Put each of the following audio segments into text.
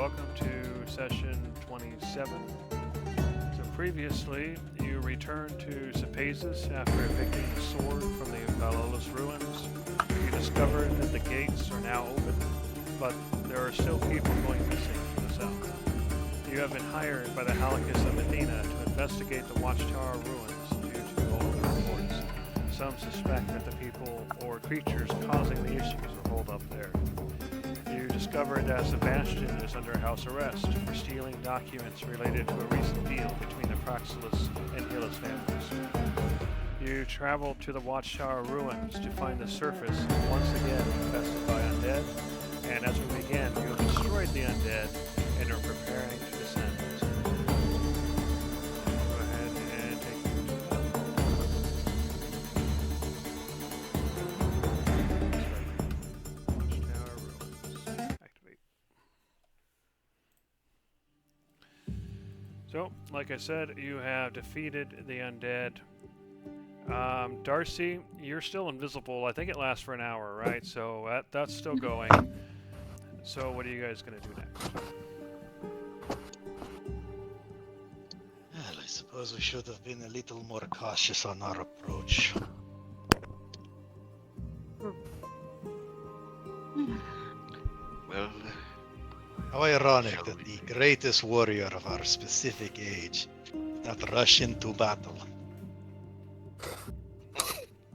welcome to session 27. So previously, you returned to Cepazus after evicting the sword from the Valolus ruins. You discovered that the gates are now open, but there are still people going missing from the south. You have been hired by the Halakis of Athena to investigate the Watchtower ruins due to all the reports. Some suspect that the people or creatures causing the issues are holed up there. You discovered that Sebastian is under house arrest for stealing documents related to a recent deal between the Praxilus and Hylas families. You traveled to the Watchtower ruins to find the surface once again infested by undead, and as we begin, you have destroyed the undead and are preparing to descend. Go ahead and take Watchtower ruins. Activate. So, like I said, you have defeated the undead. Darcy, you're still invisible. I think it lasts for an hour, right? So that's still going. So what are you guys going to do next? Well, I suppose we should have been a little more cautious on our approach. Well, How ironic Shall that we? the greatest warrior of our specific age did not rush into battle.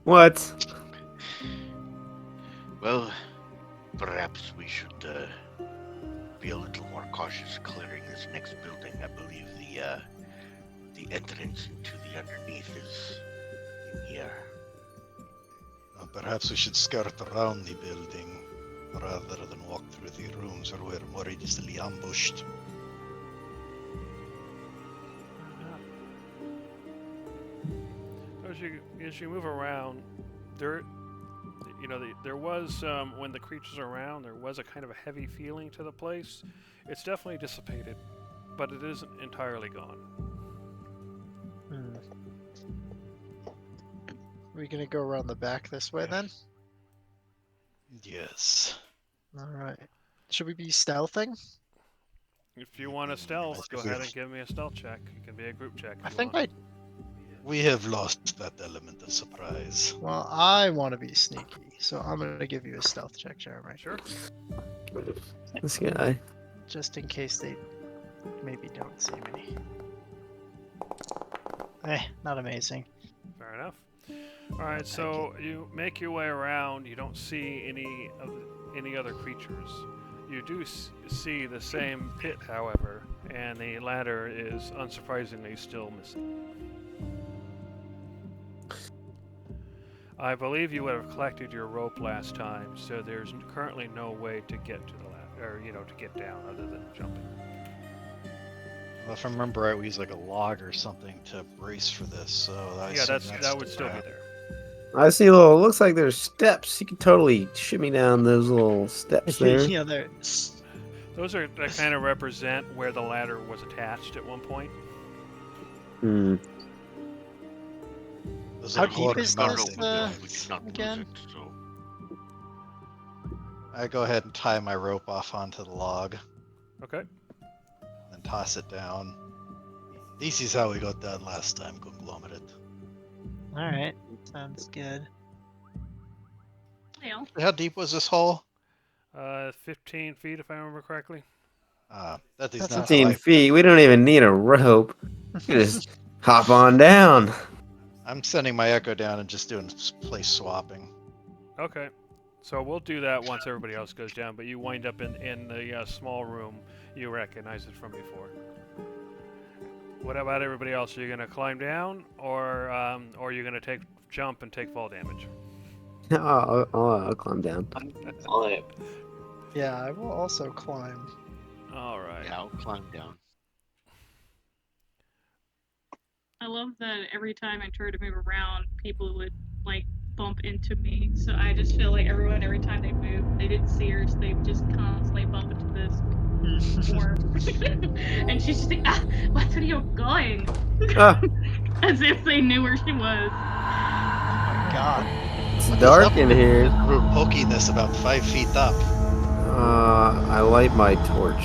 What? well, perhaps we should be a little more cautious clearing this next building. I believe the entrance into the underneath is in here. Perhaps we should skirt around the building rather than walk through the rooms where we're more easily ambushed. As you move around, there was when the creatures are around, there was a kind of a heavy feeling to the place. It's definitely dissipated, but it isn't entirely gone. Are we gonna go around the back this way then? Yes. Alright. Should we be stealthing? If you want a stealth, I go think ahead we- and give me a stealth check. It can be a group check. I think We have lost that element of surprise. well, I want to be sneaky, so I'm gonna give you a stealth check, Jeremy. Sure. This guy. Just in case they maybe don't see me. Not amazing. Fair enough. All right, so you make your way around. You don't see any other creatures. You do see the same pit, however, and the ladder is unsurprisingly still missing. I believe you would have collected your rope last time, so there's currently no way to get to the ladder, or to get down other than jumping. Well, if I remember right, we used like a log or something to brace for this, so I Yeah, assume that would still be there. I see little. Looks like there's steps. You can totally shimmy down those little steps there. Yeah, there. Those are that kind of represent where the ladder was attached at one point. Hmm. Those How are deep horror is No, this, we mountains. did not lose again? it, so I go ahead and tie my rope off onto the log, Okay. then toss it down. This is how we got done last time, Conglomerate. Alright, sounds good. How deep was this hole? 15 feet if I remember correctly. That is That's not 15 how I- feet. We don't even need a rope. You just hop on down. I'm sending my echo down and just doing place swapping. Okay. So we'll do that once everybody else goes down, but you wind up in the small room. You recognize it from before. What about everybody else? Are you going to climb down, or are you going to jump and take fall damage? I'll climb down. Yeah, I will also climb. All right. yeah, I'll climb down. I love that every time I try to move around, people would like bump into me. So I just feel like everyone, every time they move, they didn't see her, so they just constantly bump into this form. And she's just like, where are you going? Ah, As if they knew where she was. Oh my god. it's dark in here. We're poking this about 5 feet up. I light my torch.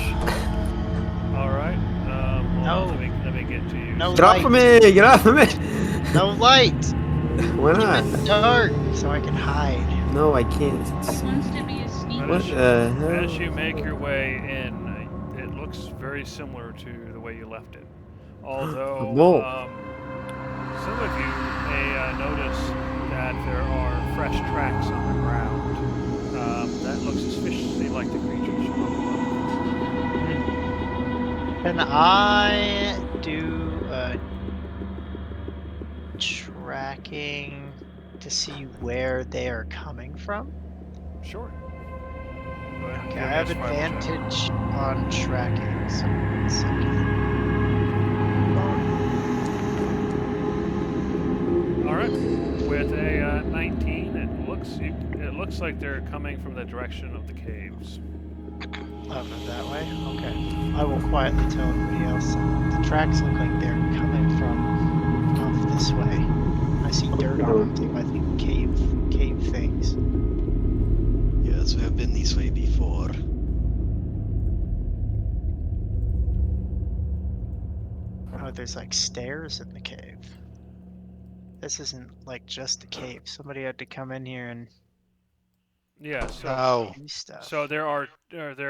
get to use. No Get off of me! Get off of me! No light. Why Keep not? it dark so I can hide. No, I can't. He wants to be a sneaky. What the hell? As you make your way in, it looks very similar to the way you left it. Although, Whoa. some of you may notice that there are fresh tracks on the ground. That looks suspiciously like the creatures from above. Can I do tracking to see where they are coming from? Sure. Go ahead and Okay, give I me a have survival check. advantage on tracking. So 1 second. All right. With a 19, it looks like they're coming from the direction of the caves. Over that way? Okay. I will quietly tell everybody else. The tracks look like they're coming from off this way. I see dirt on them too. I think cave things. Yes, we have been this way before. Oh, there's like stairs in the cave. This isn't like just a cave. Somebody had to come in here and Yeah. So. Now, do stuff. So there are definitely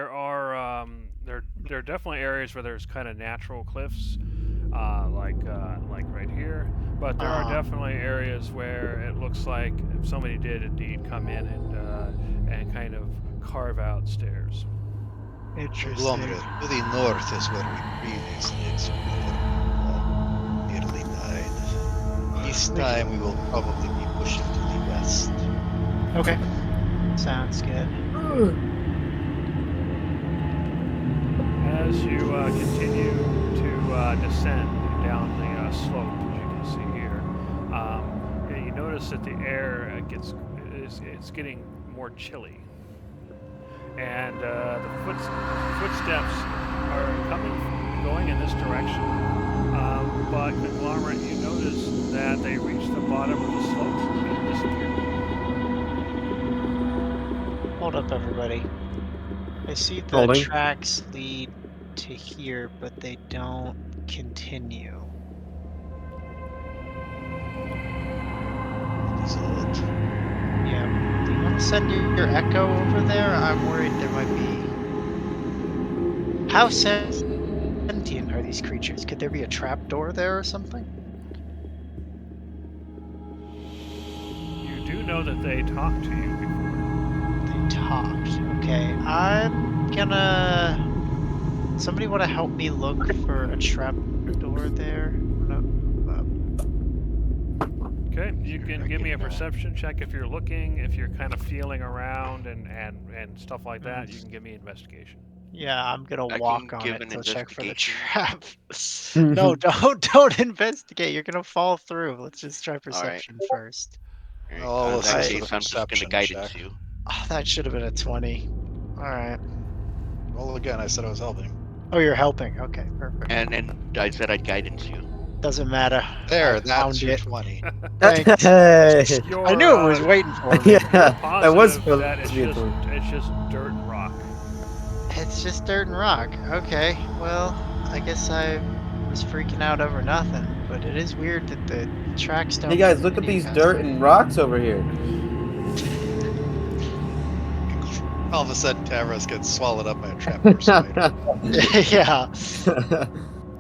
areas where there's kind of natural cliffs, like right here. But there are definitely areas where it looks like somebody did indeed come in and kind of carve out stairs. Interesting. Conglomerate to the north is where we previously explored. Nearly died. This time we will probably be pushing to the west. Okay. Sounds good. As you continue to descend down the slope, as you can see here, you notice that the air it's getting more chilly, and the footsteps are going in this direction. But Conglomerate, you notice that they reach the bottom of the slope and disappear. Hold up, everybody. I see the Holding. tracks lead to here, but they don't continue. Is it? Yeah. Do you want to send your echo over there? I'm worried there might be. How sentient are these creatures? Could there be a trap door there or something? You do know that they talk to you before. They talked. Okay, I'm gonna. Somebody want to help me look for a trap door there? Okay, you can give me a perception check if you're looking, if you're kind of feeling around and stuff like that. You can give me investigation. Yeah, I'm gonna I walk can on give it an to check for the investigation. trap. No, don't investigate. You're gonna fall through. Let's just try perception first. Alright, Oh, in let's that see case, the I'm just gonna perception guidance check. you. Oh, that should have been a 20. All right. Well, again, I said I was helping. Oh, you're helping. Okay, perfect. And I said I'd guidance you. Doesn't matter. There, I that's found your it. 20. Thanks. Hey. You're, I knew it was waiting for me. Yeah, I was positive supposed that to be a 20. it's just dirt and rock. It's just dirt and rock. Okay, well, I guess I was freaking out over nothing, but it is weird that the tracks don't. Hey guys, look at these dirt and rocks over here. All of a sudden, Tavros gets swallowed up by a trapdoor spider. Yeah,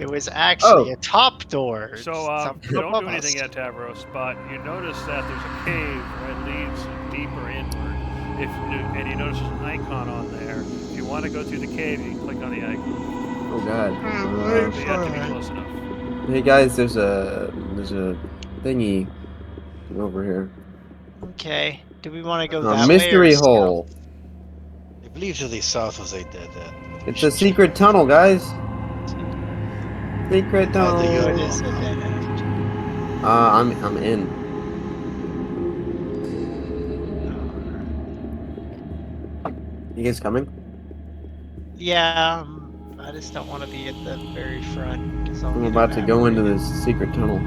it was actually a top door. So Something don't above do anything us. yet, Tavros, but you notice that there's a cave that leads deeper inward. And you notice there's an icon on there. If you want to go through the cave, you can click on the icon. Oh god. But you have to be close enough. Hey guys, there's a thingy over here. Okay, do we want to go A that way? mystery or hole. I believe to the south was a dead end. It's a secret tunnel, guys. Secret Oh, the scout? tunnel. What is a dead end? I'm in. You guys coming? Yeah, I just don't want to be at the very front. 'Cause I'll I'm get about to go into evaporated. this secret tunnel.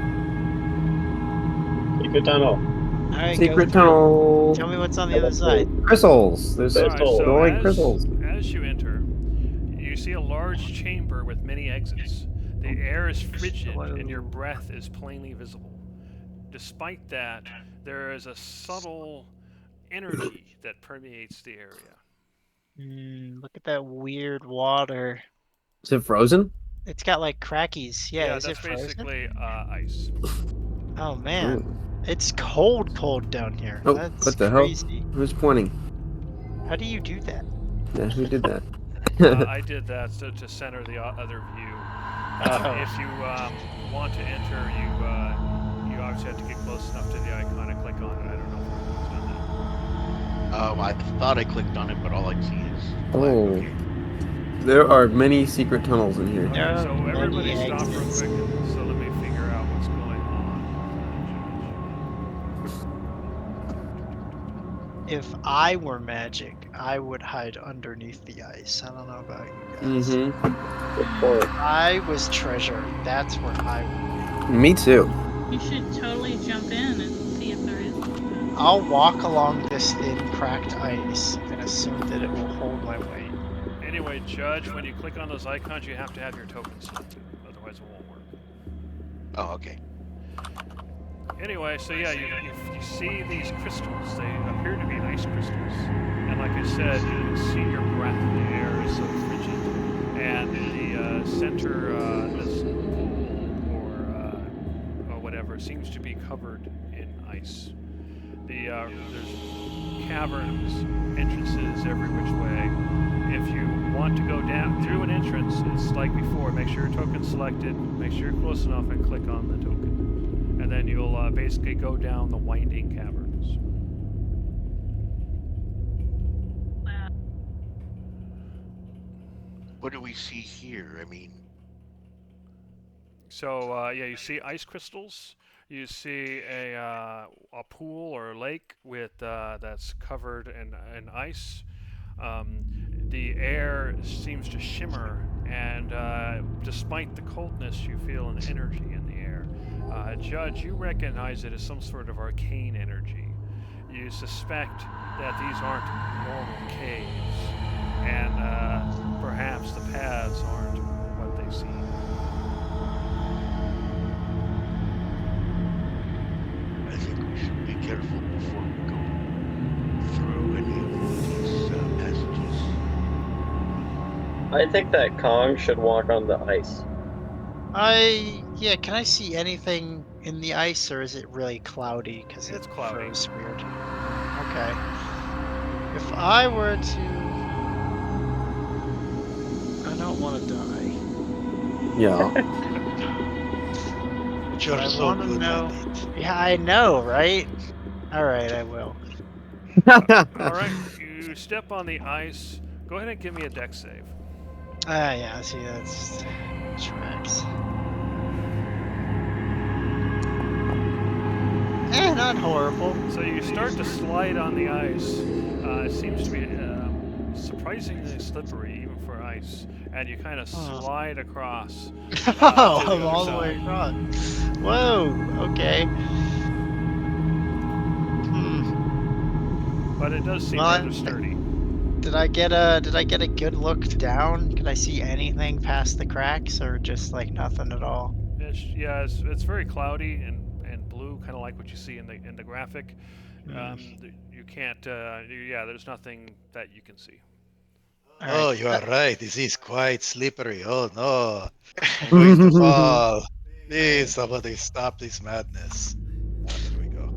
Secret tunnel. All right, go Secret through. tunnel. Tell me what's on the other side. Crystals. There's Alright, Alright, so glowing as, crystals. as you enter, you see a large chamber with many exits. The air is frigid and your breath is plainly visible. Despite that, there is a subtle energy that permeates the area. Look at that weird water. Is it frozen? It's got like crackies. Yeah, is it that's frozen? basically ice. Oh man, Ooh. it's cold down here. Oh, That's what the hell? crazy. Who's pointing? How do you do that? Yeah, who did that? I did that to center the other view. Oh. If you want to enter, you obviously have to get close enough to the icon and click on it. I don't know if everyone's done that. I thought I clicked on it, but all I see is black. Oh. Okay. There are many secret tunnels in here. Okay, There so are everybody many stop real exits. quick. So let me figure out what's going on. If I were magic, I would hide underneath the ice. I don't know about you guys. Mm-hmm. If I was treasure, that's where I would Me too. You should totally jump in and see if there is one. be. I'll walk along this thin, cracked ice and assume that it will hold my weight. Anyway, Judge, when you click on those icons, you have to have your token selected. Otherwise, it won't work. Oh, okay. Anyway, so yeah, you see these crystals. They appear to be ice crystals. And like I said, you can see your breath in the air is so frigid. And the center, this pool or whatever, seems to be covered in ice. There's caverns, entrances every which way. If you want to go down through an entrance, it's like before. Make sure your token's selected, make sure you're close enough, and click on the token. And then you'll basically go down the winding caverns. Wow. What do we see here? I mean, So yeah, you see ice crystals. You see a pool or a lake with that's covered in ice. The air seems to shimmer, and despite the coldness, you feel an energy in the air. Judge, you recognize it as some sort of arcane energy. You suspect that these aren't normal caves, and perhaps the paths aren't what they seem. I think we should be careful before we go through any of these passages. I think that Kong should walk on the ice. Yeah, can I see anything in the ice, or is it really cloudy? Because It's it cloudy. froze weird. Okay. If I were to... I don't want to die. Yeah. But you're I so wanna good know- at it. Yeah, I know, right? Alright, I will. All right, you step on the ice. Go ahead and give me a dex save. Yeah, see, that's... tracks. Not horrible. So you start to slide on the ice. It seems to be surprisingly slippery, even for ice. And you kind of Oh. slide across. Oh, to the I'm other all the side. way across. Whoa, okay. But it does seem Well, rather sturdy. Did I get a good look down? Could I see anything past the cracks, or just like nothing at all? It's very cloudy and blue, kind of like what you see in the graphic. You can't. There's nothing that you can see. Oh, you are right. This is quite slippery. Oh no. I'm going to fall. Please, somebody stop this madness. Ah, there we go.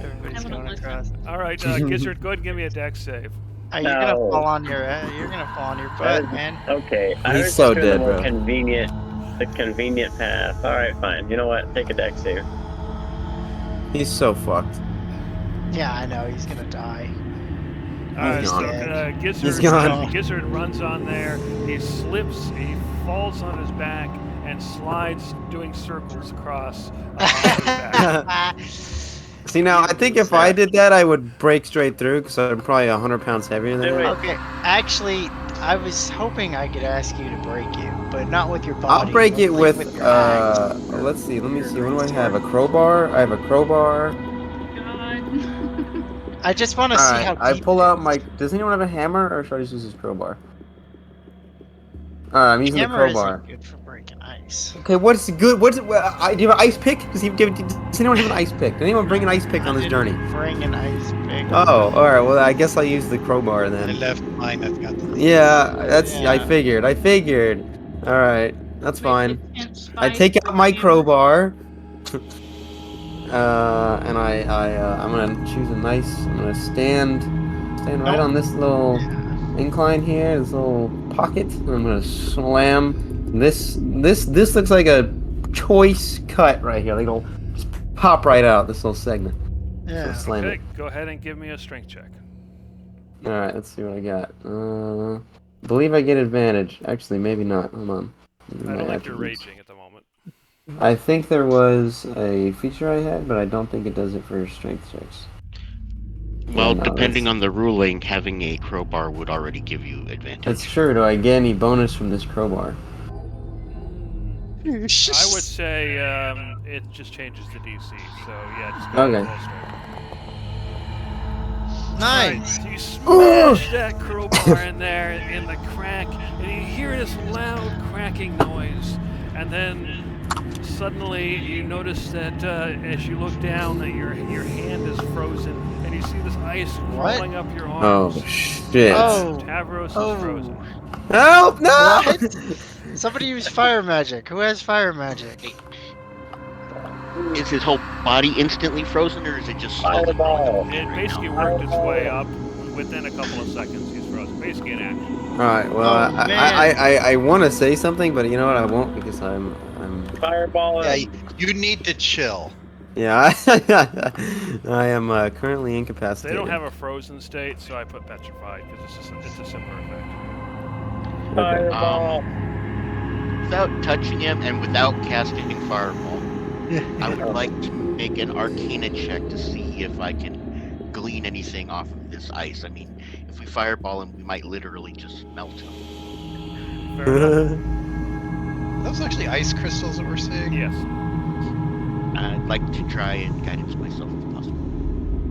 Everybody's I'm gonna going listen. across. All right, Gizzard, go ahead and give me a dex save. Are you gonna No. fall on your? You're gonna fall on your butt, man. Okay, I He's was so just doing dead, the more bro. convenient path. All right, fine. You know what? Take a dex save. He's so fucked. Yeah, I know. He's gonna die. He's So gone. Gizzard, He's gone. Gizzard runs on there. He slips. He falls on his back and slides, doing circles across his back. See, now, I think if I did that, I would break straight through, because I'm probably 100 pounds heavier than Do him. it. Okay, actually, I was hoping I could ask you to break it, but not with your body. I'll break it only with, your axe. let's see, let me see, what do I have? A crowbar? I have a crowbar. God. I just want to see how Alright, I deep pull it out is. my. Does anyone have a hammer, or should I just use this crowbar? Alright, I'm using the Hammer crowbar. isn't good for breaking ice. Okay, what's good? What's it? Do you have an ice pick? Does anyone have an ice pick? Did anyone bring an ice pick I on this didn't journey? bring an ice pick. Oh, alright. Well, I guess I'll use the crowbar I then. left mine. I've got the Yeah, that's. I Yeah. figured. Alright, that's Wait, fine. they can't I spike take out my hammer? crowbar. And I'm gonna choose a nice. I'm gonna stand right Nope. on this little incline here, this little pocket. And I'm gonna slam this. This looks like a choice cut right here. Like it'll just pop right out this little segment. So Yeah. slam Okay, it. go ahead and give me a strength check. All right, let's see what I got. Believe I get advantage. Actually, maybe not. Hold on. I don't think you're Attributes. raging at the moment. I think there was a feature I had, but I don't think it does it for strength checks. Well, no, depending that's- on the ruling, having a crowbar would already give you advantage. That's true. Do I get any bonus from this crowbar? I would say it just changes the DC. So yeah, just go Okay. full strength. Nice. So you smash that crowbar in there in the crack, and you hear this loud cracking noise, and then suddenly you notice that as you look down, that your hand is frozen, and you see this ice What? crawling up your Oh arms. shit! Oh. Tavros is Oh. frozen. Help! No! What? Somebody use fire magic. Who has fire magic? Is his whole body instantly frozen, or is it just slowly Fireball. frozen It right basically now? worked its way up. Within a couple of seconds, he's frozen. Basically an action. All right. Well, Oh, I want to say something, but you know what? I won't because I'm. Fireball. Yeah, you need to chill. Yeah. I am currently They incapacitated. don't have a frozen state, so I put petrified because it's a similar effect. Okay. Fireball. Without touching him and without casting Fireball, I would like to make an Arcana check to see if I can glean anything off of this ice. I mean, if we Fireball him, we might literally just melt him. Fair enough. Those actually ice crystals that we're seeing. Yes. I'd like to try and guidance myself if possible.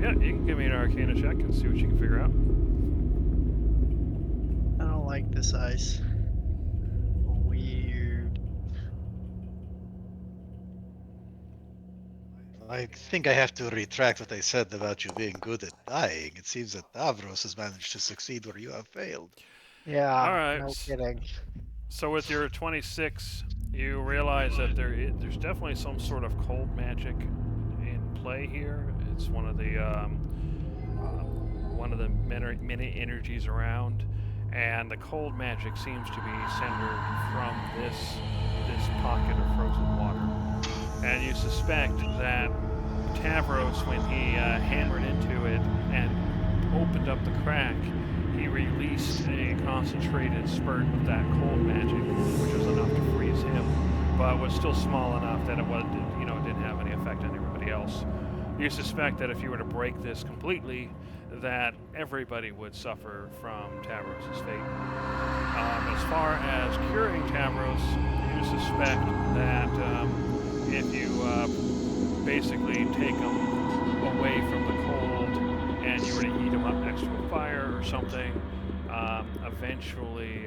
Yeah, you can give me an Arcana check and see what you can figure out. I don't like this ice. Weird. I think I have to retract what I said about you being good at dying. It seems that Davros has managed to succeed where you have failed. Yeah. Alright. No kidding. So with your 26, you realize that there's definitely some sort of cold magic in play here. It's one of the many energies around, and the cold magic seems to be centered from this pocket of frozen water. And you suspect that Tavros, when he hammered into it and opened up the crack, he released a concentrated spurt of that cold magic, which was enough to freeze him, but was still small enough that it didn't have any effect on everybody else. You suspect that if you were to break this completely, that everybody would suffer from Tavros' fate. As far as curing Tavros, you suspect that if you basically take him away from the cold and you were to heat him up next to a fire or something, eventually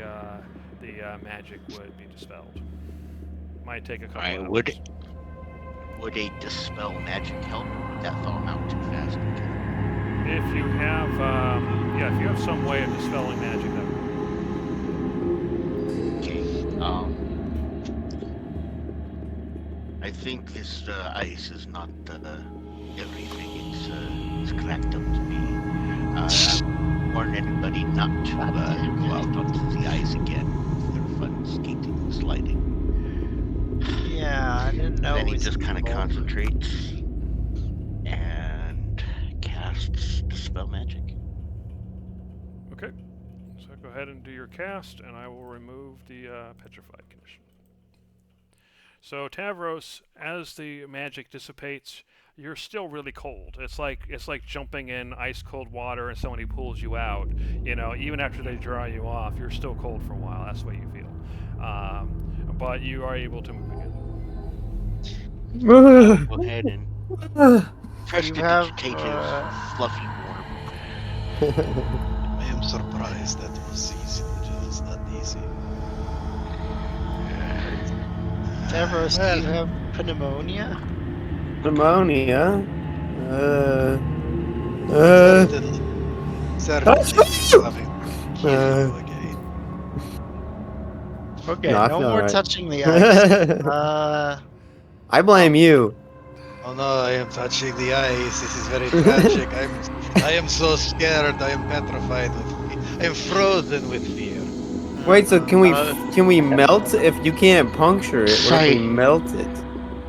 the magic would be dispelled. Might take a couple Alright, hours. would a dispel magic help, or would that thaw him out too fast? If you have, if you have some way of dispelling magic, that would. Okay. I think this ice is not everything it's cracked up to be. I warn anybody not to go out onto the ice again. They're fun skating and sliding. Yeah, I didn't know. Then he it was just kind of evil. concentrates and casts Dispel Magic. Okay. So go ahead and do your cast, and I will remove the petrified condition. So Tavros, as the magic dissipates, you're still really cold. It's like jumping in ice cold water and somebody pulls you out. You know, even after they dry you off, you're still cold for a while. That's what you feel. But you are able to move again. Go ahead and Prestidigitative, fluffy worm. I am surprised that was easy. It was not easy. Davros, do Well, you have pneumonia? Pneumonia. certainly he's having kill you again. Okay, No, I no feel more alright. touching the ice. I blame you. Oh no, I am touching the ice. This is very tragic. I am so scared. I am petrified with I am frozen with fear. Wait, so can we Uh, melt it? If you can't puncture it, what if we melt it?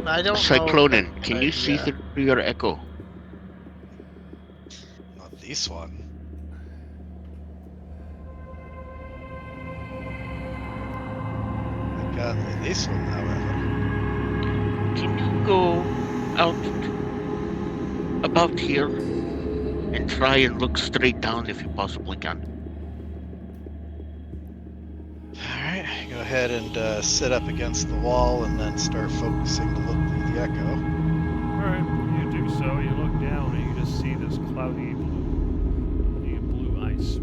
I don't know. Cyclonin, If can you see through your echo? Not this one. I can with this one, however. Can you go out about here and try and look straight down if you possibly can? Alright, go ahead and sit up against the wall and then start focusing to look through the echo. Alright, you do so. You look down and you just see this cloudy blue ice.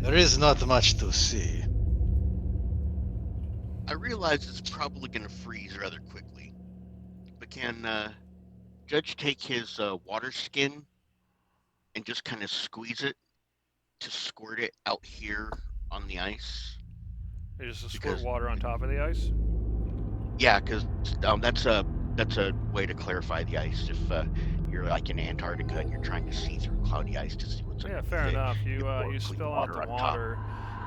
There is not much to see. I realize it's probably going to freeze rather quickly, but can Judge take his water skin and just kind of squeeze it to squirt it out here on the ice? There's just a Because- squirt water on top of the ice. Yeah, because that's a way to clarify the ice. If you're like in Antarctica and you're trying to see through cloudy ice to see what's Yeah, underneath fair it, enough. You pour you clean spill out the on top. water,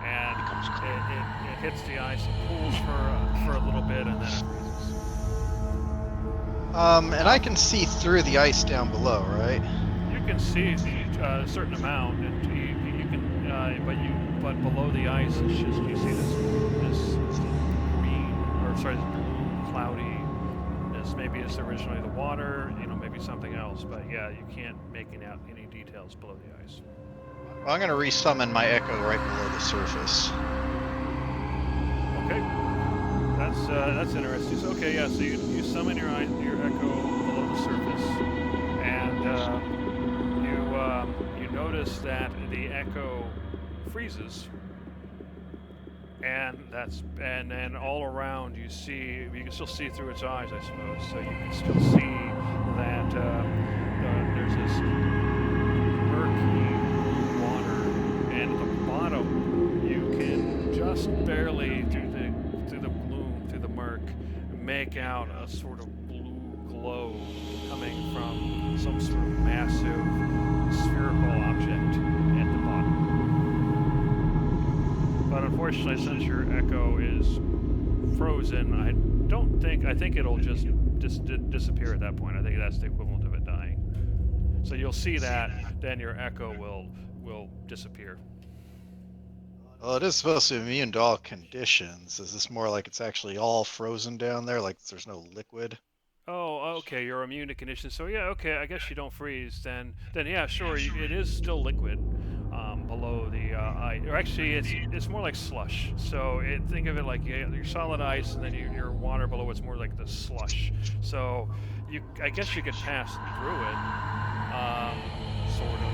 and Becomes clear. it hits the ice and pools for a little bit, and then it freezes. And I can see through the ice down below, right? You can see a certain amount, and you can, but below the ice, it's just you see this green, or sorry, this blue cloudy. Maybe it's originally the water, maybe something else, but yeah, you can't make out any details below the ice. Well, I'm gonna resummon my echo right below the surface. Okay, that's interesting. So, okay, yeah. So you summon your echo below the surface, and you notice that the echo freezes, and then all around you can still see through its eyes, I suppose. So you can still see that there's this murky water, and at the bottom you can just barely through the gloom, through the murk, make out a sort of blue glow coming from some sort of massive spherical object at the bottom. But unfortunately, since your echo is frozen, I think it'll just disappear at that point. I think that's the equivalent of it dying. So you'll see that, then your echo will disappear. Well, it is supposed to be immune to all conditions. Is this more like it's actually all frozen down there, like there's no liquid? Oh, okay, you're immune to conditions. So yeah, okay, I guess you don't freeze. Then yeah, sure, it is still liquid below the ice. Or actually, it's more like slush. So think of it like your solid ice, and then your water below it's more like the slush. So I guess you could pass through it, sort of.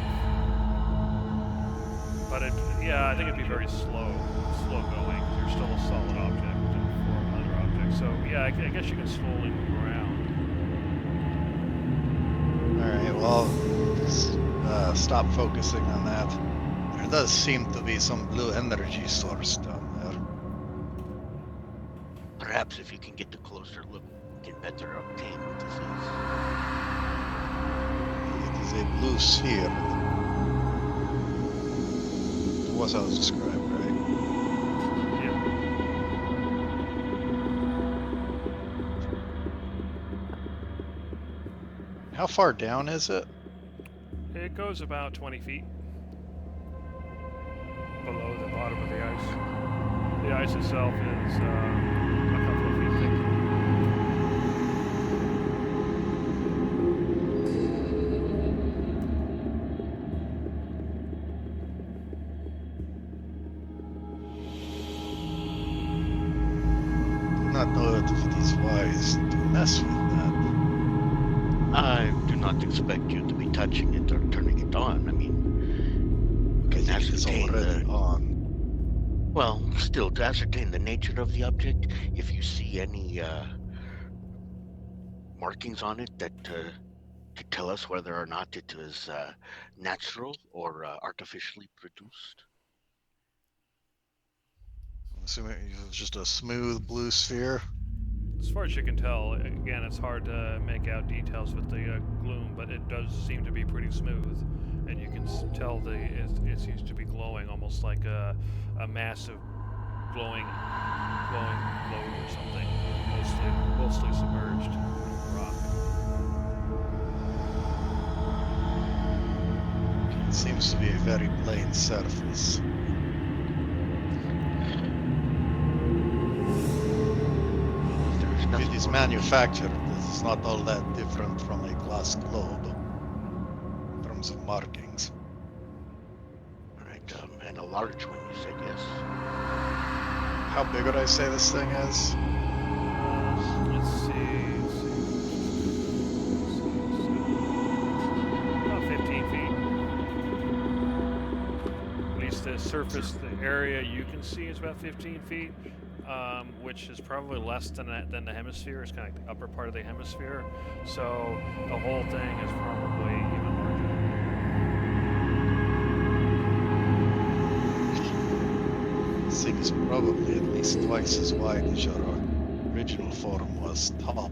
But I think it'd be very slow going because you're still a solid object for other objects. So yeah, I guess you can slowly move around. Alright, well, let's stop focusing on that. There does seem to be some blue energy source down there. Perhaps if you can get a closer look, you can better obtain what this is. It is a blue sphere. It was how it was described, right? Yeah. How far down is it? It goes about 20 feet below the bottom of the ice. The ice itself is a couple of feet thick. Do not know if it is why advised to mess with that. I do not expect you to be touching it or turning it on. I mean, I can think it is ascertain already the on. well, still to ascertain the nature of the object. If you see any markings on it that to tell us whether or not it is natural or artificially produced. I'm assuming it's just a smooth blue sphere. As far as you can tell, again, it's hard to make out details with the gloom, but it does seem to be pretty smooth, and you can tell it seems to be glowing, almost like a massive glowing globe or something, mostly submerged in rock. It seems to be a very plain surface. If it is manufactured, this is not all that different from a glass globe in terms of markings. Right, and a large one, you said, yes. How big would I say this thing is? Let's see. About 15 feet. At least the surface, the area you can see is about 15 feet, which is probably less than the hemisphere. It's kind of like the upper part of the hemisphere. So the whole thing is probably even larger. This thing is probably at least twice as wide as your original form was tall.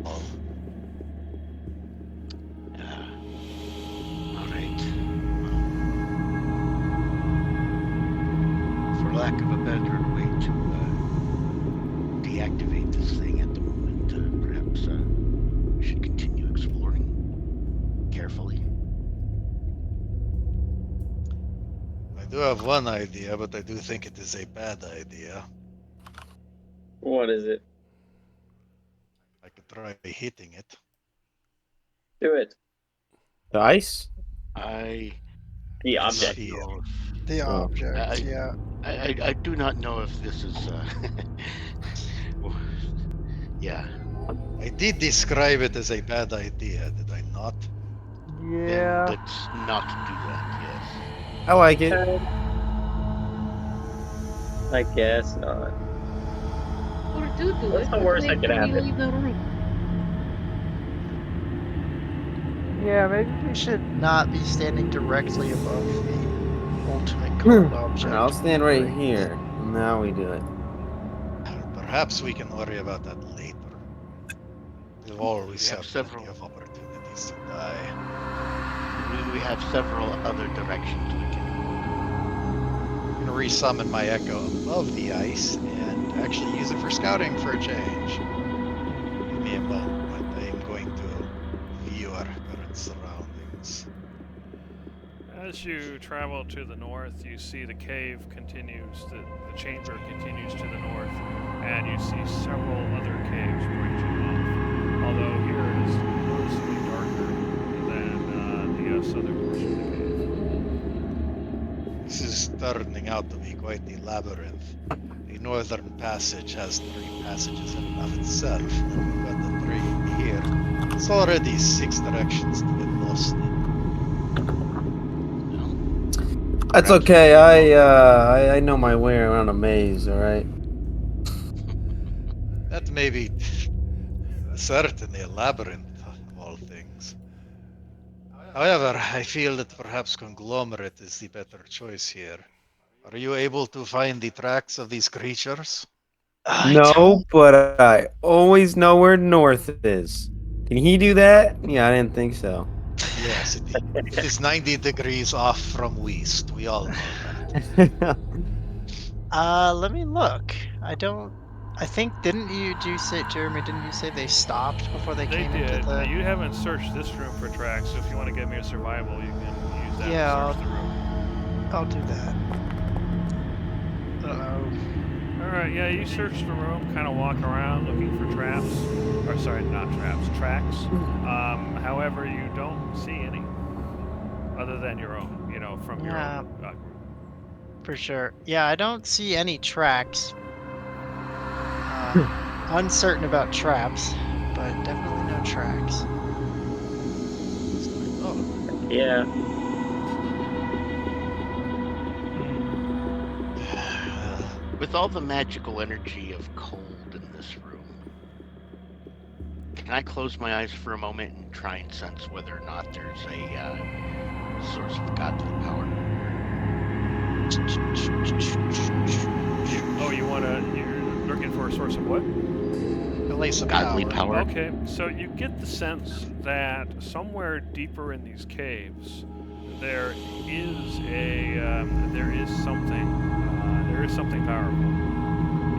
All right. For lack of a better way to deactivate this thing at the moment, perhaps we should continue exploring carefully. I do have one idea, but I do think it is a bad idea. What is it? I could try hitting it. Do it. The ice? I The do not object. know The Oh. object, yeah. I do not know if this is yeah. I did describe it as a bad idea, did I not? Then let's not do that, yes. I like it. I guess not. Or do What's it. the worst that Wait could till we happen? leave the room. Yeah, maybe we should not be standing directly above the ultimate cold object. I'll stand right here. Now we do it. Perhaps we can worry about that later. We'll always We have have several- plenty of opportunities to die. We have several other directions we can I'm gonna resummon my echo above the ice and actually use it for scouting for a change. Give me a moment. I am going to view our current surroundings. As you travel to the north, you see the cave continues, the chamber continues to the north, and you see several other caves branching off. Although here it is noticeably darker than the southern portion of the cave. This is turning out to be quite the labyrinth. The northern passage has 3 passages in and of itself, and we've got the 3 here. It's already 6 directions to get lost in. That's okay. I know my way around a maze. All right. That may be certainly a labyrinth of all things. However, I feel that perhaps conglomerate is the better choice here. Are you able to find the tracks of these creatures? No, but I always know where north is. Can he do that? Yeah, I didn't think so. Yes, it is 90 degrees off from west. We all know that. Let me look. I think, didn't you say, Jeremy, didn't you say they stopped before they They came did. into the... You haven't searched this room for tracks, so if you want to give me a survival, you can use that Yeah, to search the room. I'll do that. Alright, yeah, you search the room, kind of walk around looking for traps. Or, sorry, not traps, tracks. However, you don't see any. Other than your own, from your own group. For sure. Yeah, I don't see any tracks. Uncertain about traps. but definitely no tracks. Oh, Yeah. With all the magical energy of cold in this room, can I close my eyes for a moment and try and sense whether or not there's a source of godly power? You're looking for a source of what? Release of Godly power? Okay, so you get the sense that somewhere deeper in these caves, there is something powerful.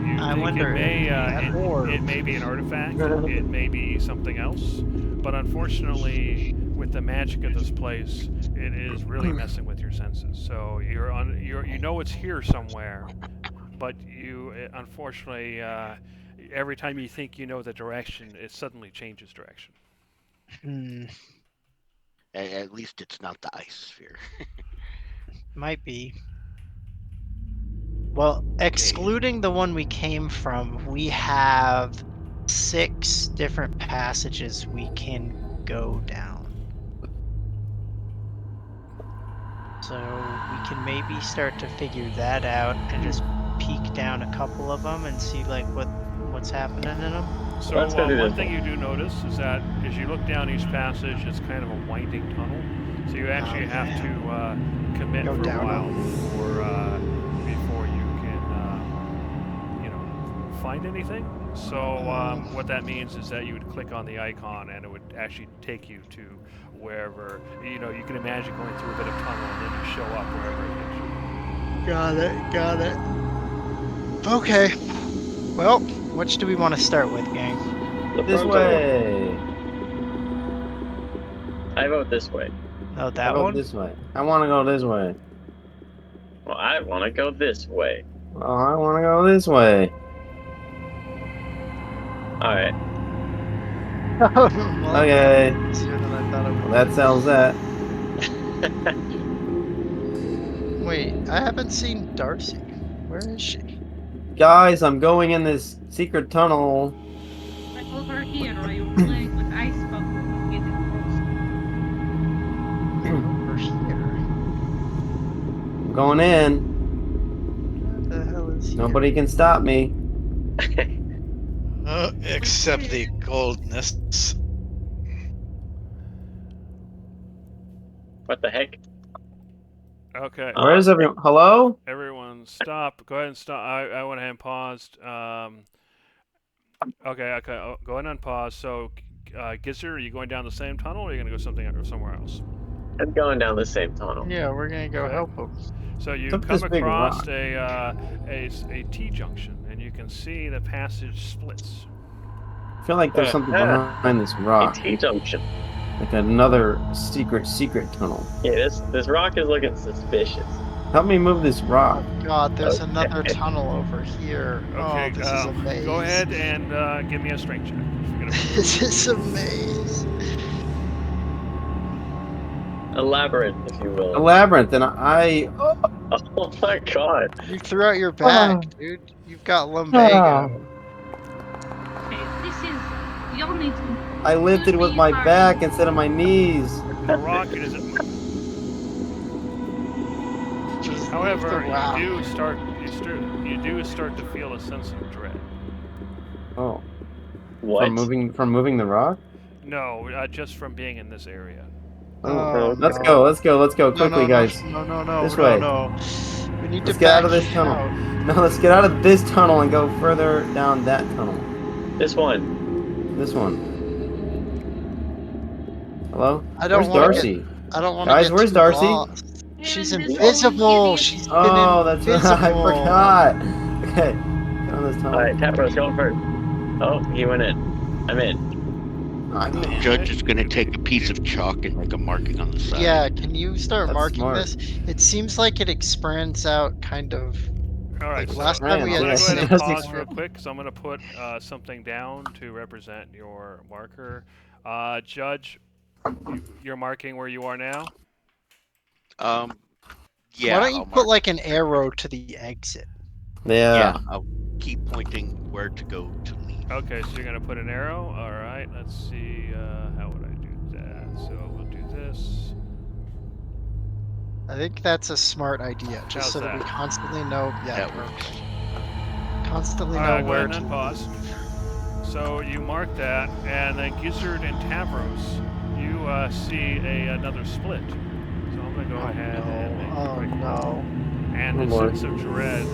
You I think wonder it may, if that orb- it may be an artifact, it may be something else, but unfortunately, with the magic of this place, it is really messing with your senses. So you know it's here somewhere, but unfortunately, every time you think you know the direction, it suddenly changes direction. At least it's not the ice sphere. Might be. Well, excluding the one we came from, we have 6 different passages we can go down. So we can maybe start to figure that out and just peek down a couple of them and see like what's happening in them. So Let's go do one this thing you do notice is that as you look down each passage, it's kind of a winding tunnel. So you actually have to commit Go for a down while before you can find anything. So what that means is that you would click on the icon and it would actually take you to wherever you can imagine going through a bit of tunnel and then you show up wherever it takes you. Got it. Okay. Well, which do we want to start with, gang? The This front door. way. I vote this way. Oh, I that go one? this way. I want to go this way. Well, I want to go this way. Oh, I want to go this way. All right. Well, Okay. easier than I thought it would Well, that sells that. be. Wait, I haven't seen Darcy. Where is she? Guys, I'm going in this secret tunnel. Like over here, or you playing with ice bubbles and getting Over here. I'm going in. What the hell is here? Nobody can stop me. except the coldness. What the heck? Okay. Where is everyone? Hello? Everyone, stop. Go ahead and stop. I went ahead and paused. Okay. Oh, go ahead and pause. So, Gizzard, are you going down the same tunnel, or are you going to go somewhere else? I'm going down the same tunnel. Yeah, we're gonna go Okay. help him. So you Look at come this big across rock. a T-junction, and you can see the passage splits. I feel like there's something behind this A rock. T-junction. Like another secret tunnel. Yeah, this rock is looking suspicious. Help me move this rock. God, there's Okay. another tunnel over here. Okay, Oh, this is a maze. go ahead and give me a strength check. If you're gonna move. This is a maze. A labyrinth, if you will. A labyrinth, and I. Oh my god. You threw out your back, dude. You've got lumbago. Okay, this is. Y'all need to. I lifted with my back instead of my knees. The rock doesn't move. Just However, leave the rock. you do start to feel a sense of dread. Oh, What? from moving the rock. No, just from being in this area. Oh, Let's no. go quickly, no, guys. No, This no, way. no. We need Let's to get out back of this tunnel. out. No, let's get out of this tunnel and go further down that tunnel. This one. This one. Hello? I don't Where's wanna Darcy? I don't want Guys, to. where's Darcy? She's Yeah, this invisible. one, She's been Oh, that's right. invisible. I forgot. Okay. Get on this tunnel. Alright, Tapro's going first. Oh, he went in. I'm in. I'm The in. judge is going to take a piece of chalk and make a marking on the side. Yeah, can you start That's marking smart. this? It seems like it expands out kind of. All right. Like So last I'm time we gonna had go ahead and six- pause real quick, because I'm gonna put something down to represent your marker. Judge, you're marking where you are now. Yeah. Why don't you I'll put mark- like an arrow to the exit? Yeah. I'll keep pointing where to go to leave. Okay, so you're gonna put an arrow. All right. right, let's see. How would I do that? So we'll do this. I think that's a smart idea, just How's so that we that? constantly know. Yeah, That works. perfect. Constantly All know right, go where ahead and to unpause. leave. So you mark that, and then Gizzard and Tavros, you see another split. So I'm gonna go Oh ahead and make no! a Oh quick no! roll. And Oh, the boy. sense of dread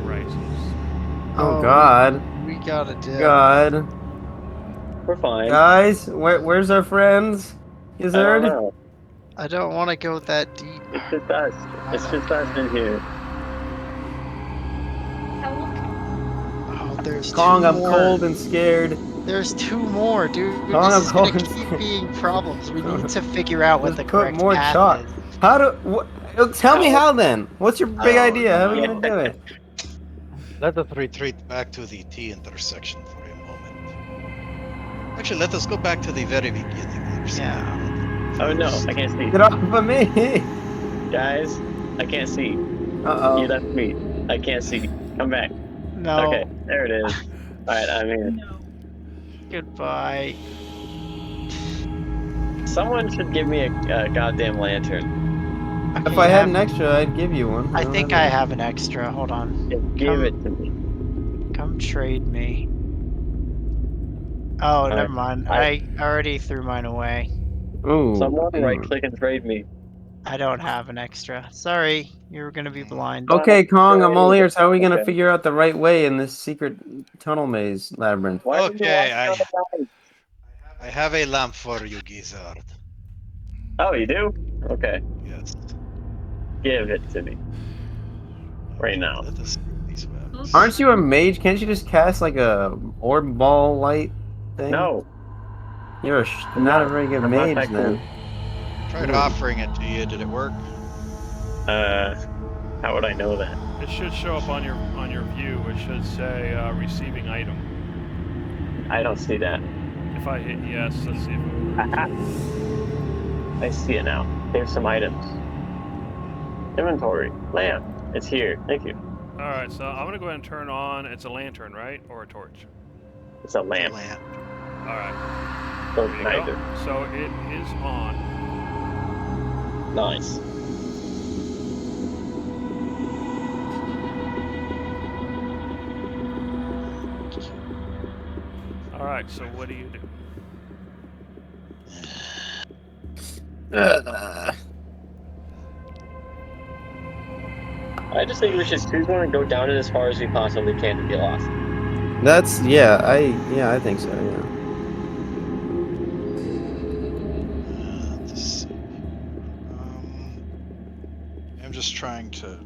rises. Oh, God. We gotta dip. God. We're fine. Guys, where's our friends? I don't Gizzard? know. I don't want to go that deep. It's just us. I It's don't just us care. in here. Oh, there's Kong, two I'm more. cold and scared. There's two more, dude. Kong, This I'm is gonna cold and keep scared. being problems. We need to figure out what Just the put correct more path chalk. is. How do... Tell me Ow. how, then. What's your big Oh, idea? How are we no. gonna do it? Let us retreat back to the T intersection for a moment. Actually, let us go back to the very beginning. Oh no, I can't see. Get off of me! Guys, I can't see. Uh-oh. You left me. I can't see. Come back. No. Okay, there it is. Alright, I'm here. No. Goodbye. Someone should give me a goddamn lantern. If Okay, I you had have- an extra, I'd give you one. I don't think have I any. have an extra. Hold on. Just give it to me. Come trade me. Oh, Alright, never mind. I already threw mine away. Ooh. Someone mm. right click and trade me. I don't have an extra. Sorry, you were gonna be blind. Okay, Kong, I'm all ears. How are we gonna Okay. figure out the right way in this secret tunnel maze labyrinth? Why did you Okay, walk down the line? I have a lamp for you, Gizzard. Oh, you do? Okay. Yes. Give it to me. Right now. Let us see these weapons. Aren't you a mage? Can't you just cast like a orb ball light thing? No. You're not a very good I'm not mage that cool. then. Tried offering it to you. Did it work? How would I know that? It should show up on your view. It should say receiving item. I don't see that. If I hit yes, let's see if it Aha. I see it now. There's some items. Inventory. Lamp. It's here. Thank you. All right, so I'm gonna go ahead and turn on. It's a lantern, right, or a torch? It's a lamp. Lamp. All right. So There you neither. go. So it is on. Nice. All right. So what do you do? I just think we should choose one and go down it as far as we possibly can to get lost. That's I think so. Yeah. Let's see. I'm just trying to.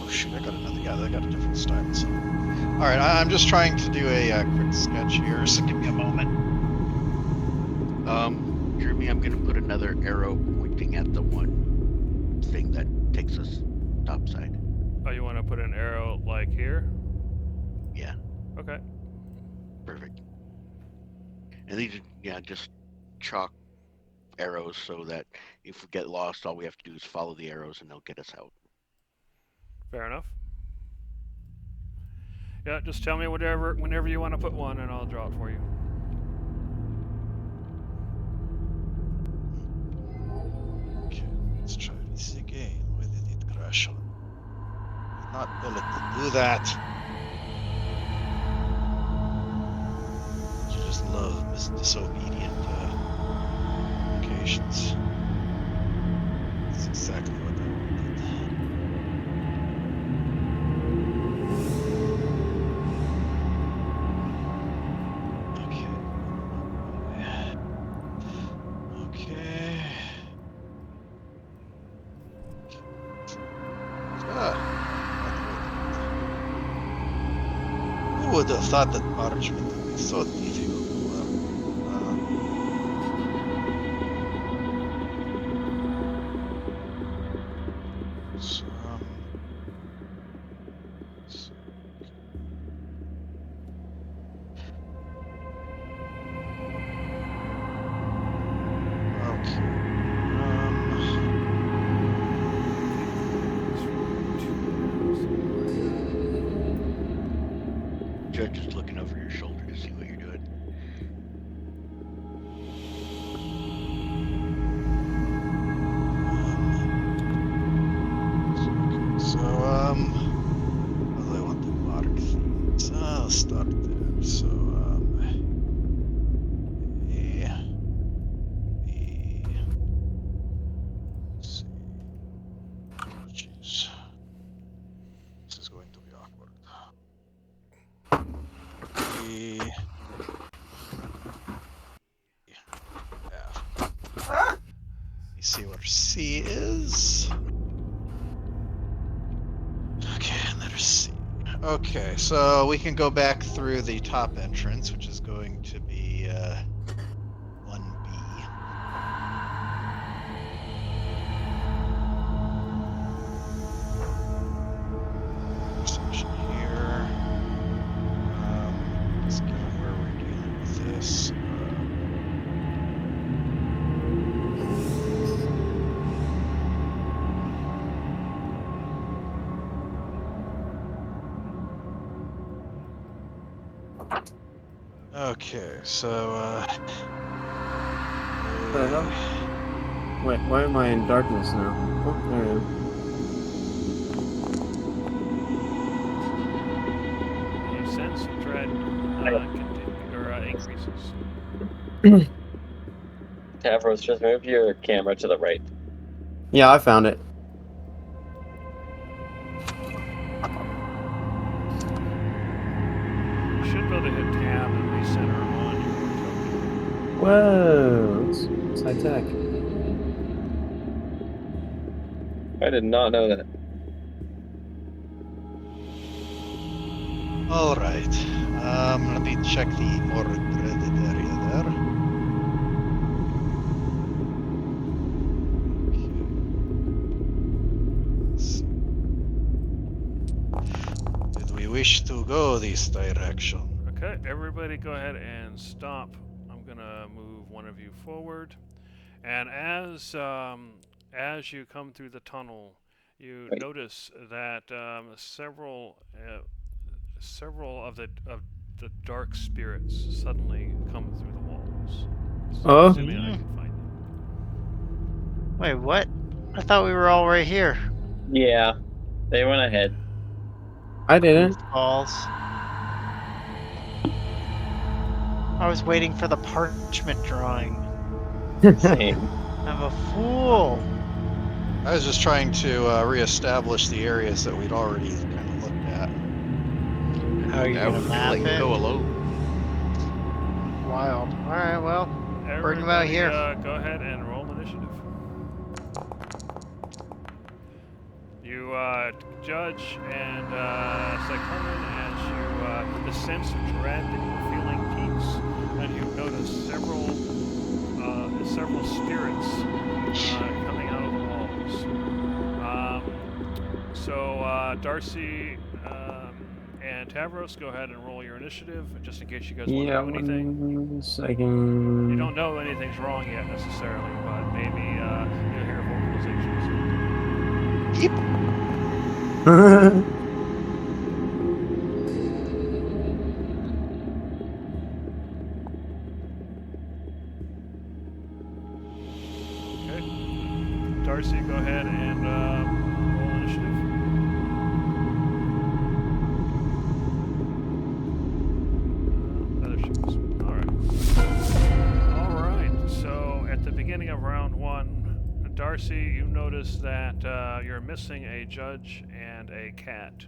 Oh shoot! I got another guy. I got a different stylus. All right, I'm just trying to do a quick sketch here. So give me a moment. Jeremy, I'm gonna put another arrow pointing at the one thing that takes us topside. Oh, you want to put an arrow like here? Yeah. Okay. Perfect. And these are, yeah, just chalk arrows so that if we get lost, all we have to do is follow the arrows and they'll get us out. Fair enough. Yeah, just tell me whenever you want to put one, and I'll draw it for you. Okay, let's try this again. Why did it crash on? Not able to do that. You just love disobedient applications. That's exactly what I wanted. Okay. Okay. Who would have thought that parchment would be so difficult to work? So, so- okay. Judge is looking over your shoulder to see what you're doing. see where C is. Okay, and there's C. Okay, so we can go back through the top entrance, which is going to be 1B. Section here. Just given where we're dealing with this. Okay, so What the hell? Wait, why am I in darkness now? Oh, there I am. You sense dread increases. Tavros, just move your camera to the right. Yeah, I found it. You should be able to hit tab and recenter on your token. Whoa, it's high tech. I did not know that. all right. Let me check the more dreaded area there. Okay. Did we wish to go this direction? Okay, everybody go ahead and stop. I'm gonna move one of you forward. And as you come through the tunnel, you Right. notice that several of the dark spirits suddenly come through the walls. So Oh? assuming I can find them. Wait, what? I thought we were all right here. Yeah, they went ahead. I didn't. Balls. I was waiting for the parchment drawing. Same. I'm a fool. I was just trying to reestablish the areas that we'd already kind of looked at. How are you gonna map it? Go alone. Wild. Alright, well. Bring 'em out Everybody, here. Go ahead and roll initiative. You judge and Psychonin as you the sense of dread that you were feeling peaks, and you notice several spirits coming out of the walls. So Darcy and Tavros, go ahead and roll your initiative, just in case you guys want Yeah, to do anything. 1 second. You don't know anything's wrong yet necessarily, but maybe you'll hear vocalizations. Yep. Okay. Darcy, go ahead and roll initiative. Other ships. All right. So at the beginning of round 1, Darcy, you notice that you're missing a judge and a cat.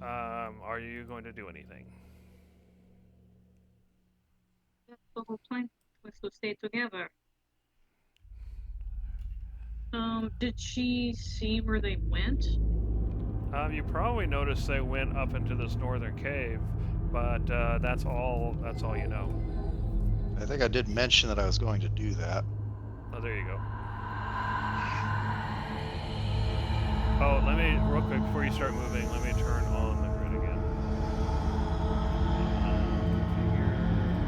Are you going to do anything? That's the whole point, was to stay together. Did she see where they went? You probably noticed they went up into this northern cave, but that's all you know. I think I did mention that I was going to do that. Oh, there you go. Oh, let me, real quick, before you start moving, let me turn on the grid again. Configure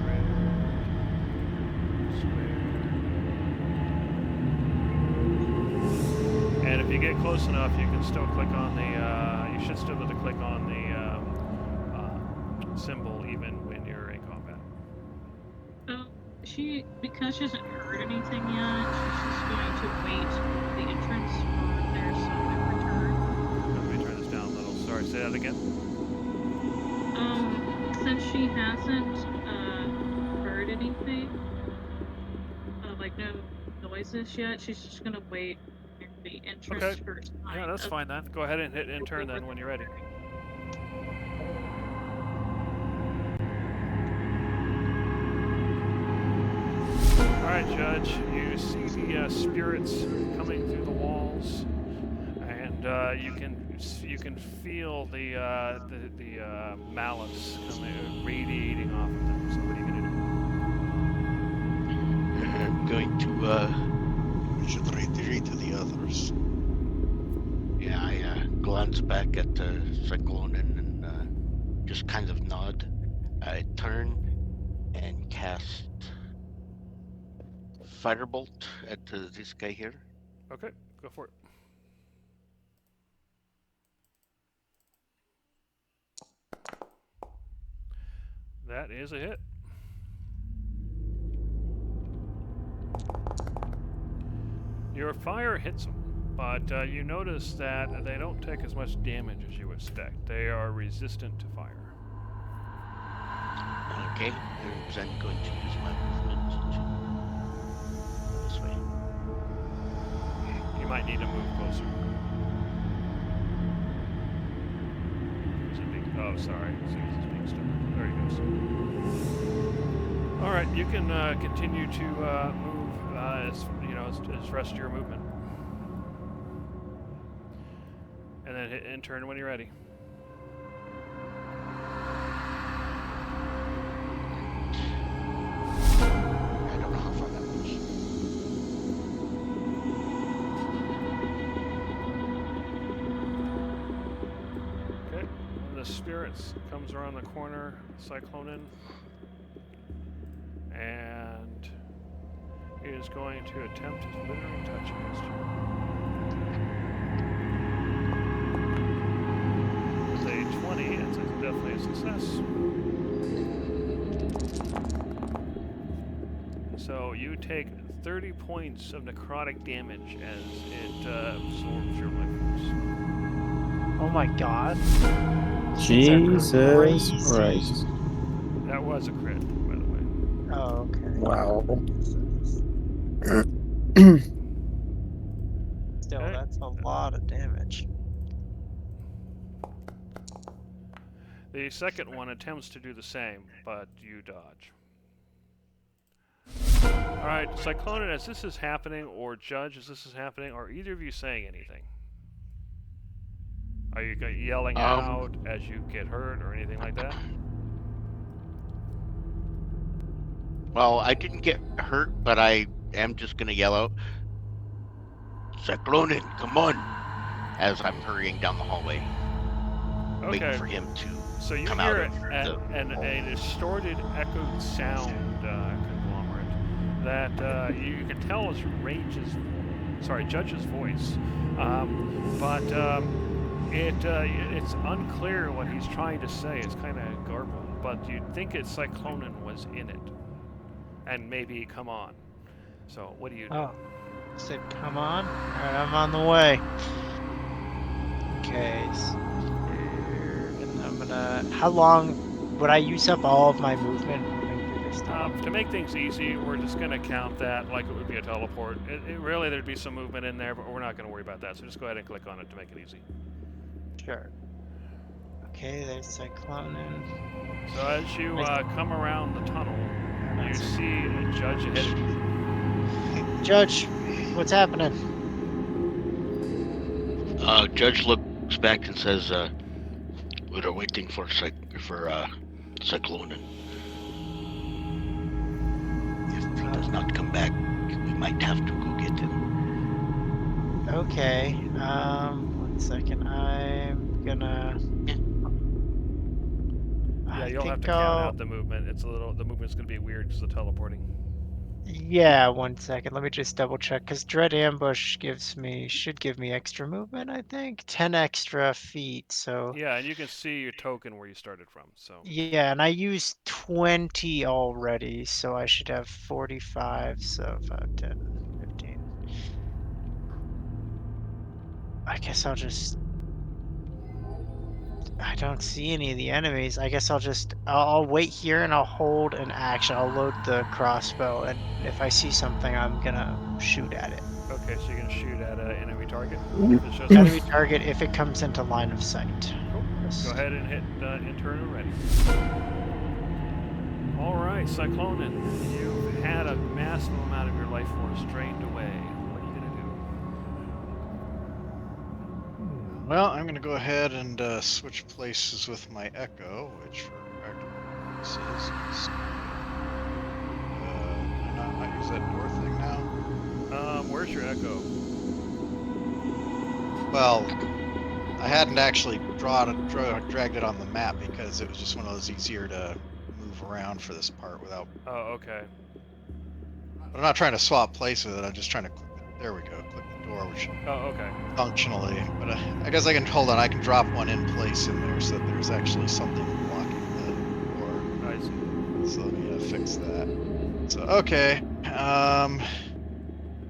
grid, square. And if you get close enough, you can still click on the, you should still be able to click on the symbol even when you're in combat. Because she hasn't heard anything yet, she's just going to wait at the entrance for their sonic return. Let me turn this down a little. Sorry, say that again. Since she hasn't heard anything, like no noises yet, she's just gonna wait at the entrance Okay. for a sign Yeah, that's of- fine then. Go ahead and hit enter then when you're ready. Alright, Judge, you see the spirits coming through the walls, and you can feel the malice radiating off of them. So what are you gonna do? I'm going to, We should retreat to the others. yeah, I glance back at Cyclonen and just kind of nod. I turn and cast Firebolt at this guy here. Okay, go for it. That is a hit. Your fire hits them, but you notice that they don't take as much damage as you expect. They are resistant to fire. Okay, so I'm going to use my movement to this way. You might need to move closer. Oh, sorry. It's being stubborn. There he goes. All right, you can continue to move as as rest of your movement, and then hit intern when you're ready. I don't know how far that was. Okay. The spirits comes around the corner, Cyclonen, and is going to attempt his withering touch against you. With a 20, it's definitely a success. So you take 30 points of necrotic damage as it absorbs your life force. Oh my god. Jesus crazy. Christ. That was a crit, by the way. Oh, okay. Wow. Still, Okay. that's a lot of damage. The second one attempts to do the same, but you dodge. Alright, Cyclonen, as this is happening, or Judge, as this is happening, are either of you saying anything? Are you yelling out as you get hurt or anything like that? Well, I didn't get hurt, but I am just gonna yell out, Cyclonen, come on! As I'm hurrying down the hallway, waiting Okay, for him to so you come out hear of the a distorted, echoed sound conglomerate that you can tell is Judge's voice, but it's unclear what he's trying to say. It's kind of garbled, but you'd think it's Cyclonen was in it, and maybe come on. So what do you do? Oh. Said, come on. Alright, I'm on the way. Okay, so and I'm gonna. How long would I use up all of my movement moving through this tunnel? To make things easy, we're just going to count that like it would be a teleport. Really, there'd be some movement in there, but we're not going to worry about that. So just go ahead and click on it to make it easy. Sure. Okay, there's Cyclonen. So as you come around the tunnel, you see a Judge ahead of you. Judge, what's happening? Judge looks back and says, we're waiting for Cyclonen. If he does not come back, we might have to go get him. Okay, 1 second. I'm gonna. Yeah, you'll have to count out the movement. The movement's going to be weird because of teleporting. Yeah, 1 second. Let me just double check because Dread Ambush should give me extra movement. I think 10 extra feet. So Yeah, and you can see your token where you started from. So yeah, and I used 20 already, so I should have 45. So 5, 10, 15. I guess I'll just. I don't see any of the enemies. I guess I'll wait here and I'll hold an action. I'll load the crossbow, and if I see something, I'm gonna shoot at it. okay, so you're going to shoot at an enemy target. Mm. If it shows Enemy target if it comes into line of sight. Cool. Go ahead and hit intern and ready. All right, Cyclonen, you've had a massive amount of your life force drained away. Well, I'm going to go ahead and switch places with my Echo, which for practical purposes is. Can I not use that door thing now? Where's your echo? Well, I hadn't actually dragged it on the map because it was just one of those easier to move around for this part without. Oh, okay. But I'm not trying to swap place with it. I'm just trying to click. There we go. Click the door, which Oh, okay. functionally. But I guess I can hold on. I can drop one in place in there so that there's actually something blocking the door. I see. So let me fix that. So okay.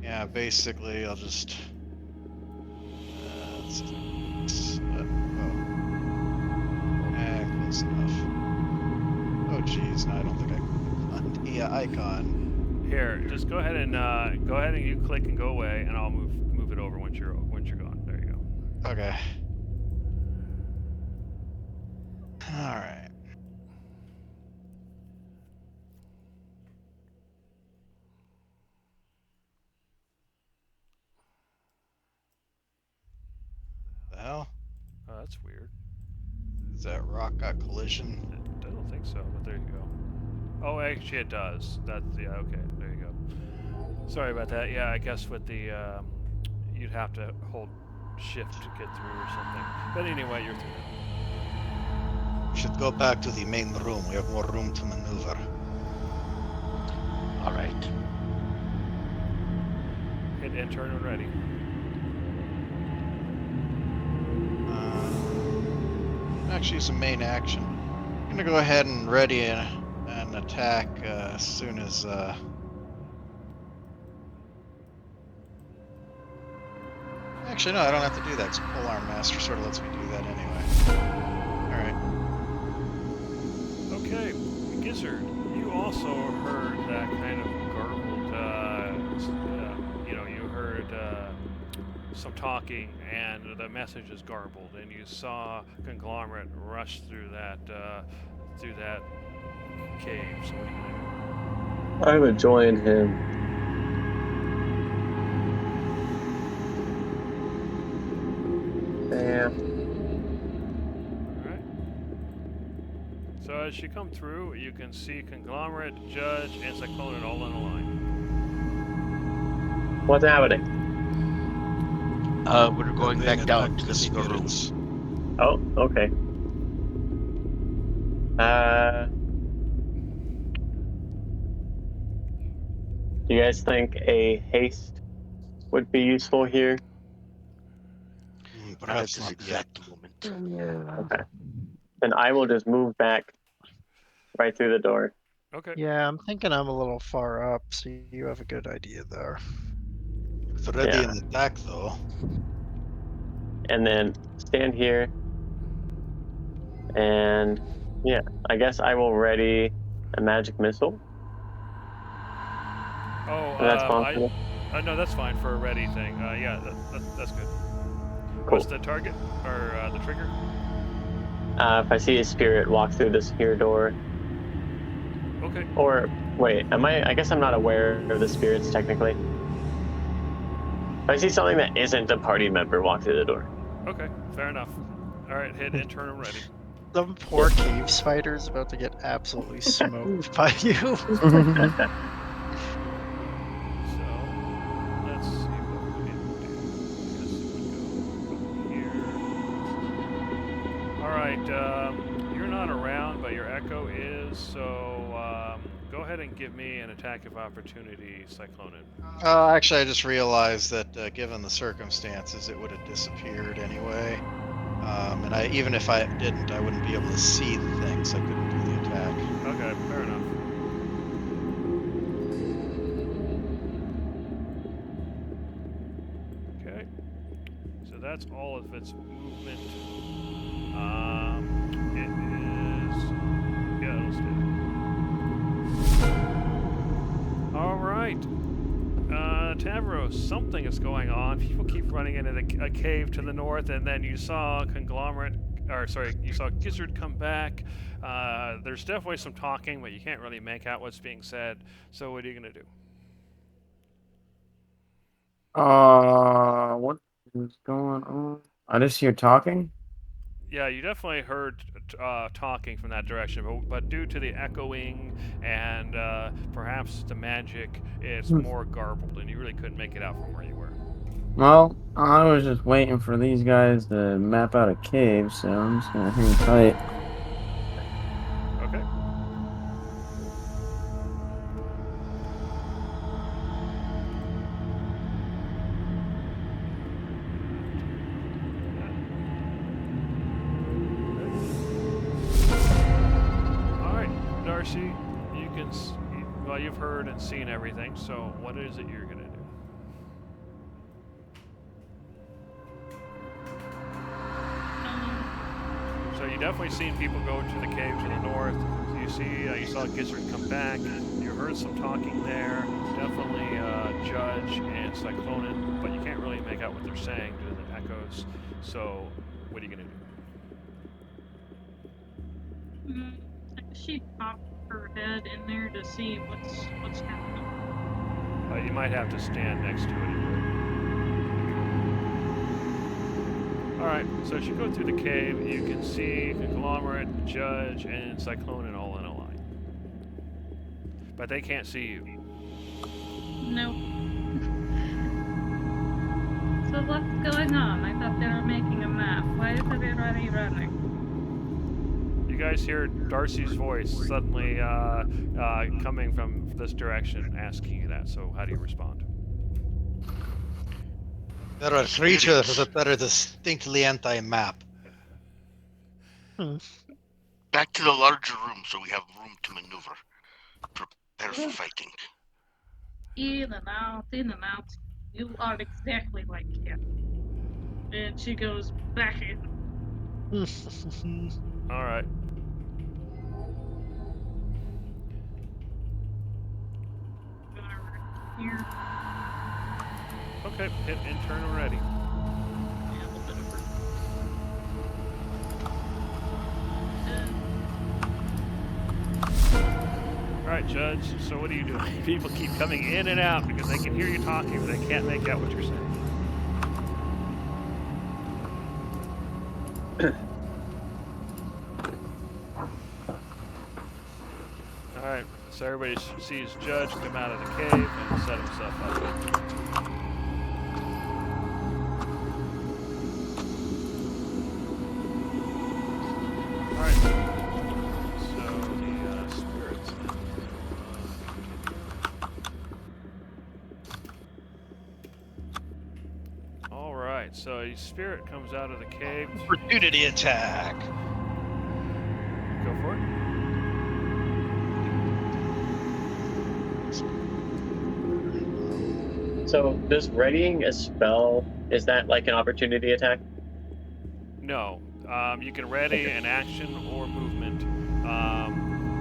Yeah. Basically, I'll just. Let's do this. Close enough. Oh geez, no, I don't think I clicked on the icon. Here, just go ahead and you click and go away, and I'll move it over once you're gone. There you go. Okay. All right. The hell? Oh, that's weird. Is that rock got collision? I don't think so, but there you go. Oh, actually, it does. That's yeah. Okay, there you go. Sorry about that. Yeah, I guess with the you'd have to hold shift to get through or something. But anyway, you're through. We should go back to the main room. We have more room to maneuver. All right. Hit enter and ready. Actually, some main action. I'm gonna go ahead and ready an attack as soon as. Actually, no, I don't have to do that because Polearm Master sort of lets me do that anyway. All right. Okay, Gizzard, you also heard that kind of garbled. You heard some talking, and the message is garbled, and you saw Conglomerate rush through that cave. So what are you gonna do? I would join him. Yeah. Alright. So as you come through, you can see Conglomerate, Judge, and Cyclone all in a line. What's happening? We're going Being back down attacked to the bigger room. spirits. Oh, okay. Do you guys think a haste would be useful here? Mm, Not at perhaps this not yet. exact moment. Okay. Then I will just move back right through the door. Okay. Yeah, I'm thinking I'm a little far up, so you have a good idea there. It's already Yeah. an attack, though. And then stand here. And yeah, I guess I will ready a magic missile. Oh, If that's possible. no, that's fine for a ready thing. Yeah, that's good. Cool. What's the target or the trigger? If I see a spirit walk through this here door, Okay. or wait, I guess I'm not aware of the spirits technically. If I see something that isn't a party member walk through the door. Okay. Fair enough. All right. Hit enter and ready. Some poor cave spider's about to get absolutely smoked by you. So let's see what we can do. I guess it would go here. All right. You're not around, but your echo is. So go ahead and give me an attack of opportunity, Cyclonin. Actually, I just realized that given the circumstances, it would have disappeared anyway. And even if I didn't, I wouldn't be able to see the things. I couldn't do the attack. Okay. Fair enough. Okay. So that's all of its movement. It is. Yeah, it'll stay. All right. Tavros, something is going on. People keep running into a cave to the north, and then you saw you saw Gizzard come back. There's definitely some talking, but you can't really make out what's being said. So what are you gonna do? What is going on? I just hear talking. Yeah, you definitely heard talking from that direction, but due to the echoing and perhaps the magic, it's more garbled, and you really couldn't make it out from where you were. Well, I was just waiting for these guys to map out a cave, so I'm just gonna hang tight. Okay. All right, Darcy, you can. Well, you've heard and seen everything. So, what is it you're gonna do? So you definitely seen people go to the cave to the north. So you saw Gizzard come back. You heard some talking there. Definitely Judge and Cyclonin, but you can't really make out what they're saying due to the echoes. So what are you gonna do? She popped her head in there to see what's happening. You might have to stand next to it and do it. Alright, so as you go through the cave, you can see Conglomerate, Judge, and Cyclonin all in a line. But they can't see you. Nope. So what's going on? I thought they were making a map. Why is everybody running? You guys hear Darcy's voice suddenly coming from this direction, asking you that. So how do you respond? There are creatures that are distinctly anti-map. Back to the larger room so we have room to maneuver. Prepare for fighting. In and out, in and out. You are exactly like him. And she goes back in. Alright. Here. Okay, hit internal ready. Alright, Judge, so what are you doing? People keep coming in and out because they can hear you talking, but they can't make out what you're saying. Alright, so everybody sees Judge come out of the cave and set himself up. Alright, so the spirits. Alright, so a spirit comes out of the cave. Opportunity attack. Go for it. So, does readying a spell, is that like an opportunity attack? No. You can ready an action or movement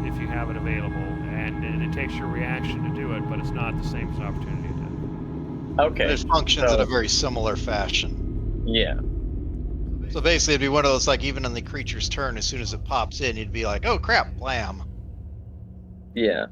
if you have it available, and it takes your reaction to do it, but it's not the same as an opportunity attack. Okay. It functions so- in a very similar fashion. Yeah. So basically, it'd be one of those, like, even on the creature's turn, as soon as it pops in, you'd be like, oh crap, blam. Yeah.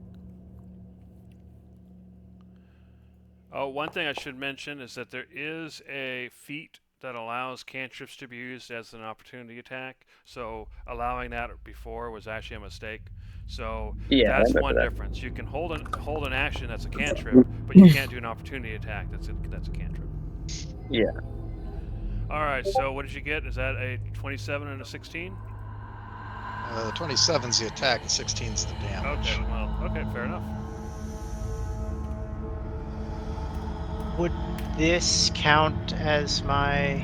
Oh, one thing I should mention is that there is a feat that allows cantrips to be used as an opportunity attack. So allowing that before was actually a mistake. So Yeah, I that's remember one that. difference. You can hold an action that's a cantrip, but you can't do an opportunity attack that's a cantrip. Yeah. All right. So what did you get? Is that a 27 and a 16? The 27's the attack, the 16's the damage. Okay. Well. Okay. Fair enough. Would this count as my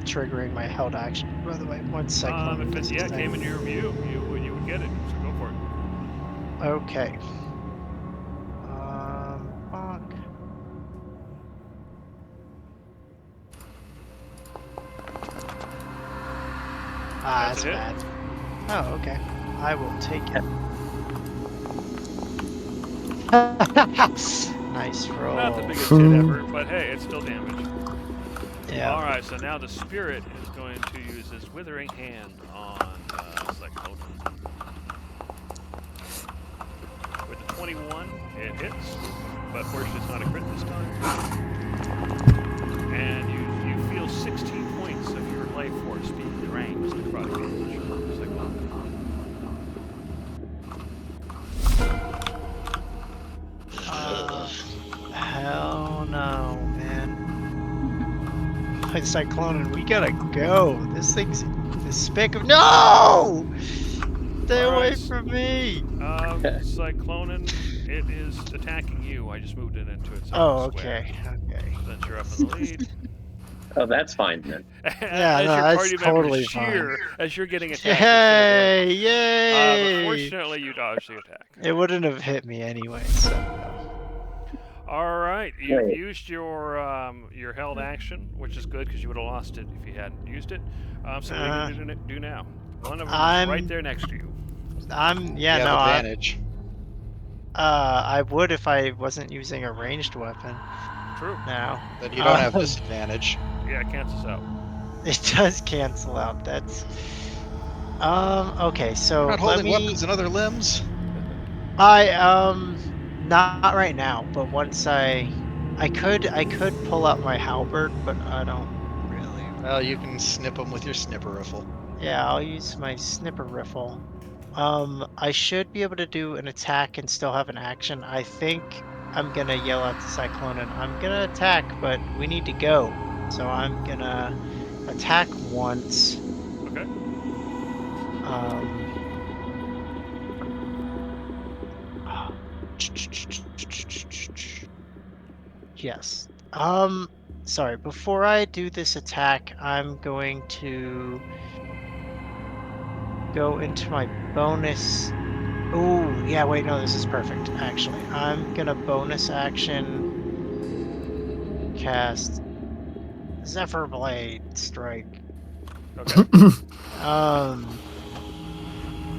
triggering my held action? By the way, once Cyclone If it came into your view, you would get it. So go for it. Okay. Fuck. That's That's a hit. bad. Oh, okay. I will take it. Nice roll. Not the biggest hit ever, but hey, it's still damage. Yeah. All right, so now the spirit is going to use his withering hand on Cyclonin. With the 21, it hits, but fortunately it's not a crit this time. And you feel Cyclonin, we gotta go. This thing's despicable. No! Stay away Alright. from me! Cyclonin, it is attacking you. I just moved it into its own Oh, square. okay, okay. Since you're up in the lead. Oh, that's fine then. Yeah, as no, your that's party totally members cheer as you're getting attacked. Yay! But Yay! fortunately, you dodged the attack. It wouldn't have hit me anyway, so. All right, you Wait. used your held action, which is good because you would have lost it if you hadn't used it. So what are you going to do now? One of them is I'm- right there next to you. Yeah, you no, have advantage. I would if I wasn't using a ranged weapon True. now. Then you don't have Um, disadvantage. Yeah, it cancels out. It does cancel out. That's okay, so You're not let holding me weapons and other limbs. not right now, but once I could pull out my halberd, but I don't really. Well, you can snip them with your snipper rifle. Yeah, I'll use my snipper rifle. I should be able to do an attack and still have an action. I think I'm gonna yell at the Cyclonin. I'm gonna attack, but we need to go. So I'm gonna attack once. Okay. Yes. Sorry, before I do this attack, I'm going to go into my bonus. Oh, yeah, wait, no, this is perfect, actually. I'm gonna bonus action cast Zephyr Blade Strike. Okay.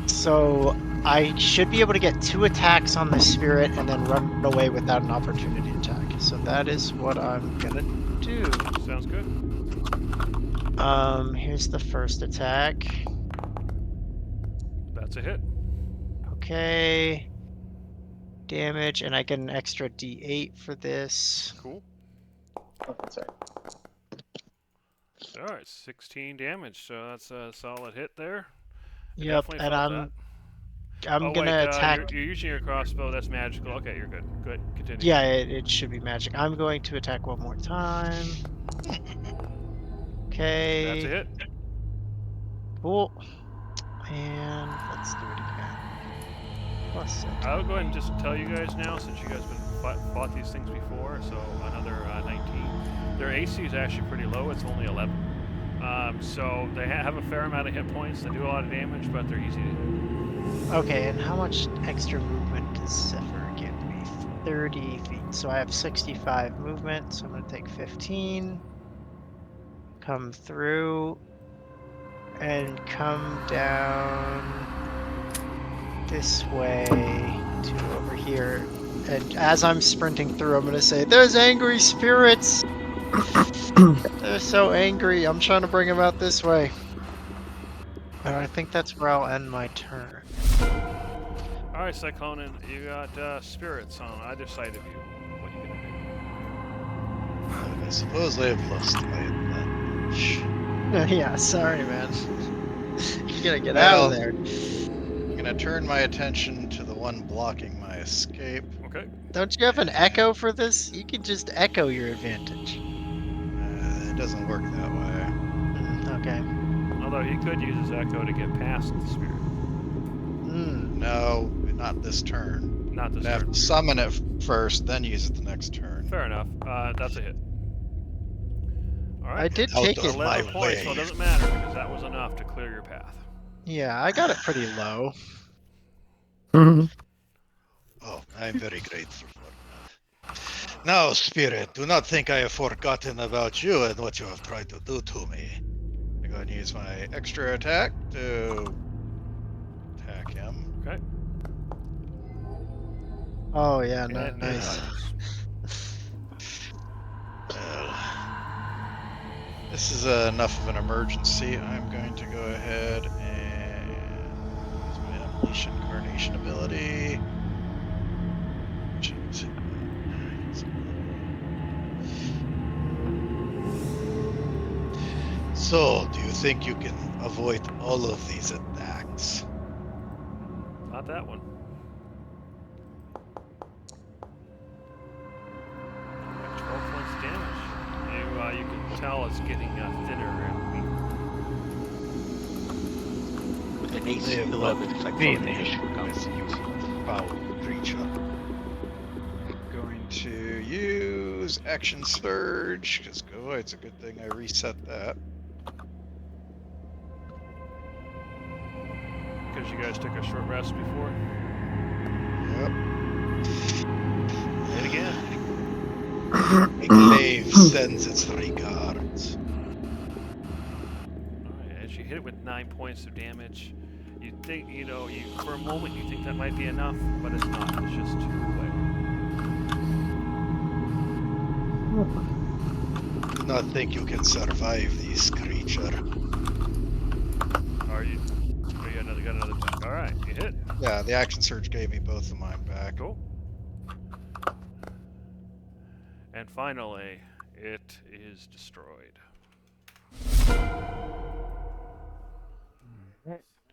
So I should be able to get 2 attacks on the spirit and then run away without an opportunity attack. So that is what I'm gonna do. Sounds good. Here's the first attack. That's a hit. Okay. Damage, and I get an extra D8 for this. Cool. Oh, that's right. All right, 16 damage. So that's a solid hit there. I Yep, definitely and felt I'm that. gonna wait, attack. You're using your crossbow. That's magical. Okay, you're good. Good. Continue. Yeah, it should be magic. I'm going to attack one more time. Okay. That's a hit. Cool. And let's do it again. Plus it. I'll go ahead and just tell you guys now, since you guys have been fought these things before. So another 19. Their AC is actually pretty low. It's only 11. So they have a fair amount of hit points. They do a lot of damage, but they're easy to hit. Okay, and how much extra movement does Zephyr give me? 30 feet. So I have 65 movement, so I'm going to take 15. Come through. And come down this way to over here. And as I'm sprinting through, I'm going to say, "There's angry spirits! They're so angry. I'm trying to bring them out this way." And I think that's where I'll end my turn. All right, Cyclonin, you got spirits on either side of you. What are you gonna I suppose I have lost my advantage. Yeah, sorry, man. You gotta get Well, out of there. I'm gonna turn my attention to the one blocking my escape. do? Okay. Don't you have an echo for this? You can just echo your advantage. It doesn't work that way. Okay. Although he could use his echo to get past the spirit. No, not this turn. Not this I have turn. to summon it first, then use it the next turn. Fair enough. That's a hit. All right. I did Out take of it. my 11 points, so it way. doesn't matter because that was enough to clear your path. Yeah, I got it pretty low. Oh, I'm very grateful for that. Now, Spirit, do not think I have forgotten about you and what you have tried to do to me. I'm going to use my extra attack to attack him. Okay. Oh yeah, no, And- nice. Well, this is enough of an emergency. I'm going to go ahead and use my Unleash Incarnation ability. So, do you think you can avoid all of these attacks? Not that one. Like 12 points of damage. You can tell it's getting thinner and weaker. With an They AC have 11, it's like been floating able fish to for convince you foul creature. Going to use action surge because go. It's a good thing I reset that. Because you guys took a short rest before. Yep. Hit again. Maeve sends its regards. Alright, as you hit it with 9 points of damage, you think, you know, for a moment you think that might be enough, but it's not. It's just too away. Do not think you can survive this creature. Are you? Oh, you got another attack. Alright, you hit. Yeah, the action surge gave me both of mine back. Cool. And finally, it is destroyed.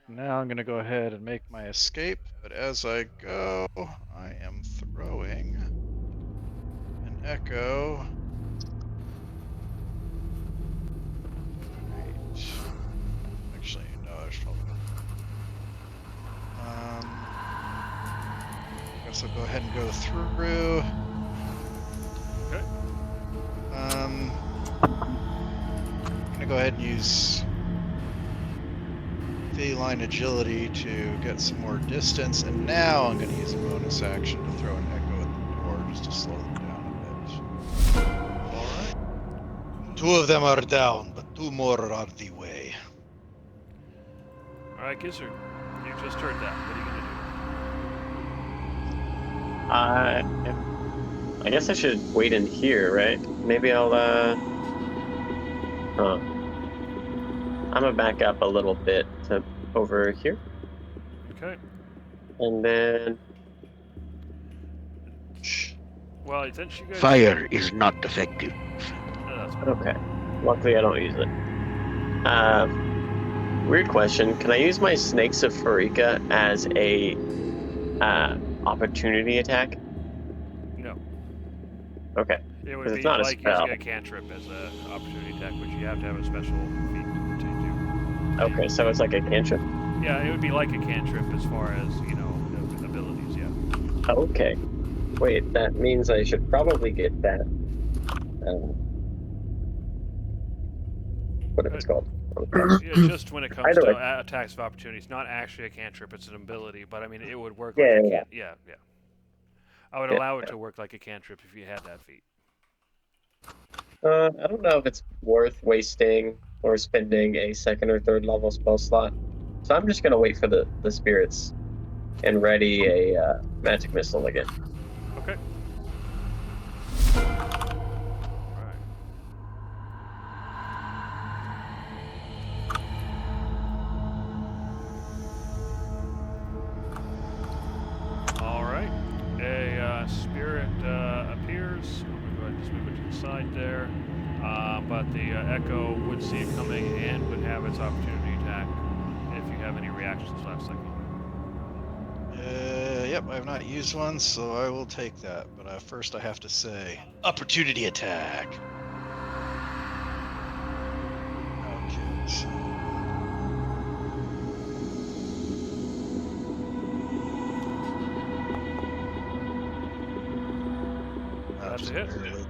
Now I'm gonna go ahead and make my escape, but as I go, I am throwing an echo. Right. Actually, no, I should probably. I guess I'll go ahead and go through. Okay. I'm gonna go ahead and use feline agility to get some more distance, and now I'm gonna use a bonus action to throw an echo at the door just to slow them down a bit. Alright. 2 of them are down, but 2 more are on the way. Alright, Gizzard. You just heard that. What are you gonna do? I guess I should wait in here, right? Maybe I'll, I'm gonna back up a little bit to over here, Okay. and then Well, since you guys... Fire is not effective. No, that's okay. Luckily, I don't use it. Weird question. Can I use my Snakes of Farika as a opportunity attack? No. Okay. It would 'Cause be it's not a like spell. using a cantrip as an opportunity attack, which you have to have a special feat to do. Okay, so it's like a cantrip. Yeah, it would be like a cantrip as far as, you know, the abilities, yeah. Okay. Wait, that means I should probably get that. Whatever it's called. Yeah, just when it comes Either to way. attacks of opportunity, it's not actually a cantrip, it's an ability, but I mean, it would work Yeah, like a yeah, can- yeah. I would Yeah, allow it yeah. to work like a cantrip if you had that feat. I don't know if it's worth wasting or spending a 2nd or 3rd level spell slot. So I'm just gonna wait for the spirits and ready a magic missile again. Okay. Alright. Alright. A spirit appears. I'm going to go ahead and just move it to the side there. But the echo would see it coming and would have its opportunity attack if you have any reactions left second. Yep, I have not used one, so I will take that. But first I have to say, opportunity attack. Okay, so... That's just a hit. barely.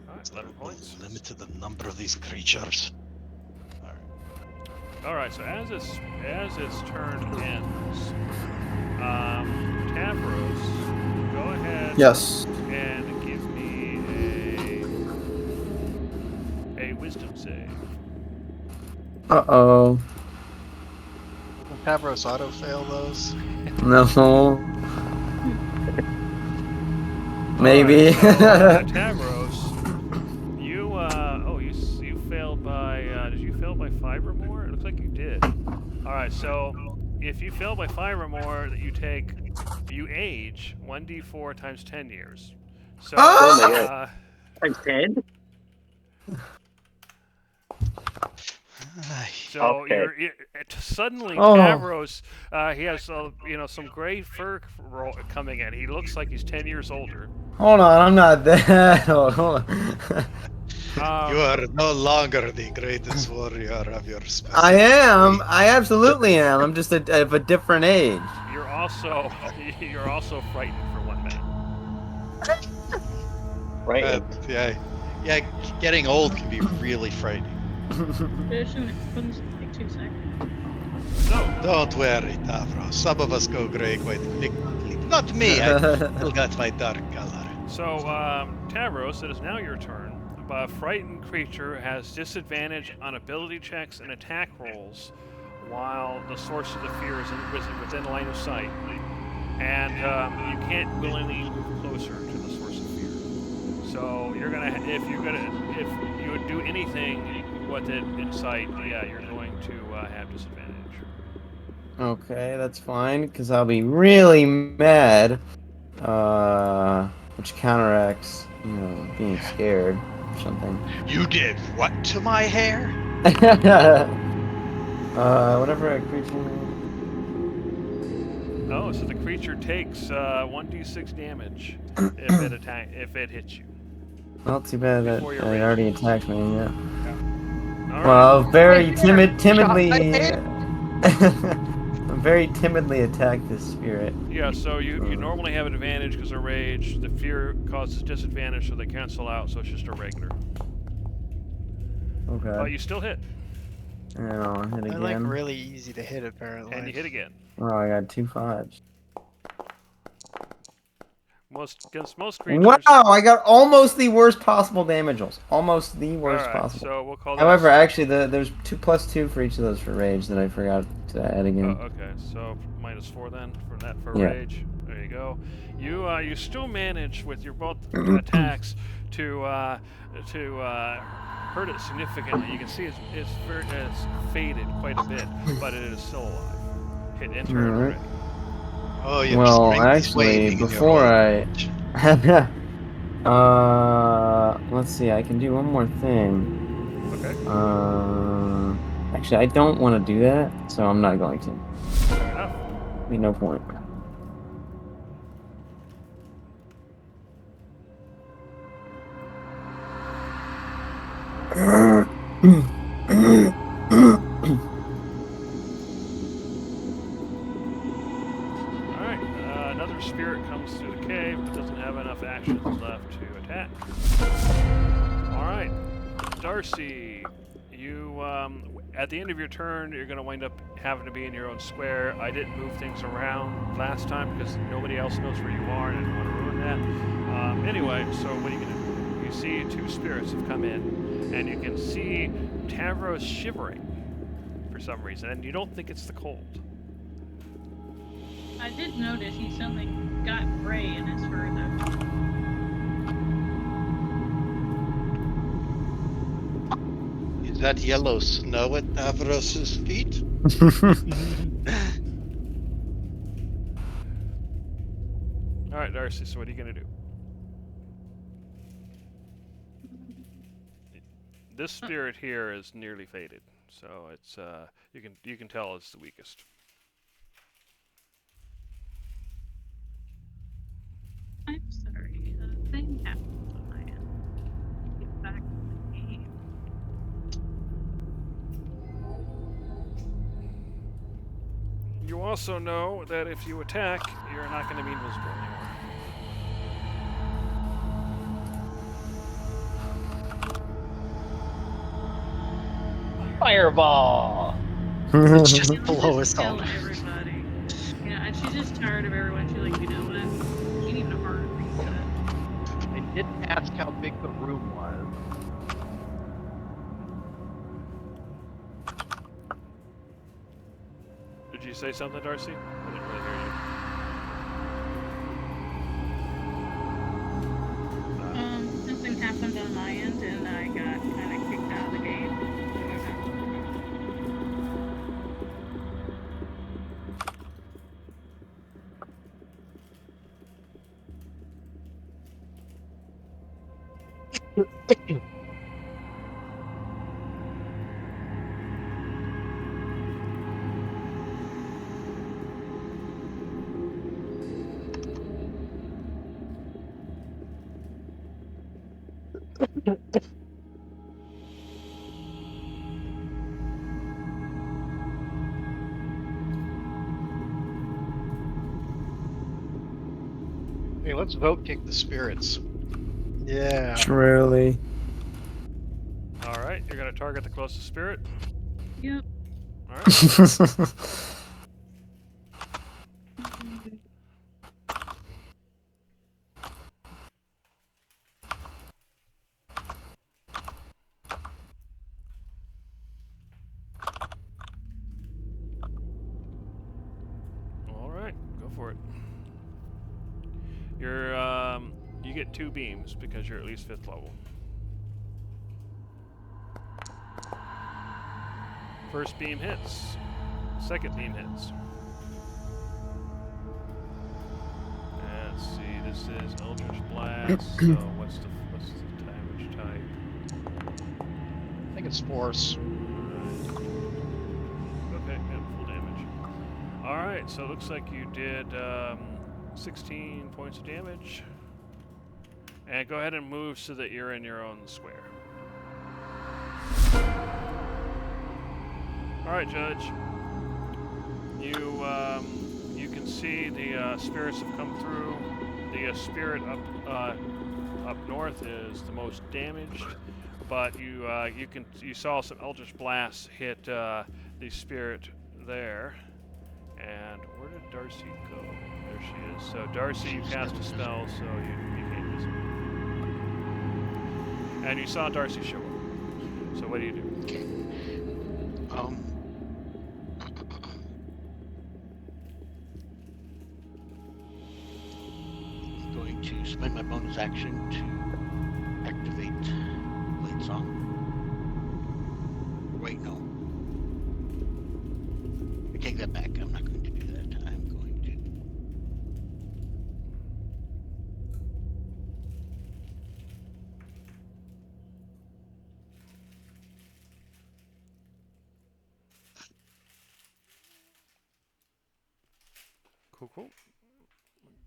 Alright, 11 points. Limit to the number of these creatures. Alright, so as its turn ends, Tavros, go ahead Yes. and give me a wisdom save. Uh-oh. Will Tavros auto-fail those? No. Maybe. Alright, so, Tavros, you failed by, did you fail by 5 or more? It looks like you did. Alright, so if you fail by 5 or more, you age 1d4 times 10 years. So, Oh my God. Times 10? So Okay. suddenly Oh. Tavros, he has some gray fur coming in. He looks like he's 10 years older. Hold on, I'm not that. Hold on. You are no longer the greatest warrior of your species. I am. I absolutely am. I'm just of a different age. You're also frightened for 1 minute. Right. Yeah, getting old can be really frightening. Fishing happens in like 2 seconds. So, Don't worry, Tavros. Some of us go grey quite quickly. Not me, I still got my dark color. Tavros, it is now your turn. A frightened creature has disadvantage on ability checks and attack rolls while the source of the fear is within line of sight. And you can't willingly move closer to the source of fear. So if you would do anything with it in sight, yeah, you're going to have disadvantage. Okay, that's fine, because I'll be really mad. Which counteracts, being scared or something. You did what to my hair? Whatever a creature. Oh, so the creature takes 1d6 damage if it hits you. Well, too bad that Before it your already rage. attacked me. Yeah. All right. Well, very timidly. Shot Very timidly attacked this spirit. Yeah, so you normally have an advantage because of rage. The fear causes disadvantage, so they cancel out, so it's just a regular. But Okay. you still hit, And I'll hit They're again. like really easy to hit apparently. and you hit again. Oh, I got 2 5s. Against most creatures. Wow, I got almost the worst possible damage rolls. Almost the worst Alright, possible. so we'll call However, that. actually, there's 2 plus 2 for each of those for rage that I forgot to add Oh, again. okay, so -4 then for that for Yeah. rage. There you go. You still manage with your both attacks to hurt it significantly. You can see it's faded quite a bit, but it is still alive. Hit enter it Alright. already. Oh, your Well, strength is actually, waning in your before old I, age. let's see, I can do one more thing. Okay. Actually, I don't want to do that, so I'm not going to. Fair enough. Be no point. Alright, another spirit comes through the cave, but doesn't have enough actions left to attack. Alright, Darcy, you, at the end of your turn, you're going to wind up having to be in your own square. I didn't move things around last time because nobody else knows where you are, and I didn't want to ruin that. Anyway, so what are you going to do? You see 2 spirits have come in, and you can see Tavros shivering for some reason, and you don't think it's the cold. I did notice he suddenly got gray in his fur though. Is that yellow snow at Tavros' feet? Alright, Darcy, so what are you going to do? This spirit here is nearly faded, so it's you can tell it's the weakest. I'm sorry, a thing happened on my end. Get back to the game. You also know that if you attack, you're not going to be invisible anymore. Fireball! It's just You know, below just us all. telling everybody. And she's just tired of everyone. She's like, you know what? She need a hard reset. I didn't ask how big the room was. Did you say something, Darcy? I didn't really hear you. Something happened on my end, and I got kind of kicked out of the game. Hey, let's vote kick the spirits. Yeah. Really? All right, you're gonna target the closest spirit. Yep. All right. All right, go for it. You're you get 2 beams because you're at least 5th level. First beam hits. Second beam hits. And let's see, this is Eldritch Blast. So what's the damage type? I think it's force. Okay, yeah, full damage. All right, so it looks like you did 16 points of damage. And go ahead and move so that you're in your own square. All right, Judge. You can see the spirits have come through. The spirit up north is the most damaged, but you saw some Eldritch blasts hit the spirit there. And where did Darcy go? There she is. So Darcy, you cast a spell, so you became visible. And you saw Darcy show up. So what do you do? Okay. I'm going to spend my bonus action to activate Blade Song. Wait, no. I take that back. I'm not going to do that. I'm going to. Cool.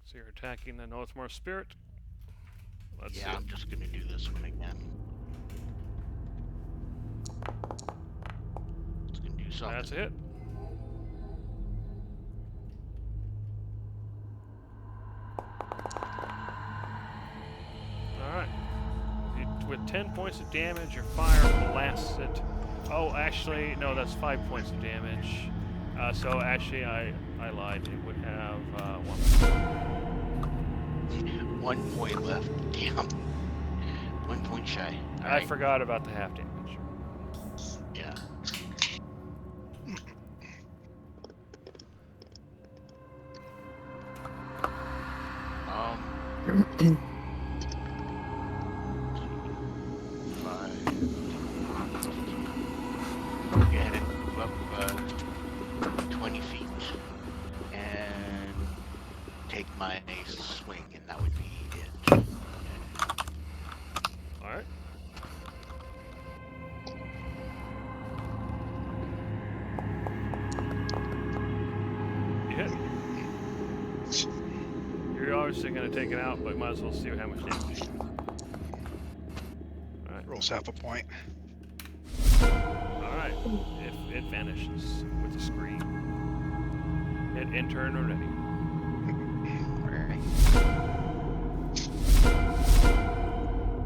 So you're attacking the Northmore spirit. Let's see. Yeah, I'm just going to do this one again. It's going to do something. That's a hit. Alright. With 10 points of damage, your fire blasts it. Oh, actually, no, that's 5 points of damage. So actually, I lied. It would have 1. 1 point left. Damn. 1 point shy. All I right. forgot about the half damage. Yeah. Go ahead and move up 20 feet and take my swing, and that would be it. Alright. You hit. You're obviously going to take it out, but might as well see how much damage you do. Alright. Rolls half a point. Alright. It vanishes with a scream. Hit intern already.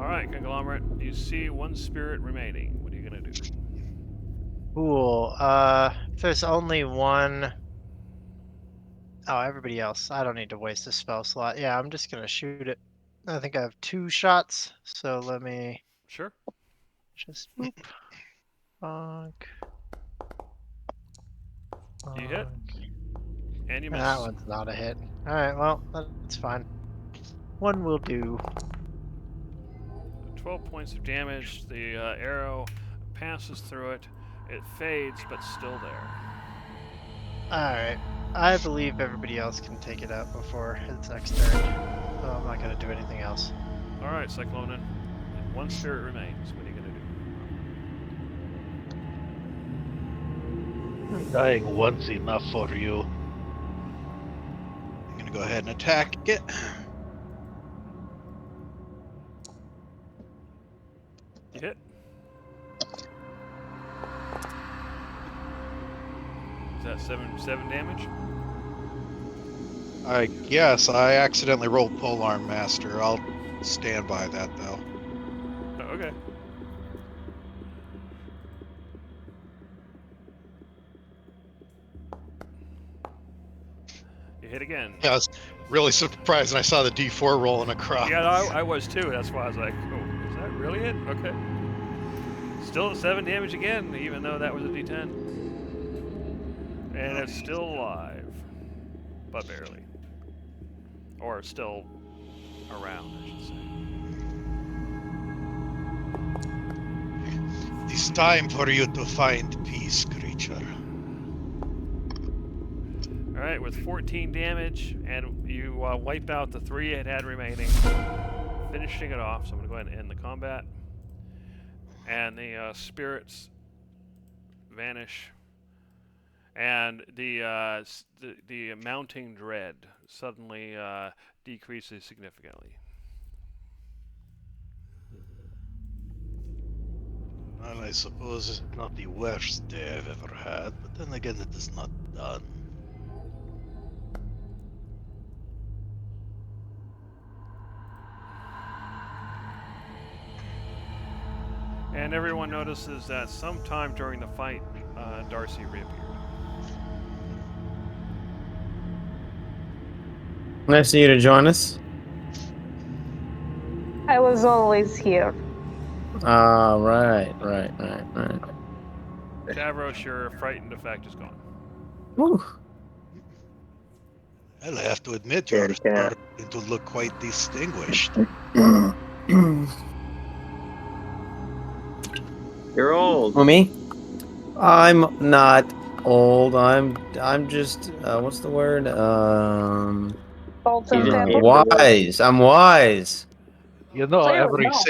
Alright, Conglomerate. You see 1 spirit remaining. What are you going to do? Cool. If there's only one. Oh, everybody else. I don't need to waste a spell slot. Yeah, I'm just gonna shoot it. I think I have 2 shots, so let me Sure. just boop. Bonk. You hit. Bonk. And you miss. That one's not a hit. Alright, well, that's fine. 1 will do. 12 points of damage. The arrow passes through it. It fades, but still there. Alright. I believe everybody else can take it out before its next turn. So I'm not gonna do anything else. Alright, Cyclonin. 1 spirit remains. What are you going to do? Dying once enough for you. I'm gonna go ahead and attack it. You hit. Is that seven damage? I guess I accidentally rolled Polearm Master. I'll stand by that though. Oh, okay. You hit again. Yeah, I was really surprised when I saw the D4 rolling across. Yeah, I was too. That's why I was like, oh, is that really it? Okay. Still at 7 damage again, even though that was a D10. And it's still alive. But barely. Or still around, I should say. It is time for you to find peace, creature. Alright, with 14 damage, and you wipe out the 3 it had remaining, finishing it off. So I'm going to go ahead and end the combat. And the spirits vanish. And the mounting dread suddenly decreases significantly. Well, I suppose it's not the worst day I've ever had, but then again, it is not done. And everyone notices that sometime during the fight, Darcy reappeared. Nice of you to join us. I was always here. Ah, right. Davros, your frightened effect is gone. Whew. Well, I have to admit, you're starting to look quite distinguished. You're old. Oh, me? I'm not old. I'm just what's the word? Salt You and just pepper. need- Wise. I'm wise. You know, Clearly every not.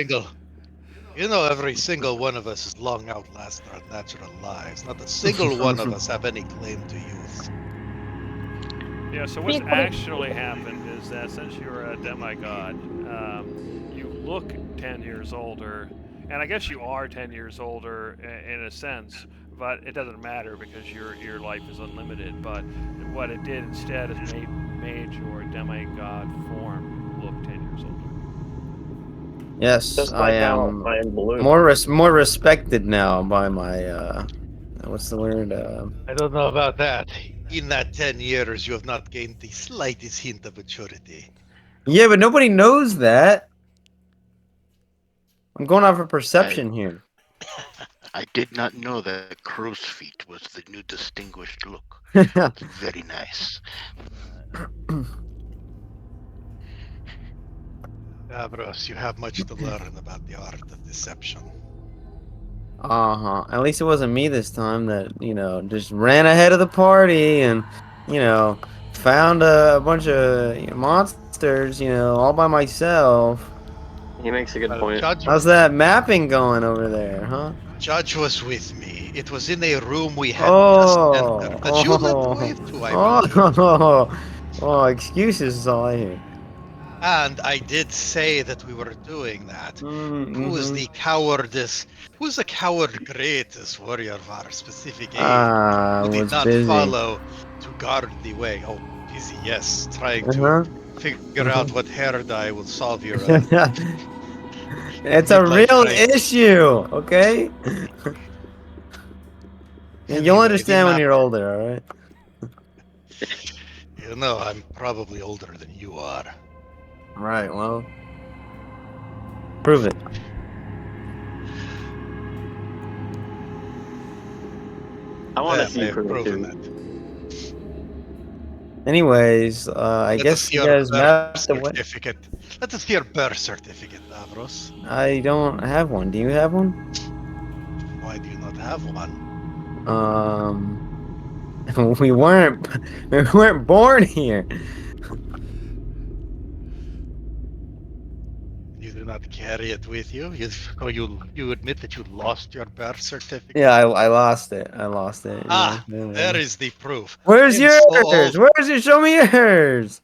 Every single one of us has long outlasted our natural lives. Not a single one of us have any claim to youth. Yeah, so what's Equally- actually happened is that since you're a demigod, you look 10 years older, and I guess you are 10 years older in a sense, but it doesn't matter because your life is unlimited. But what it did instead is made your demigod form look 10 years older. Yes, Just I like how am I am blue. more respected now by my what's the word? I don't know about that. In that 10 years, you have not gained the slightest hint of maturity. Yeah, but nobody knows that. I'm going off of perception here. I did not know that crow's feet was the new distinguished look. It's very nice. Davros, you have much to learn about the art of deception. At least it wasn't me this time that, just ran ahead of the party and, found a bunch of monsters, all by myself. He makes a good point. How's that mapping going over there, huh? Judge was with me. It was in a room we had Oh, just entered that you led the way to, I believe. Oh, excuses is all I hear. And I did say that we were doing that. Who is Mhm. the cowardess? Who's the coward greatest warrior of our specific age? I who did was not busy. follow to guard the way? Oh, busy, yes. Trying Uh-huh. to figure out what hair dye will solve your It's a midlife real crisis. issue, okay? Anyway, You'll the understand when map- you're older, alright? You know, I'm probably older than you are. Right, well. Prove it. I want to Yeah, see I you have prove it proven too. Anyways, I Let us guess see you your guys birth mapped the way. certificate. Let us see your birth certificate, Davros. I don't have one. Do you have one? Why do you not have one? We weren't born here. You do not carry it with you. You admit that you lost your birth certificate. Yeah, I lost it. Ah, yeah. there is the proof. Where's I am so yours? old. Where's your? Show me yours.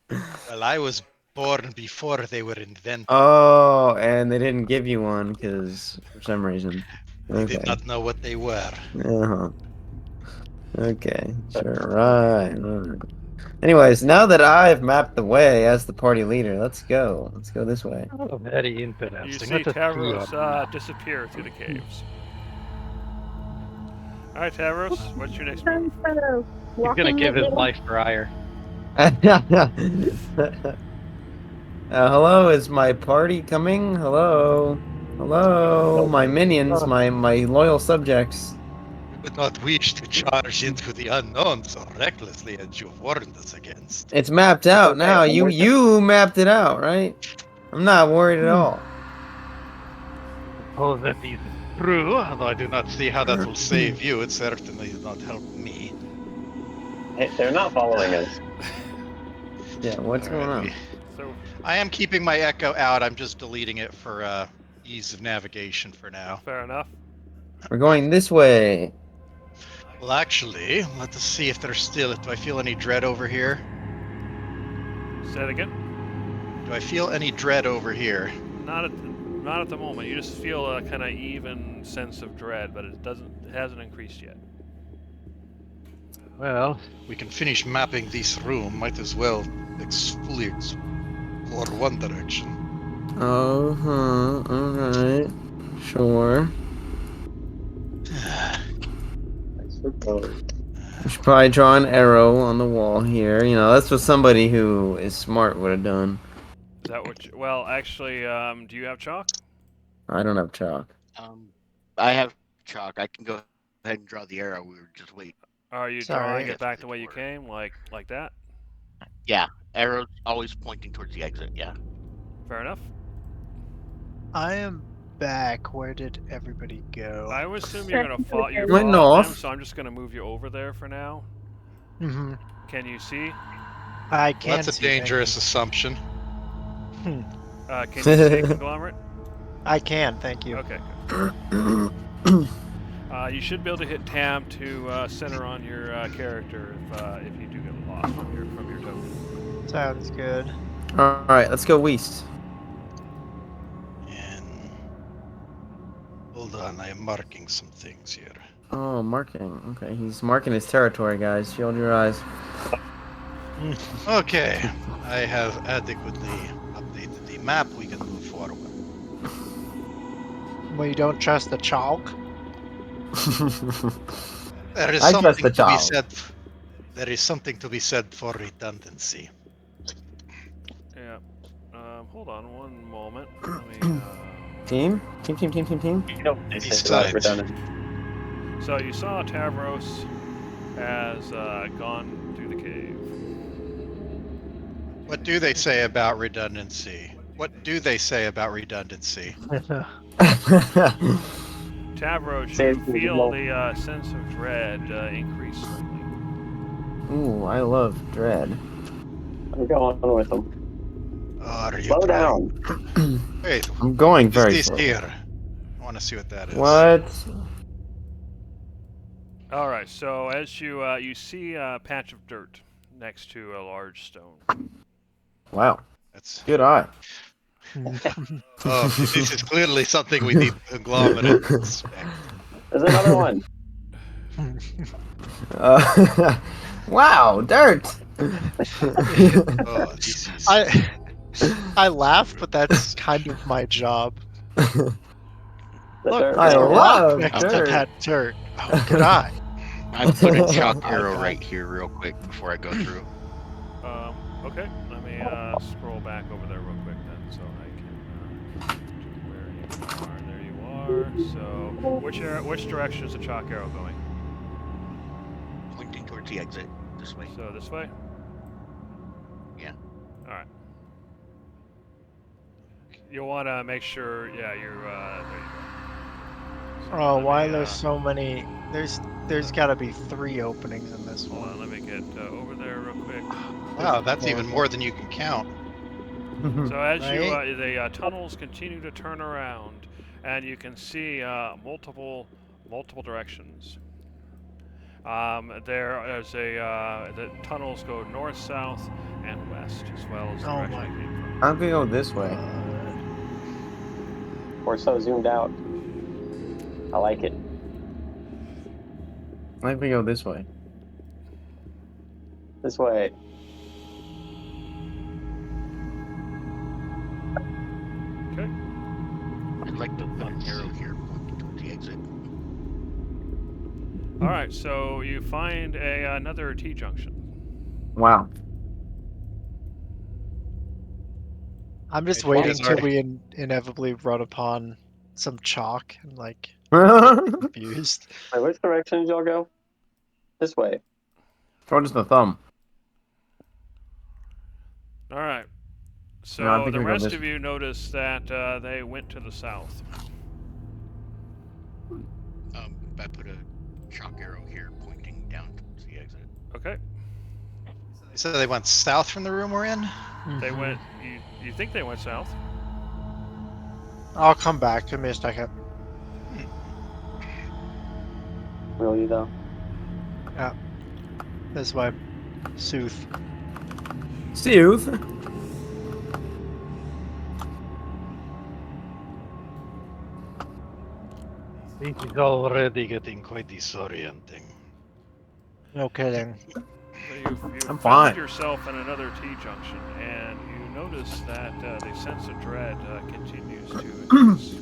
Well, I was born before they were invented. Oh, and they didn't give you one because for some reason. They Okay. did not know what they were. Uh-huh. Okay. Sure. Right. Right. Anyways, now that I've mapped the way as the party leader, let's go. Let's go this way. Oh, very You interesting. see Let us do Tavros disappear through the caves. Alright, Tavros, what's your next move? He's gonna give his life for ire. Hello, is my party coming? Hello? Hello? My minions, my loyal subjects. We would not wish to charge into the unknown so recklessly as you've warned us against. It's mapped out okay, now. I'm working. You mapped it out, right? I'm not worried at all. Suppose that is true. Although I do not see how that will save you, it certainly does not help me. Hey, they're not following us. Yeah, what's going on? Alrighty. So, I am keeping my echo out. I'm just deleting it for ease of navigation for now. fair enough. We're going this way. Well, actually, let us see if there's still. Do I feel any dread over here? Say it again. Do I feel any dread over here? Not at the moment. You just feel a kind of even sense of dread, but it hasn't increased yet. Well, We can finish mapping this room. Might as well fully explore one direction. Alright. Sure. We should probably draw an arrow on the wall here. You know, that's what somebody who is smart would have done. Is that what? Well, actually, do you have chalk? I don't have chalk. I have chalk. I can go ahead and draw the arrow. We were just waiting. Are you Sorry. drawing Yes, it back it's the way you order. came, like that? Yeah, arrows always pointing towards the exit. Yeah. Fair enough. I am back. Where did everybody go? I would assume you're gonna follow. You're Went following north. them, so I'm just gonna move you over there for now. Mm-hmm. Can you see? I can't. That's a see, thank dangerous assumption. you. Can you see conglomerate? I can, thank you. Okay. You should be able to hit tab to center on your character if you do get lost from your token. Sounds good. Alright, let's go west. And hold on, I am marking some things here. Oh, marking. Okay, he's marking his territory, guys. Shield your eyes. Okay, I have adequately updated the map. We can move forward. Well, you don't trust the chalk? There is I trust something the to be child. said. There is something to be said for redundancy. Yeah. Hold on one moment. Let me. Team? Team. You know, they say Besides- redundant. So you saw Tavros has gone through the cave. What do they say about redundancy? What do they say about redundancy? Tavros, Say you it feel low. the sense of dread increase slightly. Ooh, I love dread. I'm going with them. Are you Slow trying- down. Wait, I'm going is very this slow. here? I want to see what that is. What? All right. So as you see a patch of dirt next to a large stone. Wow. That's Good eye. oh, this is clearly something we need to conglomerate to inspect. There's another one. Wow, dirt. Oh, this is. I laugh, but that's kind of my job. The Look, dirt. I there's a rock love next dirt. to that dirt. Oh, good eye. I put a chalk I arrow got- right here real quick before I go through. Okay. Let me scroll back over there real quick then, so I can where you are. There you are. So which direction is the chalk arrow going? Pointing towards the exit. This way. So this way. Yeah. All right. You'll want to make sure. Yeah, you're. There you go. So Oh, let why me, there's so many? There's got to be 3 openings in this Hold one. on. Let me get over there real quick. Wow, that's even more than you can count. So as Right? you, the tunnels continue to turn around, and you can see multiple directions. There's the tunnels go north, south, and west, as well as the Oh direction my- they came from. I'm gonna go this way. We're so zoomed out. I like it. I'm gonna go this way. This way. Okay. I'd like to put an arrow here pointing towards the exit. All right. So you find another T junction. Wow. I'm just Wait, waiting guys till already- we inevitably run upon some chalk and like confused. Wait, which direction did y'all go? This way. Towards the thumb. All right. So No, I think the we go rest this- of you notice that they went to the south. I put a chalk arrow here pointing down towards the exit. Okay. So they went south from the room we're in? They went. You think they went south? I'll come back. Give me a second. Really though? This way. Sooth. Sooth. This is already getting quite disorienting. No kidding. So you I'm found fine. yourself in another T junction, and you notice that the sense of dread continues to increase.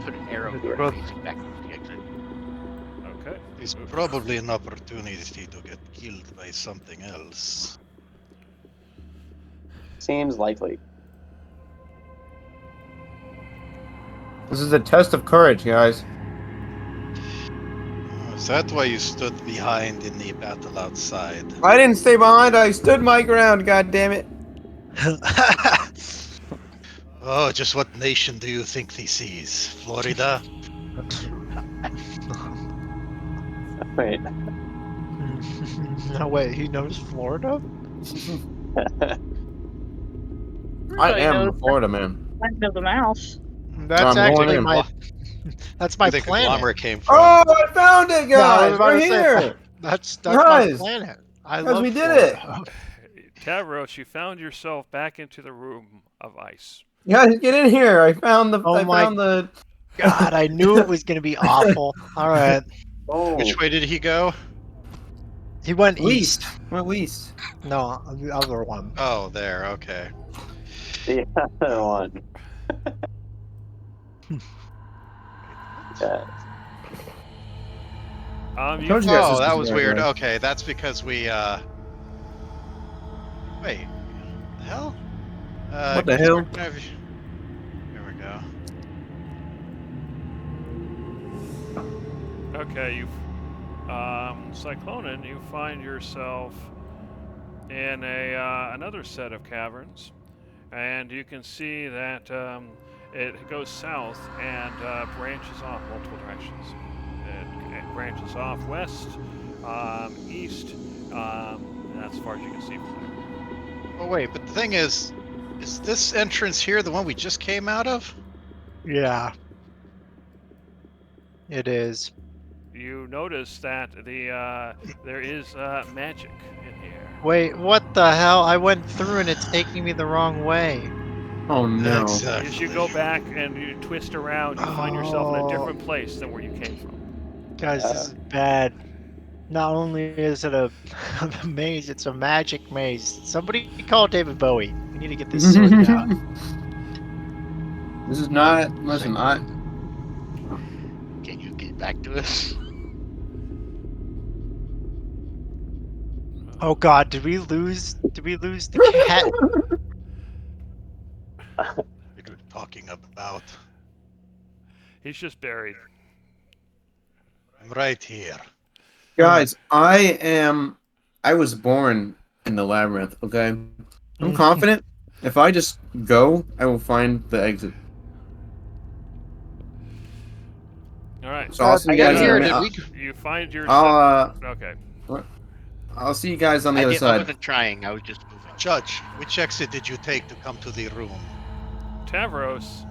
Put an arrow here Well- facing back towards the exit. Okay. It's probably an opportunity to get killed by something else. Seems likely. This is a test of courage, guys. Oh, is that why you stood behind in the battle outside? I didn't stay behind. I stood my ground. God damn it. Oh, just what nation do you think this is? Florida? Wait. No, wait, he knows Florida? I am Florida man. Land of the mouse. That's I'm going actually in. my. That's my Where the planet. conglomerate came from? Oh, I found it, No, I was guys. about We're to say, here. That's Guys. my planet. I Guys, love we did it. Florida. Tavros, you found yourself back into the room of ice. Guys, get in here. I found the. Oh I my- found the. God, I knew it was gonna be awful. All right, Oh, Which way did he go? he went Least. east. Well, least. No, the other one. Oh, there, okay. the other one. Yeah. You Told you guys Oh, this that was was the right weird. way. Okay, that's because we, Wait, the hell? What the hell? Here we go. Okay, Cyclonin, you find yourself in another set of caverns, and you can see that it goes south and branches off multiple directions. It branches off west, east, and that's as far as you can see from there. Oh, wait, but the thing is this entrance here the one we just came out of? Yeah, it is. You notice that there is magic in here. Wait, what the hell? I went through and it's taking me the wrong way. Oh no. Exactly. As you go back and you twist around, you find yourself in a Oh. different place than where you came from. Guys, this is bad. Not only is it a maze, it's a magic maze. Somebody call David Bowie. We need to get this sorted out. This is not. Listen, Can you get back to us? Oh God, did we lose the cat? What are you talking about? He's just buried. I'm right here. guys, I was born in the labyrinth. Okay, I'm confident. If I just go, I will find the exit. All right. So I'll see you I got guys. here, in a did minute. You find yourself. I'll Okay. I'll see you guys on the I other I side. wasn't trying. I was just moving. Judge, which exit did you take to come to the room? Tavros,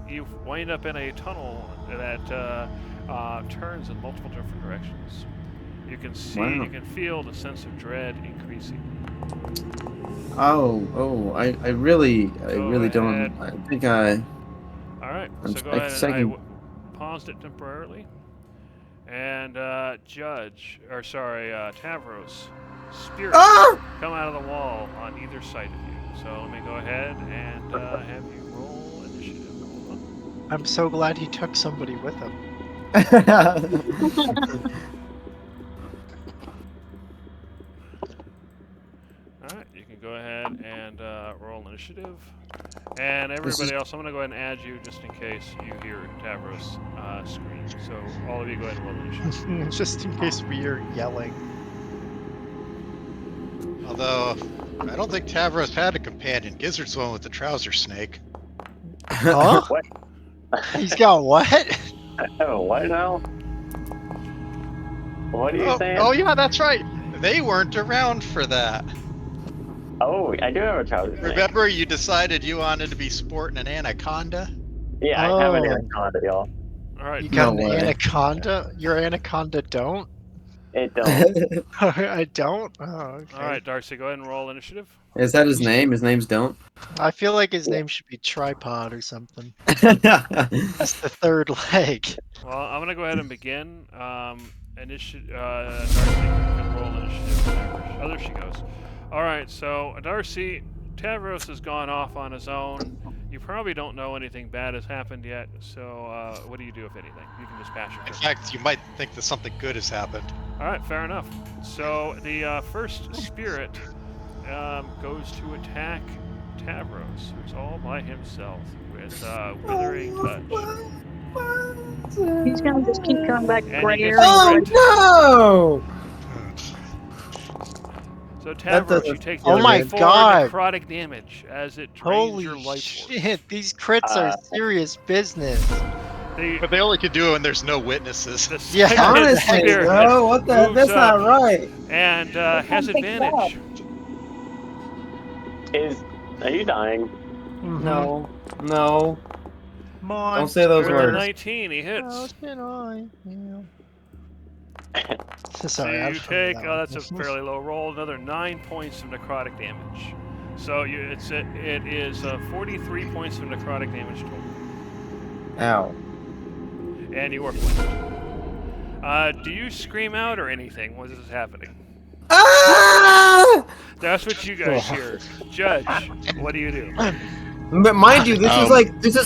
you wind up in a tunnel that turns in multiple different directions. You can see, Wow. you can feel the sense of dread increasing. I really Go don't. ahead. I think I. All right, I'm so go like ahead and second- paused it temporarily. And Tavros, spirits Ah! come out of the wall on either side of you. So let me go ahead and have you roll initiative. I'm so glad he took somebody with him. All right, you can go ahead and roll initiative. And everybody else, I'm going to go ahead and add you just in case you hear Tavros scream. So all of you go ahead and roll initiative. Just in case we hear yelling. Although, I don't think Tavros had a companion. Gizzard's the one with the trouser snake. Huh? What? He's got what? Oh, what now? What are you saying? Oh, yeah, that's right. They weren't around for that. Oh, I do have a trouser snake. Remember, you decided you wanted to be sporting an anaconda? Yeah, I have an Oh. anaconda, y'all. All right. You got No an way. anaconda? Your anaconda don't? It don't. I don't? Oh, okay. All right, Darcy, go ahead and roll initiative. Is that his name? His name's Don't. I feel like his name should be Tripod or something. That's the third leg. Well, I'm going to go ahead and begin. Darcy can roll initiative. Oh, there she goes. All right, so Darcy, Tavros has gone off on his own. You probably don't know anything bad has happened yet, so what do you do, if anything? You can just pass your In turn. fact, you might think that something good has happened. All right, fair enough. So the first spirit goes to attack Tavros, who's all by himself with Withering Touch. He's gonna just keep coming back And gray he area. gets Oh no! So That Tavros, you doesn't take Oh my 4 God. necrotic damage as it drains Holy your life force. shit, these crits are serious business. But they only can do it when there's no witnesses. The Yeah, second Honestly, spirit bro, what the? moves That's up not right. and has Take that. advantage. Are you dying? No, no. Don't say Monster. those With a words. 19, he hits. How can I? Yeah. So Sorry, you I've heard take, that one. that's a fairly low roll, another 9 points of necrotic damage. So it is 43 points of necrotic damage total. Ow. And you are flanked. Do you scream out or anything when this is happening? Ah! That's what you guys hear. Judge, what do you do? But mind you, this is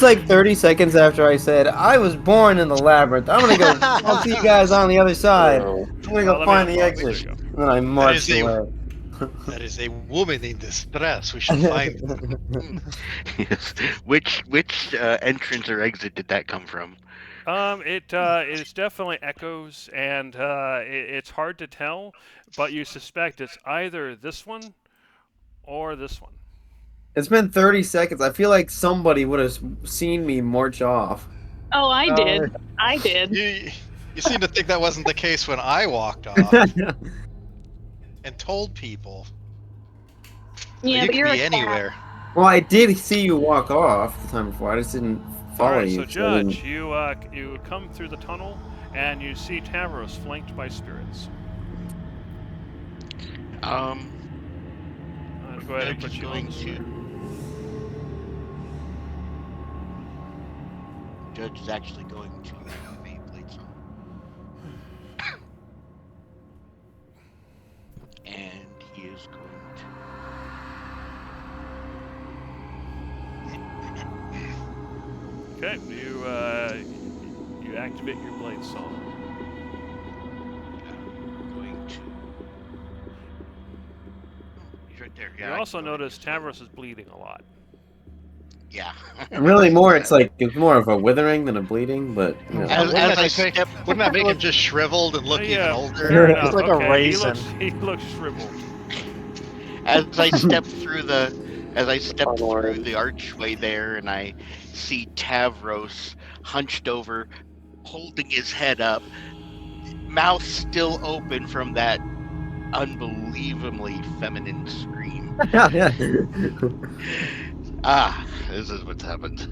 like 30 seconds after I said I was born in the labyrinth. I'm gonna go. I'll see you guys on the other side. Oh. I'm gonna go Let me find the know. There exit. you go. And then I marched a- away. That is a woman in distress. We should find her. Yes. Which entrance or exit did that come from? It's definitely echoes, and it's hard to tell, but you suspect it's either this one or this one. It's been 30 seconds. I feel like somebody would have seen me march off. Oh, I did. I did. You seem to think that wasn't the case when I walked off and told people. Yeah, you but could you're be a cat. anywhere. Well, I did see you walk off the time before. I just didn't follow All right, you. so I Judge, didn't- you come through the tunnel, and you see Tavros flanked by spirits. I'll go ahead and put you on the screen. Judge is actually going to activate Blade Song. And he is going to. Okay, you activate your blade song. Going to. He's right there. You Yeah. also notice Tavros is bleeding a lot. Yeah. Really, more. It's more of a withering than a bleeding, but you know. As I step, Wouldn't that make him just shriveled and look Yeah, even older? fair enough. He's like a Okay, raisin. He looks shriveled. as I step through the Onward. through the archway there, and I see Tavros hunched over, holding his head up, mouth still open from that unbelievably feminine scream. Ah, this is what's happened.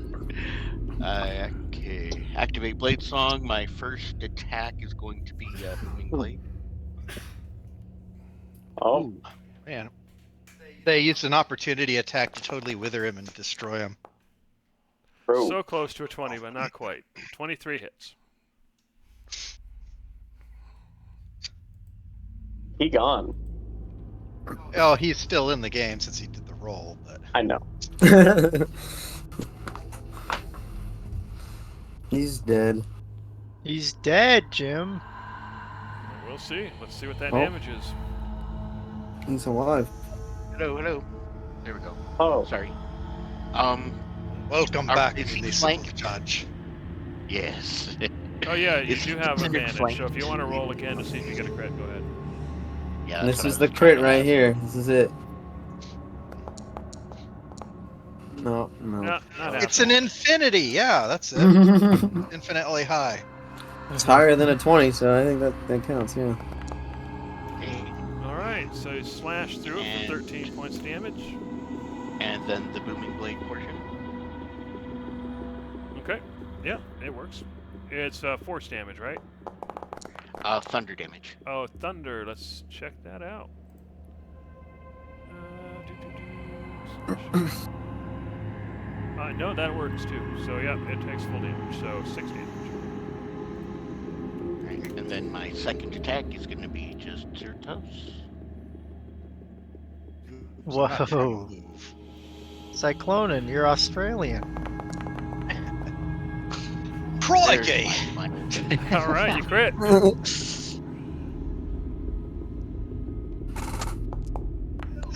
Okay, activate Blade Song. My first attack is going to be Booming Blade. Oh, Man, They used an opportunity attack to totally wither him and destroy him. Bro, So close to a 20, but not quite. 23 hits. he gone. Oh, he's still in the game since he did the roll, but I know. He's dead. He's dead, Jim. We'll see. Let's see what that Oh. damage is. He's alive. Hello. There we go. Oh, Sorry. welcome Are- back, is he municipal flanked? judge. Yes. Oh yeah, you Is do he have considered advantage. flanked? So if you want to roll again to see if you get a crit, go ahead. Yeah. This that's what is I the was crit trying to right ask. here. This is it. No, no. No, not It's an happening. infinity. Yeah, that's it. Infinitely high. It's higher than a 20, so I think that counts, yeah. Okay. All right, so you slash through it And- for 13 points of damage. And then the booming blade portion. Okay, yeah, it works. It's force damage, right? Thunder damage. Oh, thunder. Let's check that out. No, that works too. So yeah, it takes full damage. So 6 damage. Right. And then my second attack is going to be just Zertos. Whoa. Not trying to move. Cyclonin, you're Australian. Crikey! There's my- All right, you crit.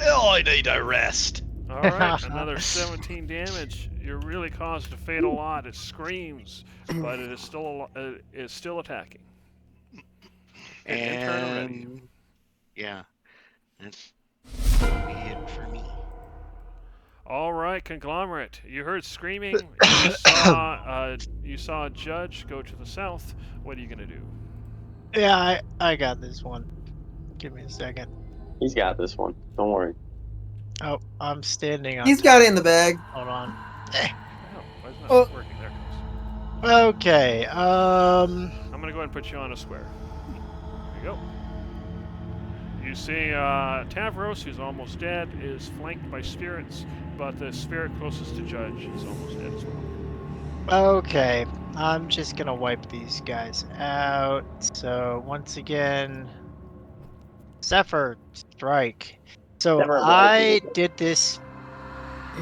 Oh, I need a rest. All right, another 17 damage. You really caused a fatal lot. It screams, but it is still attacking. And turn already. And yeah, that's gonna be it for me. All right, conglomerate. You heard screaming. You saw a judge go to the south. What are you gonna do? Yeah, I got this one. Give me a second. he's got this one. Don't worry. Oh, I'm standing on. He's got it in the bag. Hold on. Oh, why is it not Oh. working? There it goes. Okay. I'm gonna go ahead and put you on a square. There you go. You see, Tavros, who's almost dead, is flanked by spirits, but the spirit closest to Judge is almost dead as well. Okay. I'm just gonna wipe these guys out. So once again, Zephyr Strike. So Zephyr I Strike. did this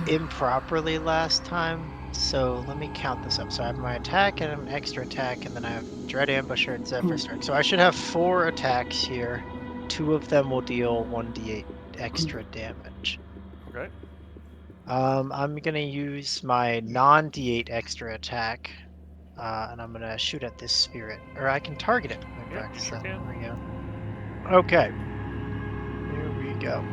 improperly last time. So let me count this up. So I have my attack and an extra attack, and then I have Dread Ambusher and Zephyr Strike. So I should have 4 attacks here. 2 of them will deal 1d8 extra damage. Okay. I'm gonna use my non-d8 extra attack, and I'm gonna shoot at this spirit, or I can target it. Let me Yeah, practice you sure that. can. There we go. Okay. Here we go.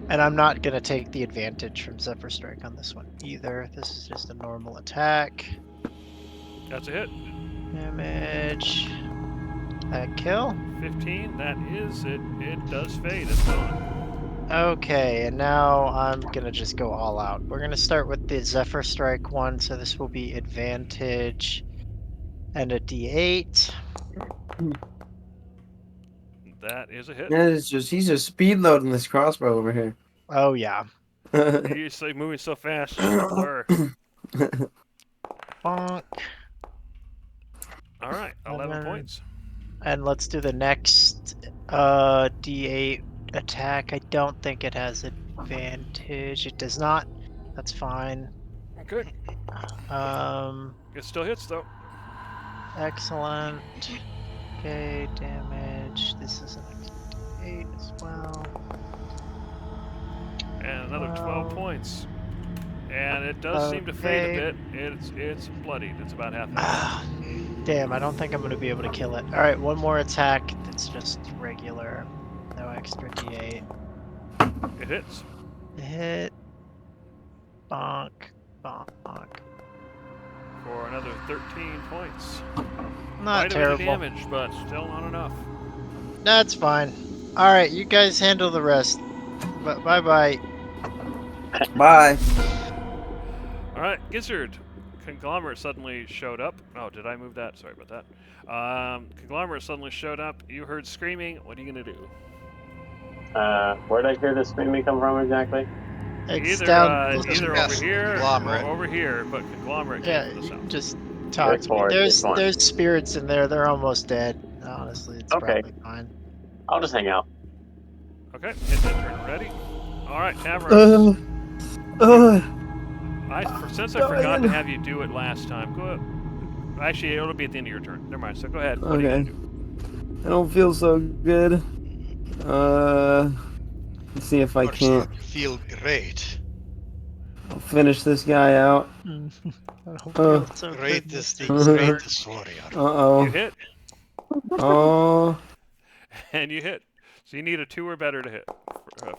And I'm not gonna take the advantage from Zephyr Strike on this one either. This is just a normal attack. That's a hit. Damage. That kill. 15. That is it. It does fade. It's gone. Okay, and now I'm gonna just go all out. We're gonna start with the Zephyr Strike one, so this will be advantage and a D8. That is a hit. Yeah, he's just speed loading this crossbow over here. Oh yeah. You're just like moving so fast. It's just a blur. Bonk. All right, 11 then- points. And let's do the next D8 attack. I don't think it has advantage. It does not. That's fine. Okay. It still hits though. Excellent. Okay, damage. This is an extra D8 as well. And another 12 points. And it does seem to fade a Okay. bit. It's bloodied. It's about half. Ah, damn, I don't think I'm gonna be able to kill it. Alright, one more attack that's just regular. No extra D8. It hits. Hit. Bonk. Bonk. For another 13 points. Not Quite a bit of terrible. damage, but still not enough. That's fine. Alright, you guys handle the rest. Bye bye. Bye. All right, Gizzard. Conglomerate suddenly showed up. Oh, did I move that? Sorry about that. Conglomerate suddenly showed up. You heard screaming. What are you gonna do? Where did I hear this screaming come from exactly? It's Either down. either over Yes, here or Conglomerate. over here, but Conglomerate came Yeah, from the south. just talk This to me. one, There's this one. there's spirits in there. They're almost dead. Honestly, it's Okay. probably fine. I'll just hang out. Okay, hit that turn. Ready? All right, Tavros. Since I forgot to have you do it last time, go ahead. Actually, it'll be at the end of your turn. Never mind. So go ahead. What are you Okay. gonna do? I don't feel so good. Let's see if I Of course, can't you feel great. finish this guy out. I don't Uh, feel so Great good. is the Mhm. greatest warrior. You Uh-oh. hit, Oh. and you hit. So you need a 2 or better to hit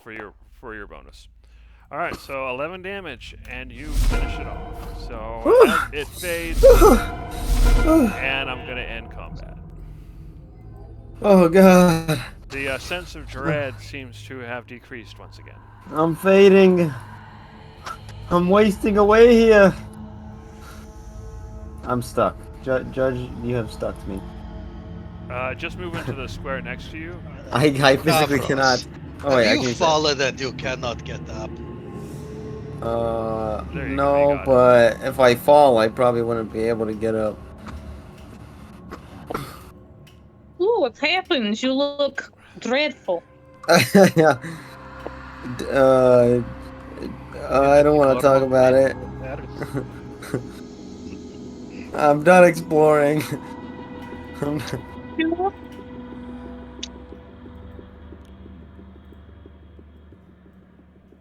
for your bonus. All right, so 11 damage, and you finish it off. So it fades, and I'm gonna end combat. Oh, God. The sense of dread seems to have decreased once again. I'm fading. I'm wasting away here. I'm stuck. Judge, you have stuck me. Just move into the square next to you. I physically Tavros, cannot. Oh, wait, I have can you fallen that you cannot get up? There you go, no, you got it. but if I fall, I probably wouldn't be able to get up. Ooh, what happens? You look dreadful. Yeah. I don't want to talk about it. I'm done exploring.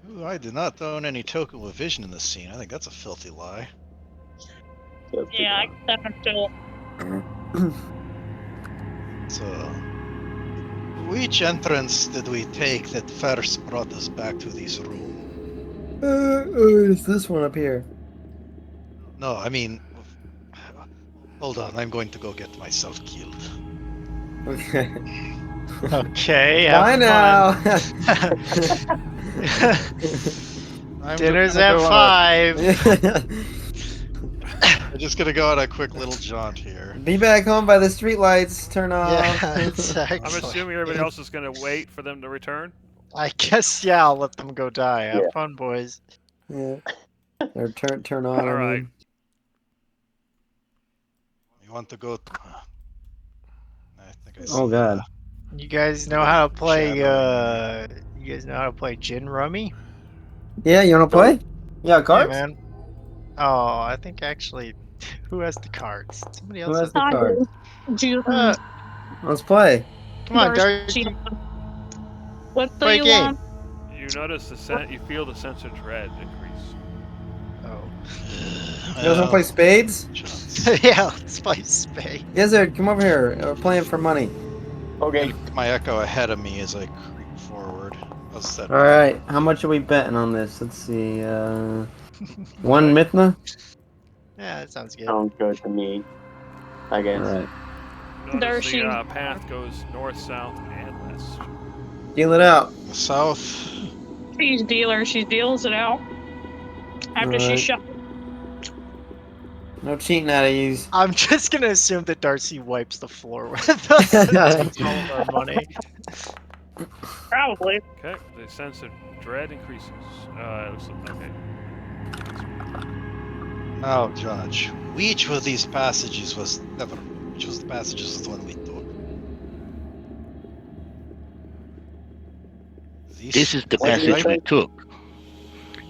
Ooh, I do not own any token with vision in this scene. I think that's a filthy lie. Yeah, I can still. So, which entrance did we take that first brought us back to this room? It's this one up here. No, I mean, hold on. I'm going to go get myself killed. Okay. Okay. Why now? Dinner's gonna at go 5. I'm just gonna go on a quick little jaunt here. Be back home by the streetlights. Turn off. Yeah, exactly. I'm assuming everybody else is going to wait for them to return. I guess, yeah, I'll let them go die. Have Yeah. fun, boys. Yeah. Or turn on. All I right. mean. You want to go? I think I Oh, see, God. You guys know how to play, Shadow. you guys know how to play Gin Rummy? Yeah, you wanna play? Yeah, Yeah, cards? man. Oh, I think actually, who has the cards? Somebody else Who has has the I cards? do. You, Let's play. Come on, Darcy. Darcy. What do Play a you game. want? You notice you feel the sense of dread increase. Oh. You guys wanna play spades? Chance. Yeah, let's play Spade. Gizzard, come over here. We're playing for money. Okay. My echo ahead of me as I creep forward. How's that? Alright, how much are we betting on this? Let's see, one Mithna? Yeah, that sounds good. Sounds good to me. I guess. Alright. Notice Darcy. the path goes north, south, and west. Deal it out. The south. She's dealer. She deals it out. After she Alright. shot. No cheating out of these. I'm just gonna assume that Darcy wipes the floor with us and takes all of our money. Probably. Okay, the sense of dread increases. It looks like, okay. Now, Judge, which of these passages was which was the passages was the one we took? This is the What did you passage we say? took.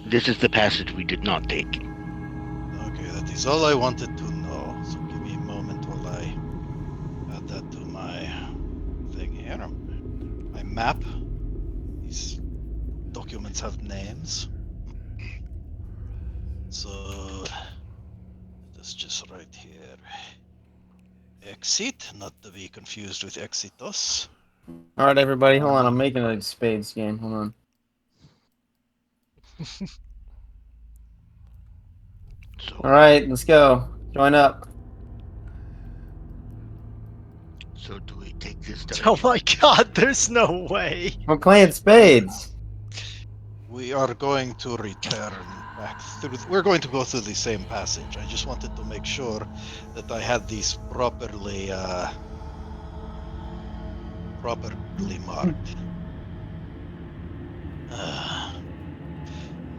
This is the passage we did not take. Okay, that is all I wanted to know. So give me a moment while I add that to my thing here. My map. These documents have names. So that's just right here. Exit, not to be confused with Exitos. Alright, everybody, hold on. I'm making a spades game. Hold on. So, Alright, let's go. Join up. so do we take this Oh direction? my god, there's no way. We're playing spades. We are going to return back through. We're going to go through the same passage. I just wanted to make sure that I had these properly marked.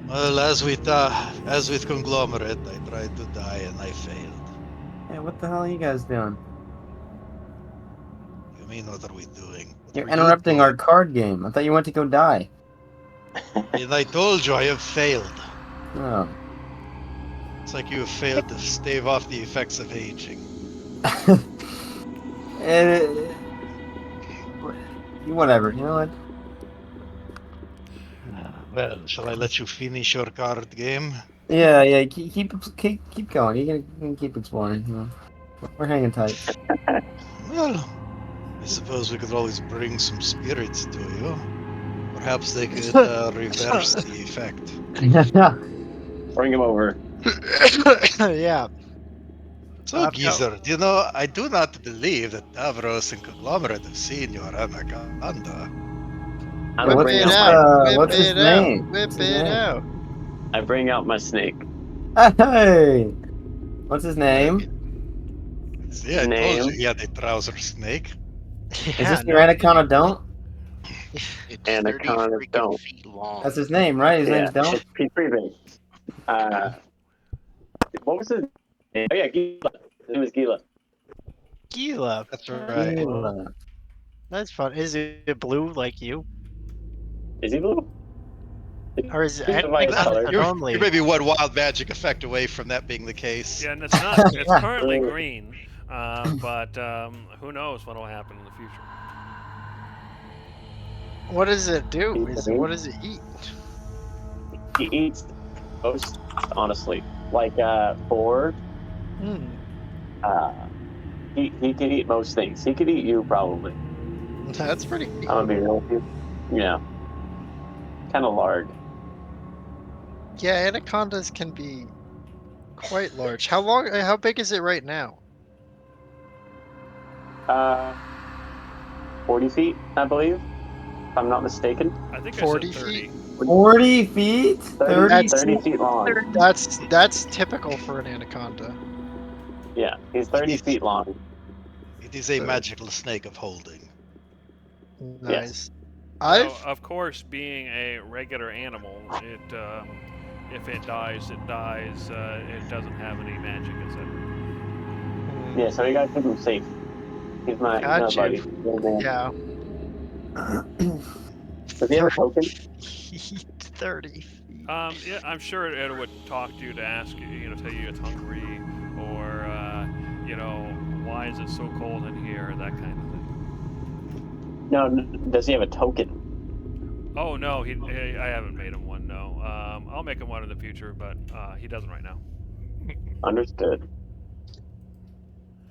Well, as with Conglomerate, I tried to die and I failed. Hey, what the hell are you guys doing? You mean, what are we doing? What You're are you interrupting doing? our card game. I thought you went to go die. And I told you I have failed. Oh. It's like you have failed to stave off the effects of aging. Whatever. You know what? Well, shall I let you finish your card game? Yeah. Keep going. You can keep exploring. You know. We're hanging tight. Well, I suppose we could always bring some spirits to you. Perhaps they could reverse the effect. Bring him over. Yeah. So, I've got- Geezer, you know, I do not believe that Davros and Conglomerate have seen your anaconda. I'm What's bringing his, out my, what's his name? Whip What's his it name? out. I bring out my snake. Hey! What's his name? See, I told you he had a trouser snake. Is this your Anaconda Don't? It's Anaconda 30 freaking don't. feet long. That's his name, right? His name's Don't? It's P3 big. What was his name? Oh yeah, Gila. His name is Gila. Gila. That's right. Gila. That's fun. Is it blue like you? Is he blue? Or is it He's the white color. only? You may be one wild magic effect away from that being the case. Yeah, and it's not. It's currently green, but who knows what will happen in the future. What does it do? What does it eat? He eats most, honestly. Like Boar, Hmm. he could eat most things. He could eat you probably. That's pretty. I'm gonna be real with you. Yeah. Kind of large. Yeah, anacondas can be quite large. How big is it right now? 40 feet, I believe. If I'm not mistaken. I think 40 I said 30. feet? 40 feet? 30 feet long. That's typical for an anaconda. Yeah, he's 30 feet long. It is a magical snake of holding. Nice. So, of course, being a regular animal, it if it dies, it dies. It doesn't have any magic, etc. Yeah, so you gotta keep him safe. He's my Got buddy. you. Yeah. Does he have a token? 30 feet. Yeah, I'm sure it would talk to you to ask you, tell you it's hungry, or why is it so cold in here, that kind of thing. No, does he have a token? Oh no, I haven't made him one. No, I'll make him one in the future, but he doesn't right now. Understood.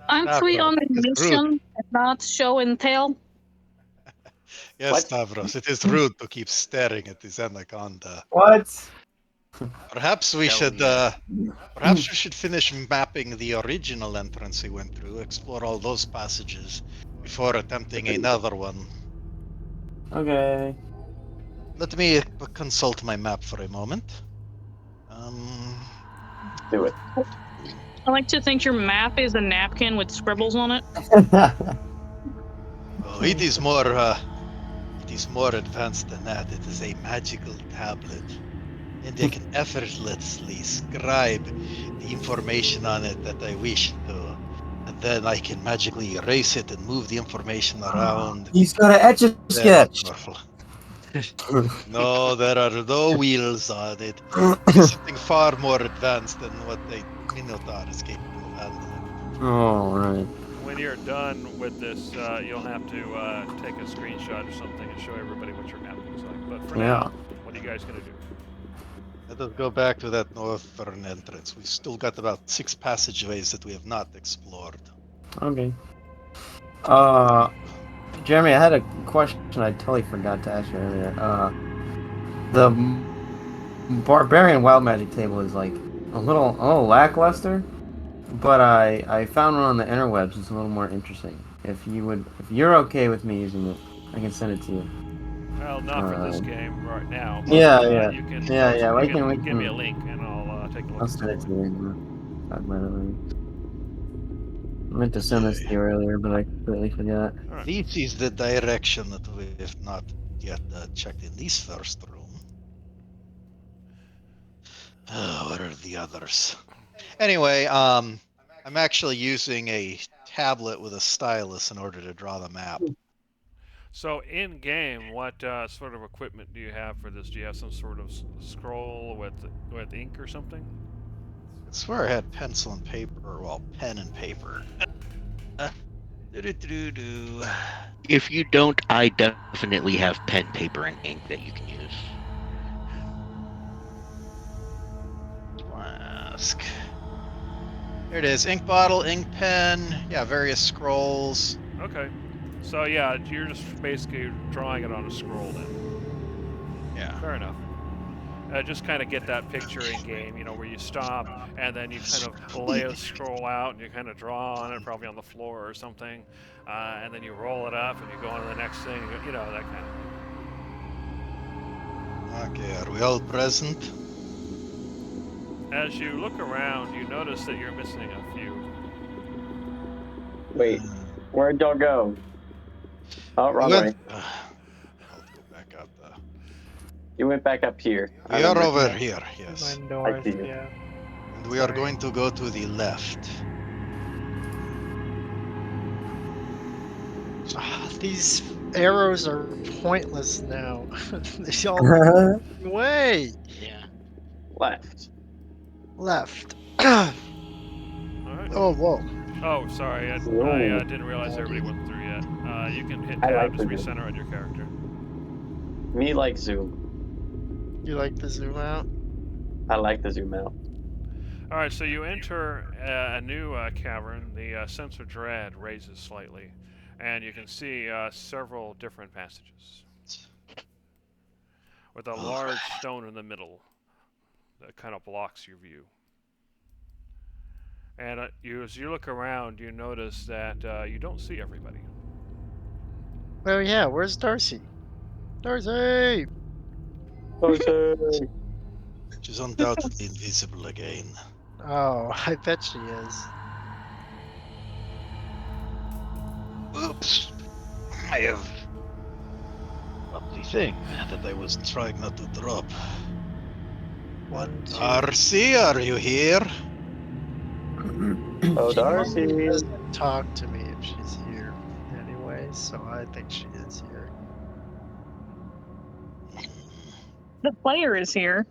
Aren't we on a It's rude. mission and not show and tell? Yes, What? Stavros, it is rude to keep staring at this anaconda. What? Perhaps we Hell should yeah. perhaps we should finish mapping the original entrance we went through, explore all those passages before attempting another one. Okay. Let me consult my map for a moment. Do it. I like to think your map is a napkin with scribbles on it. Oh, it is more advanced than that. It is a magical tablet, and I can effortlessly scribe the information on it that I wish to, and then I can magically erase it and move the information around. He's got an Etch-a-Sketch. Powerful. No, there are no wheels on it. It is something far more advanced than what a Minotaur is capable of handling. Oh, right. When you're done with this, you'll have to take a screenshot or something and show everybody what your map looks like. But for Yeah. now, what are you guys gonna do? Let us go back to that northern entrance. We've still got about 6 passageways that we have not explored. Okay. Jeremy, I had a question I totally forgot to ask you earlier. The Barbarian Wild Magic table is like a little lackluster, but I found one on the interwebs. It's a little more interesting. If you're okay with me using it, I can send it to you. Well, not for this game right now. But, yeah, yeah. You can, Yeah, yeah, we you can- we give me a can- link and I'll take a look. I'll send it to you. Talk about it later. I meant to send this to you earlier, but I completely forgot. Alright. This is the direction that we have not yet checked in this first room. Where are the others? Anyway, I'm actually using a tablet with a stylus in order to draw the map. So in game, what sort of equipment do you have for this? Do you have some sort of scroll with ink or something? I swear I had pencil and paper, or well, pen and paper. Do-do-do-do. If you don't, I definitely have pen, paper, and ink that you can use. Flask. There it is. Ink bottle, ink pen. Yeah, various scrolls. Okay. So yeah, you're just basically drawing it on a scroll then. Yeah. Fair enough. Just kind of get that picture in game, you know, where you stop and then you kind of lay a scroll out and you kind of draw on it, probably on the floor or something, and then you roll it up and you go on to the next thing, you know, that kind of. Okay, are we all present? As you look around, you notice that you're missing a few. Wait, where'd y'all go? Oh, wrong We way. went- I'll go back out there. You went back up here. I We are remember. over here, yes. Went north, see you. yeah. And we are Sorry. going to go to the left. These arrows are pointless now. They all way Yeah. Left. left. Alright. Oh, whoa. Oh, sorry, I Whoa. didn't realize everybody went through yet. You can hit I tab like to the- recenter on your character. Me like zoom. You like the zoom out? I like the zoom out. Alright, so you enter a new cavern. The sense of dread raises slightly, and you can see several different passages with a large stone in the middle that kind of blocks your view. And as you look around, you notice that you don't see everybody. Oh yeah, where's Darcy? Darcy! She's undoubtedly invisible again. Oh, I bet she is. Oops. I have lovely thing that I was trying not to drop. 1, 2. Darcy, are you here? Oh, She Darcy. doesn't talk to me if she's here anyway, so I think she is here. The player is here.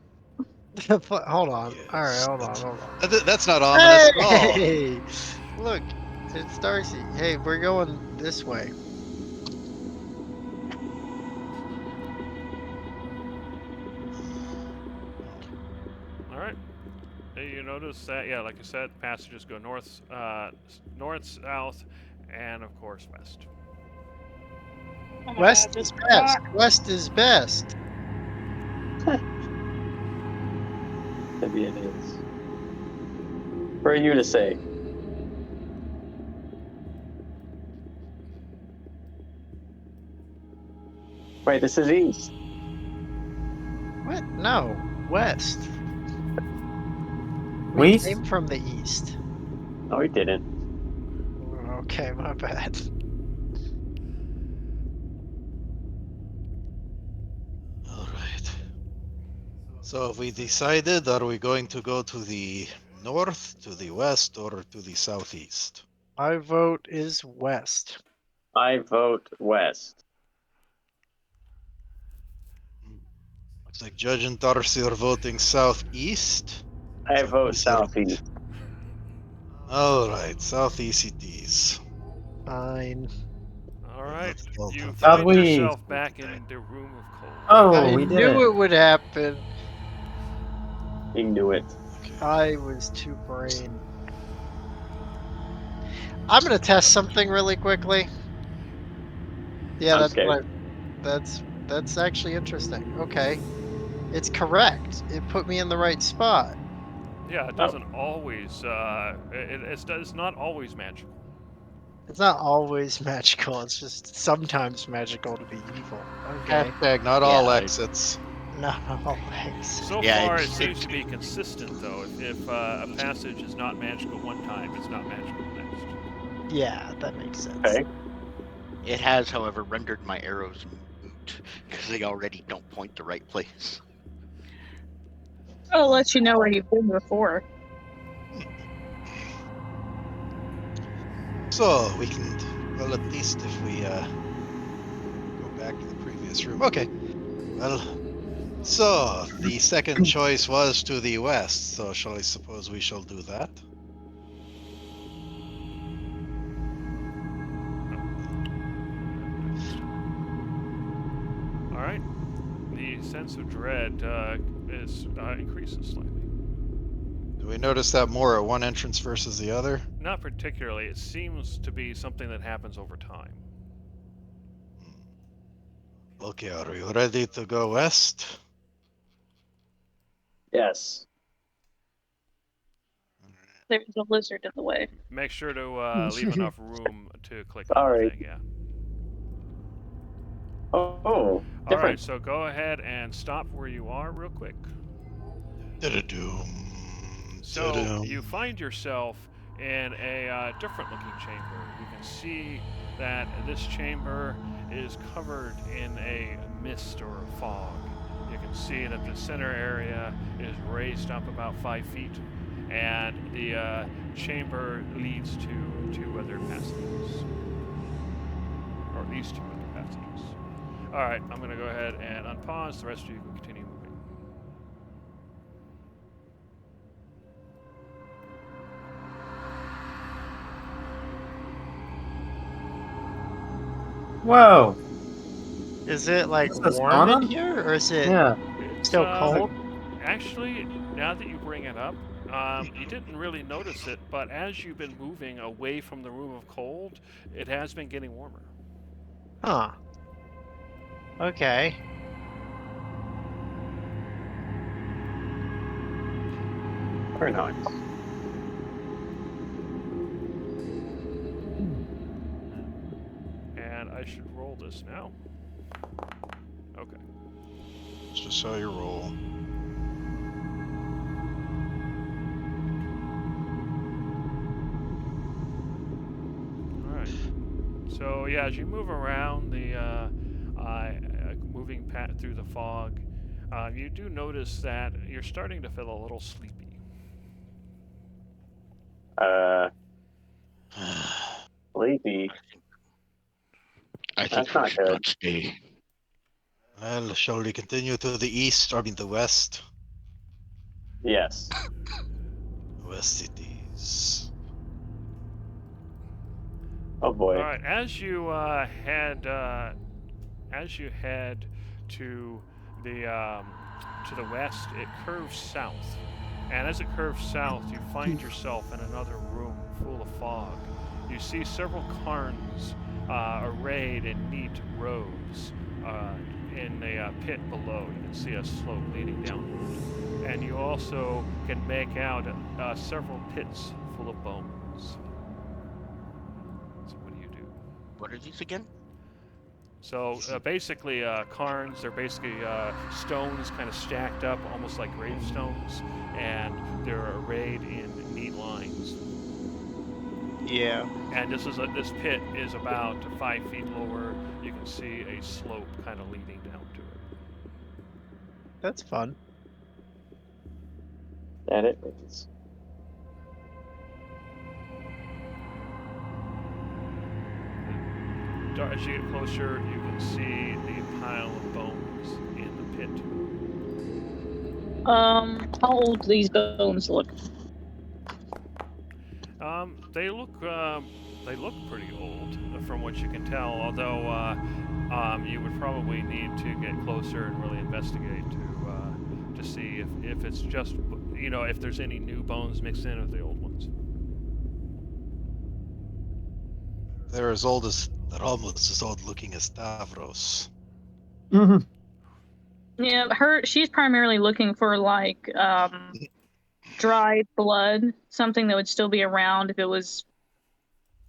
Hold on. Yes. Alright, hold on. That's not ominous at all. Hey! Look, it's Darcy. Hey, we're going this way. Alright. You notice that, yeah, like I said, passages go north, north, south, and of course west. Oh my West God, is this best. rock. West is best. Maybe it is. For you to say. Wait, this is east. What? No, west. We West? came from the east. No, we didn't. Okay, my bad. Alright. So have we decided, are we going to go to the north, to the west, or to the southeast? My vote is west. I vote west. Looks like Judge and Darcy are voting southeast. I vote southeast. Alright, southeast it is. Fine. Alright. Well, You South find we- yourself back in the room of cold. Oh, I we did knew it. it would happen. You knew it. I was too brain. I'm gonna test something really quickly. Yeah, I'm that's scared. what. That's actually interesting. Okay, it's correct. It put me in the right spot. Yeah, it doesn't always, it's not always magical. It's not always magical. It's just sometimes magical to be evil. Okay. Hashtag not all Yeah, exits. Not always. So Yeah, far, it it's- seems to be consistent, though. If a passage is not magical one time, it's not magical next. Yeah, that makes sense. Okay. It has, however, rendered my arrows moot because they already don't point the right place. I'll let you know where you've been before. So we can, well, at least if we go back to the previous room. Okay. Well, so the second choice was to the west. So shall I suppose we shall do that? All right. The sense of dread increases slightly. Do we notice that more at one entrance versus the other? Not particularly. It seems to be something that happens over time. Okay, are you ready to go west? Yes. There's a lizard in the way. Make sure to leave enough room to click on Sorry. the thing. Yeah. Oh, All different. right. So go ahead and stop where you are real quick. Da-da-doom. So Ta-dum. you find yourself in a different looking chamber. You can see that this chamber is covered in a mist or a fog. You can see that the center area is raised up about 5 feet, and the chamber leads to 2 other passages, or at least 2 other passages. All right, I'm going to go ahead and unpause. The rest of you can continue moving. Whoa. Is it like Is this warm in Anna? here, or is it Yeah. still It's, cold? Actually, now that you bring it up, you didn't really notice it, but as you've been moving away from the room of cold, it has been getting warmer. Huh. Okay. Very nice. And I should roll this now. Okay. Just how you roll. All right. So yeah, as you move around the moving through the fog, you do notice that you're starting to feel a little sleepy. Sleepy. I think That's we not should good. not stay. Well, shall we continue to the east, or I mean the west? Yes. West it is. Oh boy. All right, as you head to the west, it curves south, and as it curves south, you find yourself in another room full of fog. You see several cairns arrayed in neat rows in the pit below. You can see a slope leading downward, and you also can make out several pits full of bones. So what do you do? What are these again? So basically, cairns, they're basically stones kind of stacked up, almost like gravestones, and they're arrayed in neat lines. Yeah. And this pit is about 5 feet lower. You can see a slope kind of leading down to it. That's fun. That it is. As you get closer, you can see the pile of bones in the pit. How old do these bones look? They look pretty old from what you can tell. Although you would probably need to get closer and really investigate to see if it's just if there's any new bones mixed in with the old ones. They're as old as they're almost as old looking as Stavros. Mm-hmm. Yeah, she's primarily looking for like dried blood, something that would still be around if it was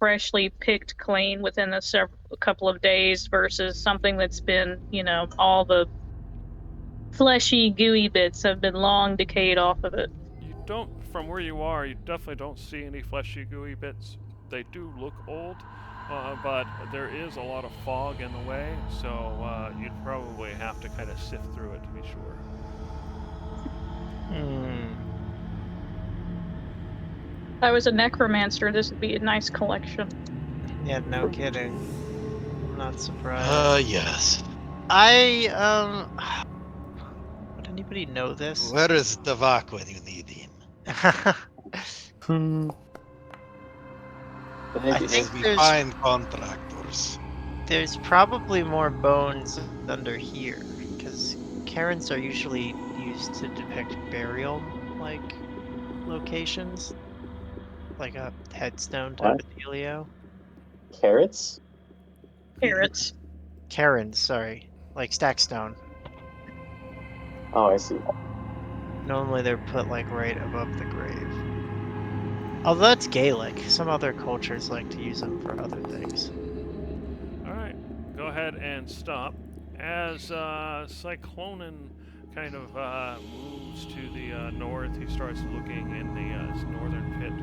freshly picked clean within a couple of days versus something that's been, all the fleshy, gooey bits have been long decayed off of it. You don't, from where you are, you definitely don't see any fleshy, gooey bits. They do look old, but there is a lot of fog in the way, so you'd probably have to kind of sift through it to be sure. If I was a necromancer, this would be a nice collection. Yeah, no kidding. I'm not surprised. Yes. Would anybody know this? Where is Davak when you need him? I think We there's find contractors. there's probably more bones under here because cairns are usually used to depict burial-like locations, like a headstone type of dealio. Carrots? Carrots. Cairns, sorry, like Stackstone. Oh, I see. Normally they're put like right above the grave. Although that's Gaelic, some other cultures like to use them for other things. Alright, go ahead and stop. As Cyclonin kind of moves to the north, he starts looking in the northern pit,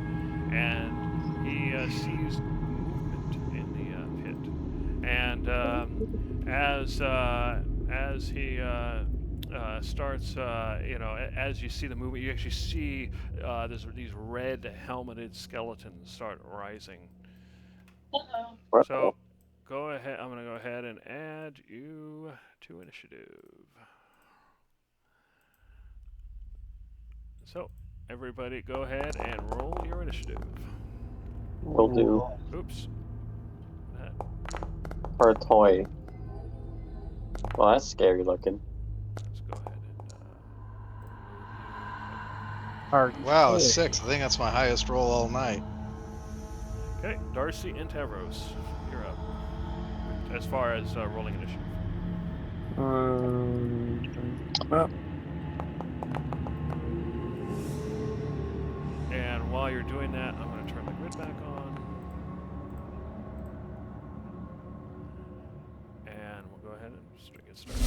and he sees movement in the pit. And as he starts, as you see the movement, you actually see these red helmeted skeletons start rising. Uh-oh. So, go ahead. I'm going to go ahead and add you to initiative. So, everybody, go ahead and roll your initiative. Will do. Oops. For a toy. Well, that's scary looking. Let's go ahead and Wow, a 6. I think that's my highest roll all night. okay, Darcy and Tavros, you're up. As far as rolling initiative. Well, And while you're doing that, I'm going to turn the grid back on. And we'll go ahead and just get started.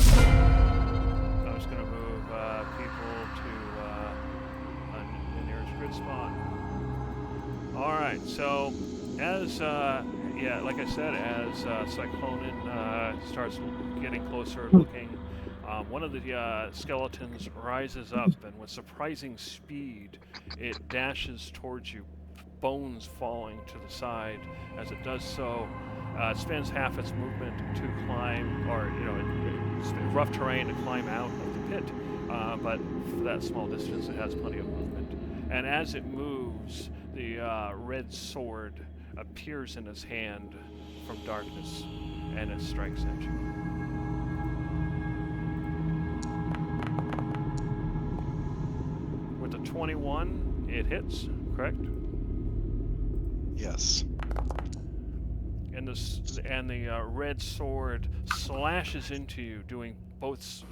I'm just going to move people to the nearest grid spot. Alright, so as, like I said, as Cyclonin starts getting closer looking, one of the skeletons rises up, and with surprising speed, it dashes towards you, bones falling to the side. As it does so, it spends half its movement to climb, or, it's rough terrain to climb out of the pit, but for that small distance, it has plenty of movement. And as it moves, the red sword appears in his hand from darkness, and it strikes at you. With a 21, it hits, correct? Yes. And the red sword slashes into you, doing both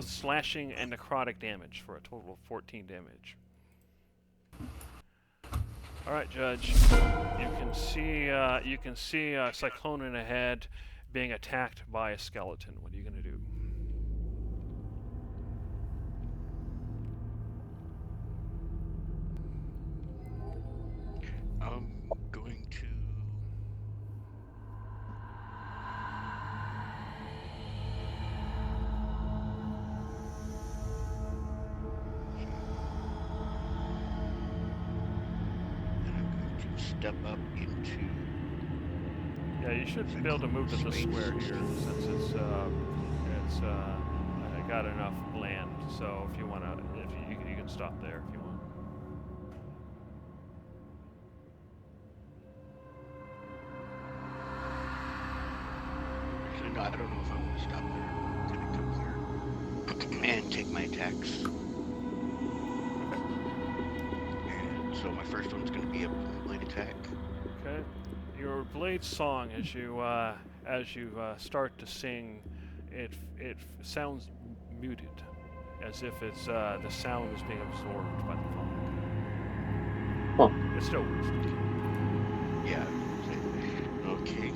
slashing and necrotic damage for a total of 14 damage. All right, Judge. You can see Cyclonin ahead, being attacked by a skeleton. What are you gonna do? I'm going to. Step up into. Yeah, you should be able to move to the square here, since it's got enough land. So if you wanna, you can stop there if you want. Actually, no, I don't know if I want to stop there. I'm gonna come here and take my attacks. And so my first one's gonna be a blade attack. Okay. Your blade song, as you start to sing, it sounds muted, as if it's the sound is being absorbed by the fog. Huh. It still works. Yeah. Okay.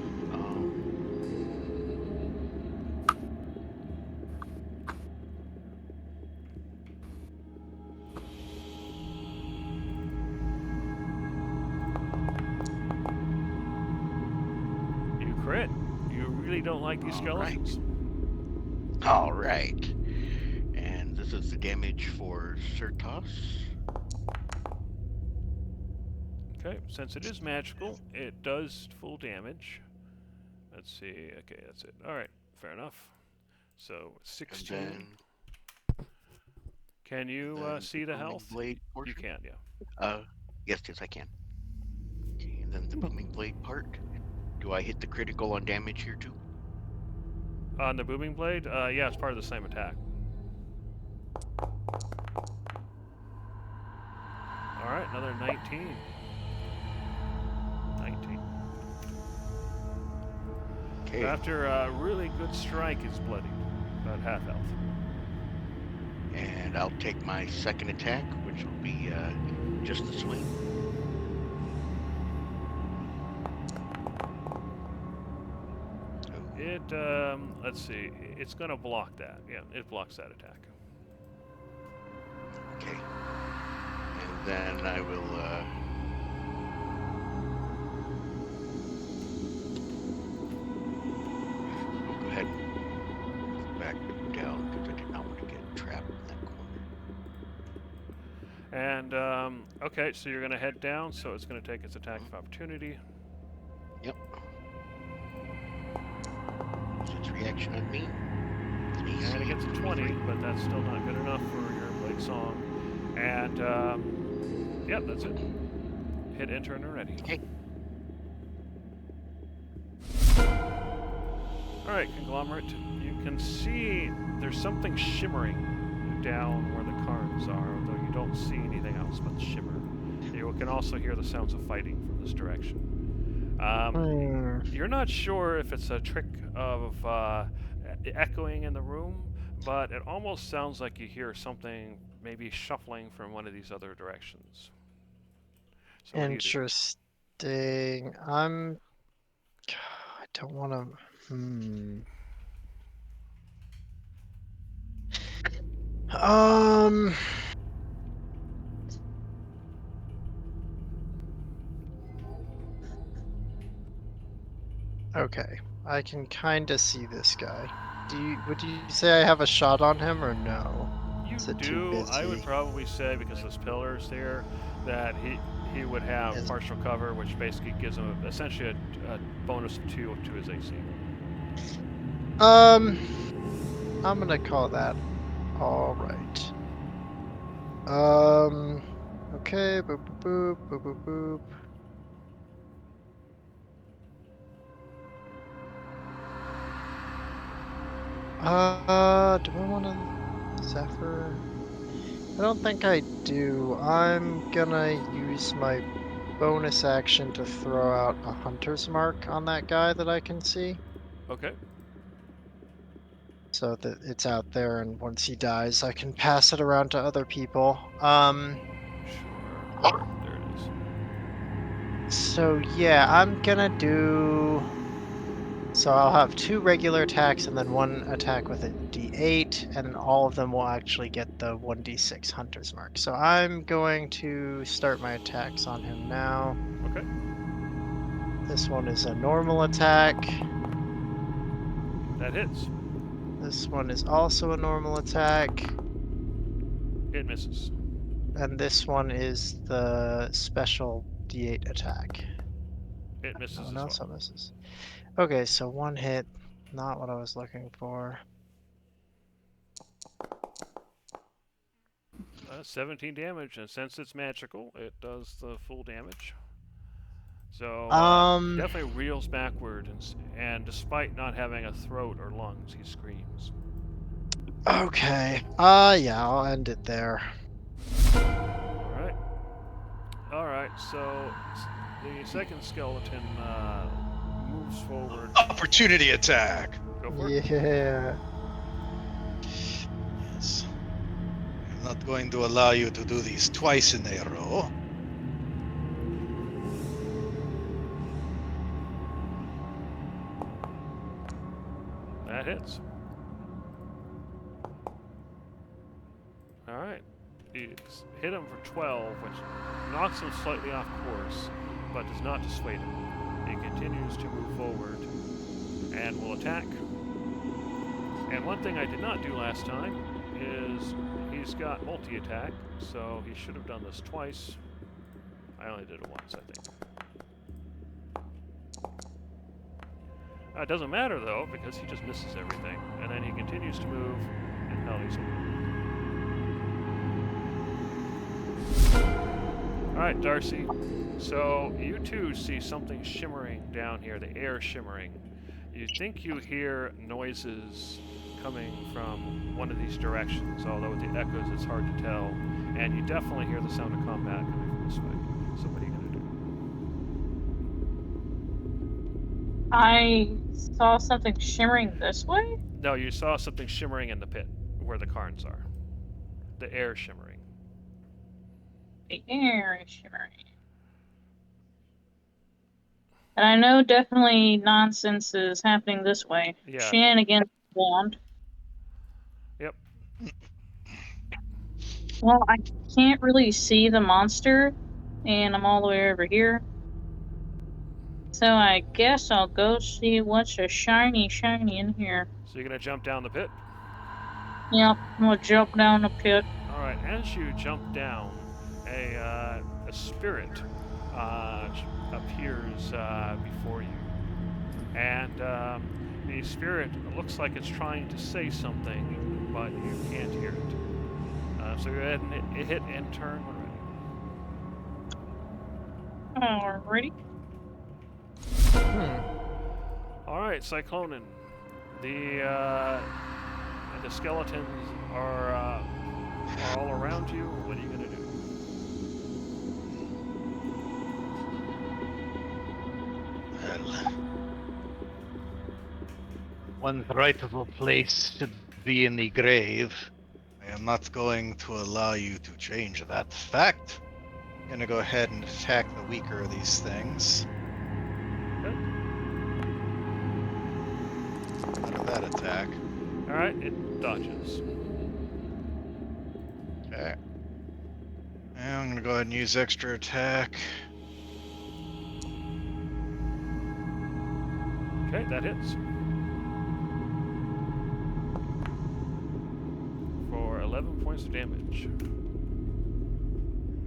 You crit. You really don't like these All right. skeletons. All right. And this is the damage for Certos. Okay, since it is magical, it does full damage. Let's see. Okay, that's it. All right, fair enough. So And 16. then, Can you then see the booming health? blade You portion. can, yeah. Yes, I can. Okay, and then the booming blade part. Do I hit the critical on damage here too? On the booming blade, yeah, it's part of the same attack. All right, another 19. 19. Okay. After a really good strike, it's bloodied. About half health. And I'll take my second attack, which will be just a swing. It, let's see, it's gonna block that. Yeah, it blocks that attack. Okay. And then I will I'll go ahead and back down because I did not want to get trapped in that corner. And, okay, so you're gonna head down, so it's gonna take its attack of opportunity. Yep. So its reaction on me. And it gets a 20, but that's still not good enough for your Blade Song. And, yep, that's it. Hit enter and ready. Okay. Alright, Conglomerate, you can see there's something shimmering down where the cairns are, although you don't see anything else but the shimmer. You can also hear the sounds of fighting from this direction. You're not sure if it's a trick of echoing in the room, but it almost sounds like you hear something maybe shuffling from one of these other directions. So what do you do? Interesting. I don't want to. Okay, I can kind of see this guy. Would you say I have a shot on him or no? You Is it too do. I would busy? probably say, because there's pillars there, that he would have Yes. partial cover, which basically gives him essentially a bonus of 2 to his AC. I'm gonna call that all right. Okay, boop boop boop boop boop boop. Do I want to Zephyr? I don't think I do. I'm gonna use my bonus action to throw out a hunter's mark on that guy that I can see. Okay. So that it's out there, and once he dies, I can pass it around to other people. Sure. There it is. So yeah, I'm gonna do. So I'll have 2 regular attacks and then 1 attack with a D8, and all of them will actually get the 1d6 hunter's mark. So I'm going to start my attacks on him now. Okay. This one is a normal attack. That hits. This one is also a normal attack. It misses. And this one is the special D8 attack. It misses Oh, as no, well. so misses. Okay, so 1 hit. Not what I was looking for. 17 damage, and since it's magical, it does the full damage. So definitely reels backward, and despite not having a throat or lungs, he screams. Okay. Yeah, I'll end it there. All right. So the second skeleton moves forward. Opportunity attack. Go for it. Yeah. Yes. I'm not going to allow you to do these twice in a row. that hits. All right. You hit him for 12, which knocks him slightly off course, but does not dissuade him. He continues to move forward and will attack. And one thing I did not do last time is he's got multi-attack, so he should have done this twice. I only did it once, I think. It doesn't matter, though, because he just misses everything. And then he continues to move, and Helly's over. Alright, Darcy. So, you two see something shimmering down here, the air shimmering. You think you hear noises coming from one of these directions, although with the echoes it's hard to tell. And you definitely hear the sound of combat coming from this way. So what are you going to do? I saw something shimmering this way? No, you saw something shimmering in the pit, where the Karns are. The air shimmering. The air is shimmering. And I know definitely nonsense is happening this way. Yeah. Shenanigans wand. Yep. Well, I can't really see the monster, and I'm all the way over here. So I guess I'll go see what's a shiny in here. So you're going to jump down the pit? Yep, I'm gonna jump down the pit. Alright, as you jump down, a spirit appears before you. And the spirit looks like it's trying to say something, but you can't hear it. So go ahead and hit end turn when ready. Alrighty. Alright, Cyclonin. The skeletons are all around you. What are you going to do? Well, One's rightful place should be in the grave. I am not going to allow you to change that fact. I'm gonna go ahead and attack the weaker of these things. Okay. Out of that attack. Alright, it dodges. Okay. And I'm gonna go ahead and use extra attack. Okay, that hits. For 11 points of damage.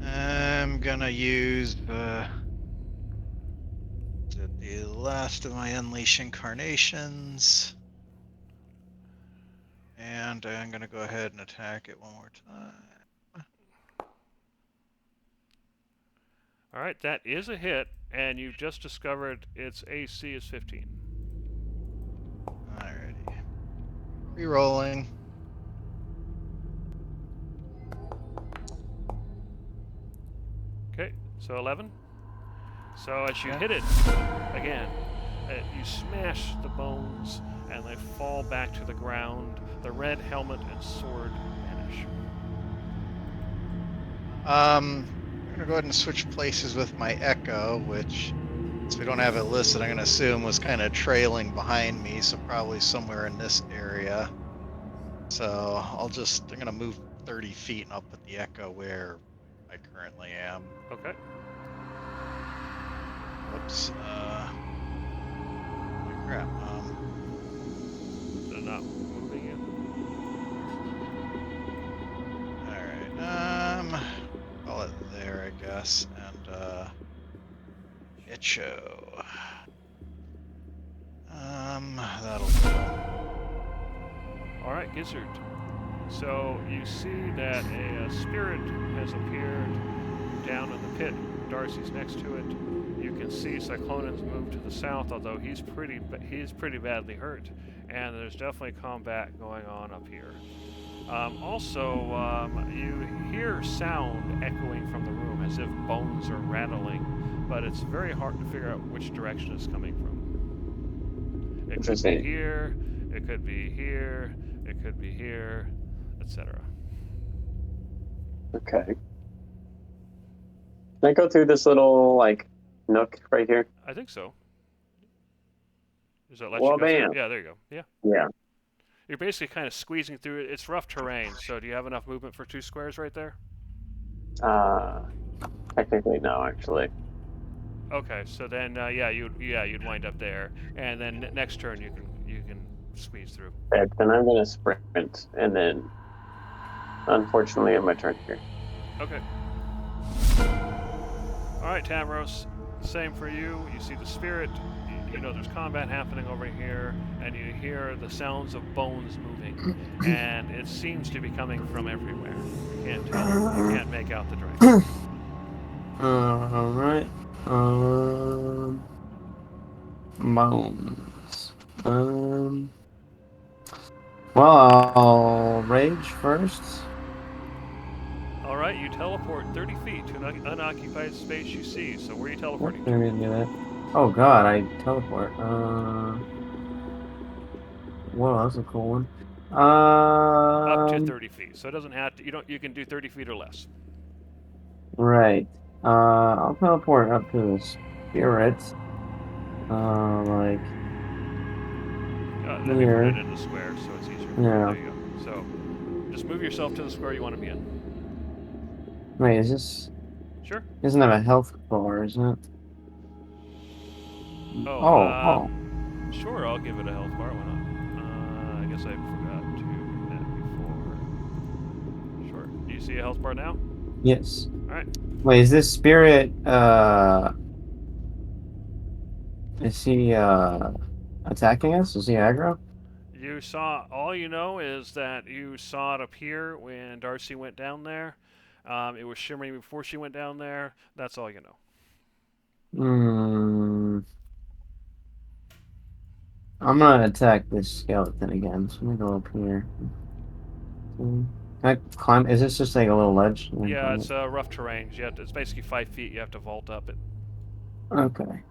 I'm gonna use the last of my Unleash Incarnations. And I'm gonna go ahead and attack it one more time. Alright, that is a hit, and you've just discovered its AC is 15. Alrighty. Rerolling. Okay, so 11. So as you hit it again, you smash the bones and they fall back to the ground. The red helmet and sword vanish. I'm gonna go ahead and switch places with my Echo, which, since we don't have it listed, I'm gonna assume was kind of trailing behind me, so probably somewhere in this area. So I'm gonna move 30 feet and I'll put the Echo where I currently am. Okay. Whoops. Holy crap. They're not moving in. Alright, call it there, I guess, and, Itcho. That'll do. Alright, Gizzard. So you see that a spirit has appeared down in the pit. Darcy's next to it. You can see Cyclonan's moved to the south, although he's pretty badly hurt, and there's definitely combat going on up here. You hear sound echoing from the room as if bones are rattling, but it's very hard to figure out which direction it's coming from. It could be here, it could be here, it could be here, etc. Okay. Can I go through this little, like, nook right here? I think so. Does that let Well, you go? bam. Yeah, there you go. Yeah. Yeah. You're basically kind of squeezing through it. It's rough terrain, so do you have enough movement for 2 squares right there? Technically, no, actually. Okay, so then you'd wind up there, and then next turn you can squeeze through. Okay, then I'm gonna sprint, and then, unfortunately, end my turn here. Okay. All right, Tamros. Same for you. You see the spirit. You know there's combat happening over here, and you hear the sounds of bones moving, and it seems to be coming from everywhere. You can't tell. You can't make out the dragon. All right. Bones. Well, I'll rage first. All right, you teleport 30 feet to an unoccupied space you see. So where are you teleporting I'm to? gonna do that. Oh god, I teleport. Whoa, that's a cool one. Up to 30 feet. So it doesn't have to. You can do 30 feet or less. Right. I'll teleport up to the spirit. Like Then we put here. it in the square, so it's easier. Yeah. There you go. So just move yourself to the square you want to be in. Wait, is this? Sure. Doesn't have a health bar, isn't it? Oh. Sure, I'll give it a health bar. Why not? I guess I forgot to do that before. Sure. Do you see a health bar now? Yes. All right. Wait, is this spirit? Is he attacking us? Is he aggro? You saw. All you know is that you saw it appear when Darcy went down there. It was shimmering before she went down there. That's all you know. I'm gonna attack this skeleton again. So I'm gonna go up here. Can I climb? Is this just like a little ledge? Yeah, it's rough terrain. It's basically 5 feet. You have to vault up it. Okay.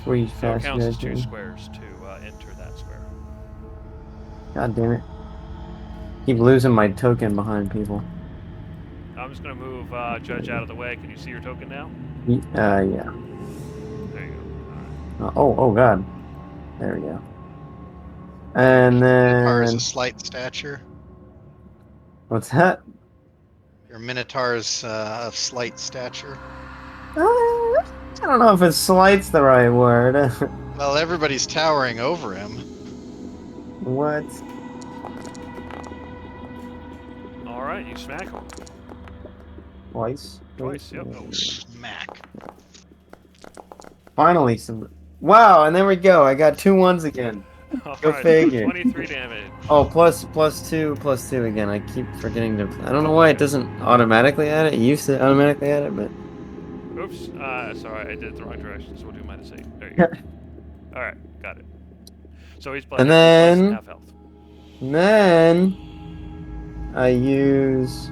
Sweet. So it counts as fast 2 movement. squares to enter that square. God damn it. Keep losing my token behind people. I'm just going to move Judge out of the way. Can you see your token now? Yeah. There you go. Oh god. There we go. And Minotaur is then a slight stature. what's that? Your Minotaur's of slight stature. I don't know if it's slight's the right word. Well, everybody's towering over him. What? All right, you smack him. Twice? Twice, yep. Smack. Finally some. Wow, and there we go. I got 2 1s again. All Go right, figure. 23 damage. Oh, plus 2 again. I keep forgetting to. I don't know why it doesn't automatically add it. It used to automatically add it, but. Oops. Sorry, I did it the wrong direction, so we'll do minus 8. There you go. All right, got it. So he's And then- half health. Then I use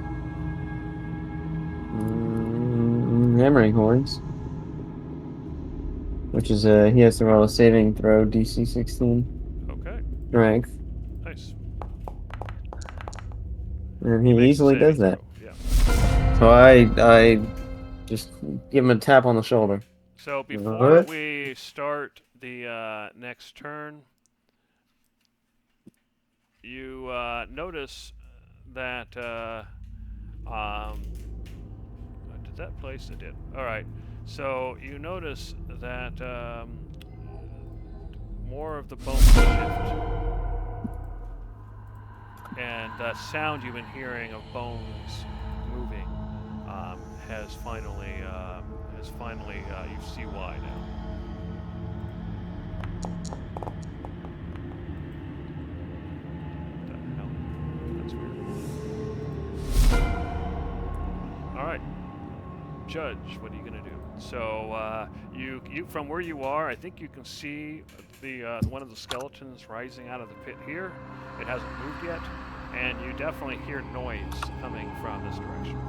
hammering horns, which is he has to roll a saving throw, DC 16 Okay, strength, nice. and he Makes a easily does saving that. throw, Yeah. So I just give him a tap on the shoulder. So before What? we start the next turn, you notice that did that place? It did. All right. So you notice that more of the bones shift, and that sound you've been hearing of bones moving has finally you see why now. What the hell? That's weird. All right, Judge, what are you gonna do? So you from where you are, I think you can see the one of the skeletons rising out of the pit here. It hasn't moved yet, and you definitely hear noise coming from this direction.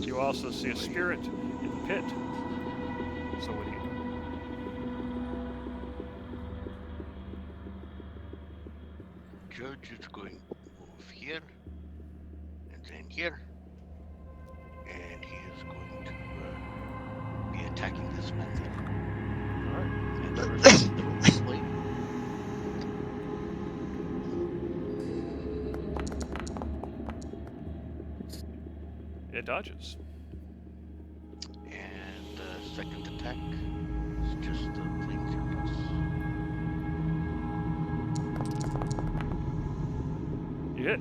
You also see a spirit in the pit. So what do you do? Judge is going to move here, and then here, and he is going to be attacking this man. All right. And Presumably. It dodges. And second attack is just the plain surplus. You hit.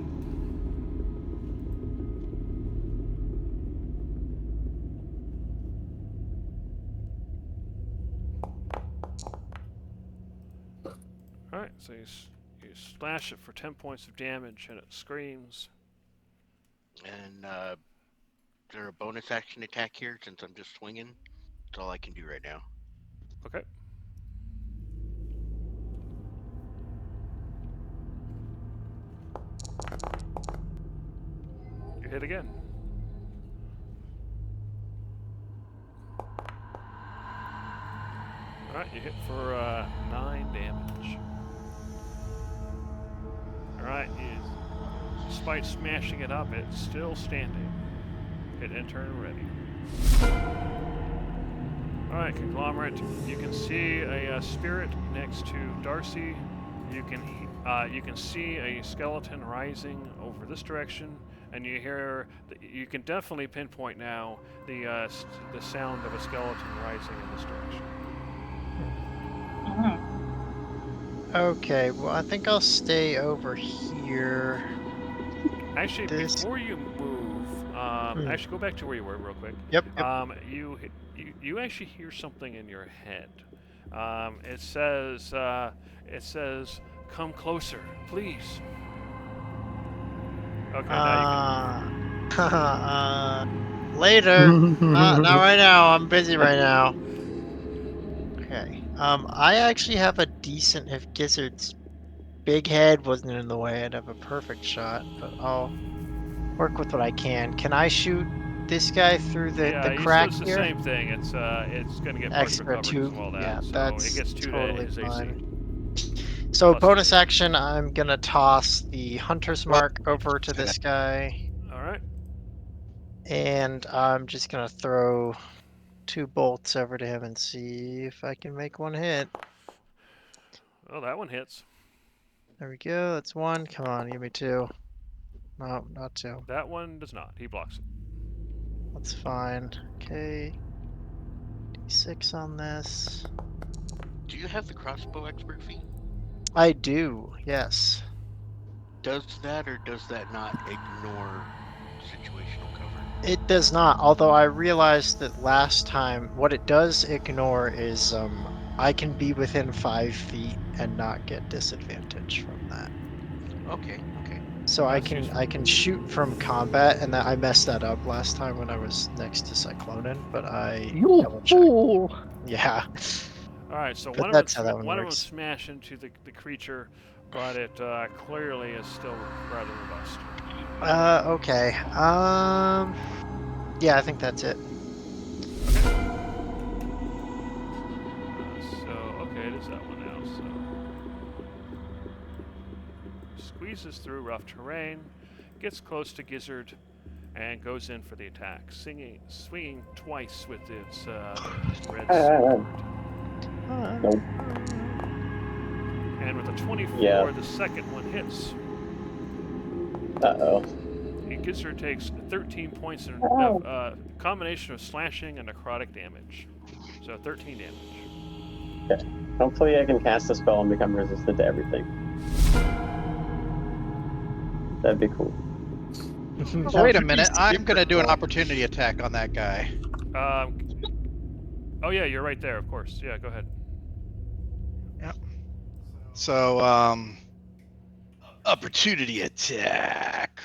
Alright, so you slash it for 10 points of damage and it screams. And is there a bonus action attack here since I'm just swinging? That's all I can do right now. Okay. You hit again. Alright, you hit for 9 damage. Alright, despite smashing it up, it's still standing. Hit and turn ready. Alright, Conglomerate, you can see a spirit next to Darcy. You can see a skeleton rising over this direction, and you hear. You can definitely pinpoint now the sound of a skeleton rising in this direction. Okay, well, I think I'll stay over here. Actually, This- before you move, actually go back to where you were real quick. Yep. You actually hear something in your head. It says, "Come closer, please." Okay, now Later. Not right now. I'm busy right now. Okay. I actually have a decent. If Gizzard's big head wasn't in the way, I'd have a perfect shot. But I'll work with what I can. Can I shoot this guy through the crack it's the here? same thing. It's going to get partial Extra coverage two. as well. Yeah, so that's it gets 2 totally to his AC. fine. So Plus bonus AC. action, I'm gonna toss the hunter's mark over to this guy. All right. And I'm just gonna throw 2 bolts over to him and see if I can make one hit. Well, that one hits. There we go. That's 1. Come on, give me 2. No, not 2. That one does not. He blocks it. That's fine. Okay. D6 on this. Do you have the crossbow expert feat? I do. Yes. Does that or does that not ignore situational cover? It does not. Although I realized that last time, what it does ignore is I can be within 5 feet and not get disadvantage from that. Okay. So I That's can useful. I can shoot from combat, and I messed that up last time when I was next to Cyclonin, but I double-checked. Yeah. All right. So But one that's of how them, that one one of them works. smash into the creature, but it clearly is still rather robust. Okay. Yeah, I think that's it. Okay, it is that one now. So squeezes through rough terrain, gets close to Gizzard, and goes in for the attack, swinging twice with its red sword. Nope. And with a 24, Yeah. the second one hits. Uh-oh. Gizzard takes 13 points of combination of slashing and necrotic damage. So 13 damage. Hopefully I can cast a spell and become resistant to everything. That'd be cool. Oh, wait a minute. I'm going to do an opportunity attack on that guy. Oh yeah, you're right there, of course. Yeah, go ahead. So, opportunity attack.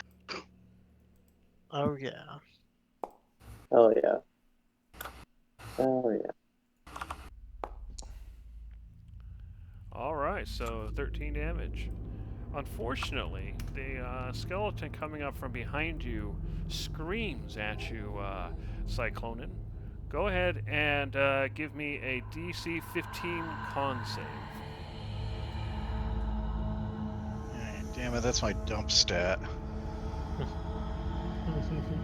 Oh yeah. Oh yeah. Oh yeah. All right, so 13 damage. Unfortunately, the skeleton coming up from behind you screams at you, Cyclonin. Go ahead and give me a DC 15 con save. Damn it, that's my dump stat.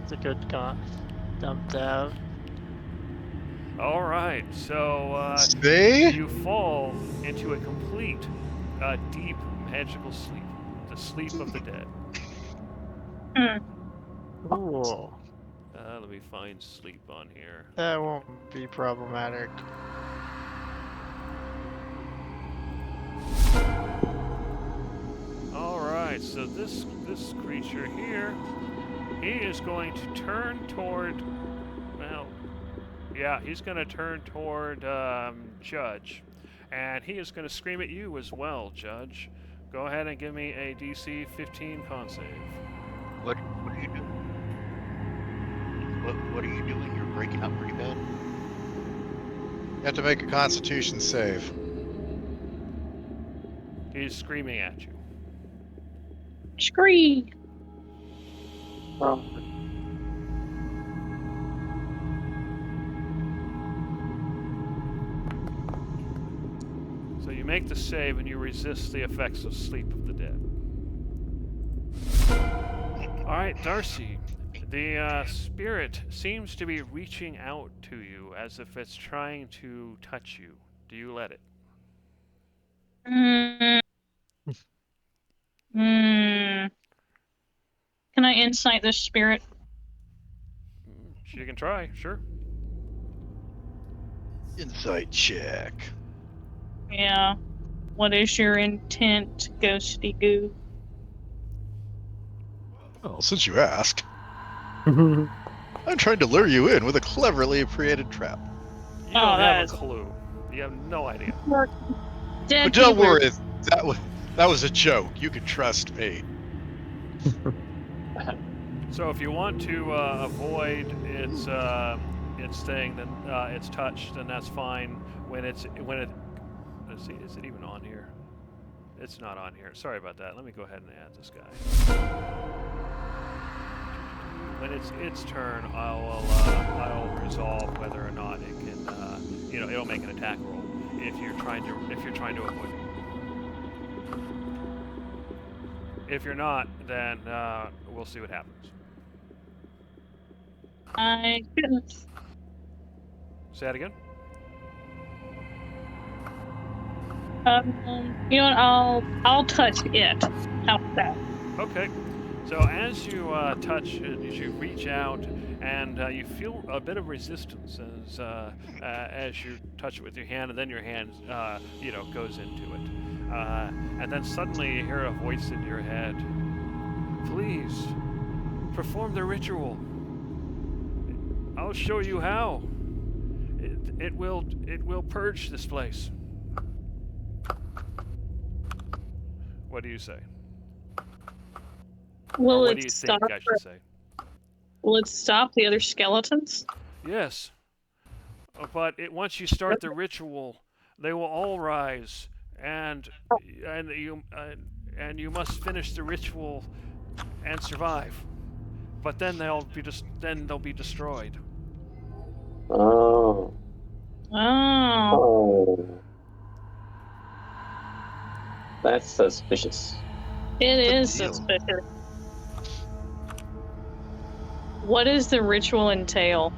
It's a good con. Dumped out. All right, so See? you fall into a complete, deep, magical sleep. The sleep of the dead. Cool. Let me find sleep on here. That won't be problematic. All right, so this creature here, he is going to turn toward, well, yeah, he's going to turn toward Judge, and he is going to scream at you as well, Judge. Go ahead and give me a DC 15 con save. What are you doing? What are you doing? You're breaking up pretty bad. You have to make a Constitution save. He's screaming at you. Scree! So you make the save and you resist the effects of sleep of the dead. All right, Darcy. The spirit seems to be reaching out to you as if it's trying to touch you. Do you let it? Can I insight this spirit? You can try, sure. Insight check. Yeah. What is your intent, ghosty goo? Well, since you asked, I'm trying to lure you in with a cleverly created trap. You don't have a clue. You have no idea. Dead But don't people. worry, that was a joke. You can trust me. So if you want to avoid its thing, then its touch, then that's fine. When it let's see, is it even on here? It's not on here. Sorry about that. Let me go ahead and add this guy. When it's its turn, I'll resolve whether or not it can. It'll make an attack roll if you're trying to avoid it. If you're not, then we'll see what happens. I couldn't. Say that again. You know what? I'll touch it. How's that? Okay. So as you touch it, as you reach out, and you feel a bit of resistance as you touch it with your hand, and then your hand, goes into it, and then suddenly you hear a voice in your head. Please, perform the ritual. I'll show you how. It will purge this place. What do you say? Will What it do you stop? think I should say? Will it stop the other skeletons? Yes. But once you start the ritual, they will all rise, and you must finish the ritual and survive. But then they'll be destroyed. Oh. Oh. That's suspicious. It is deal? suspicious. What does the ritual entail?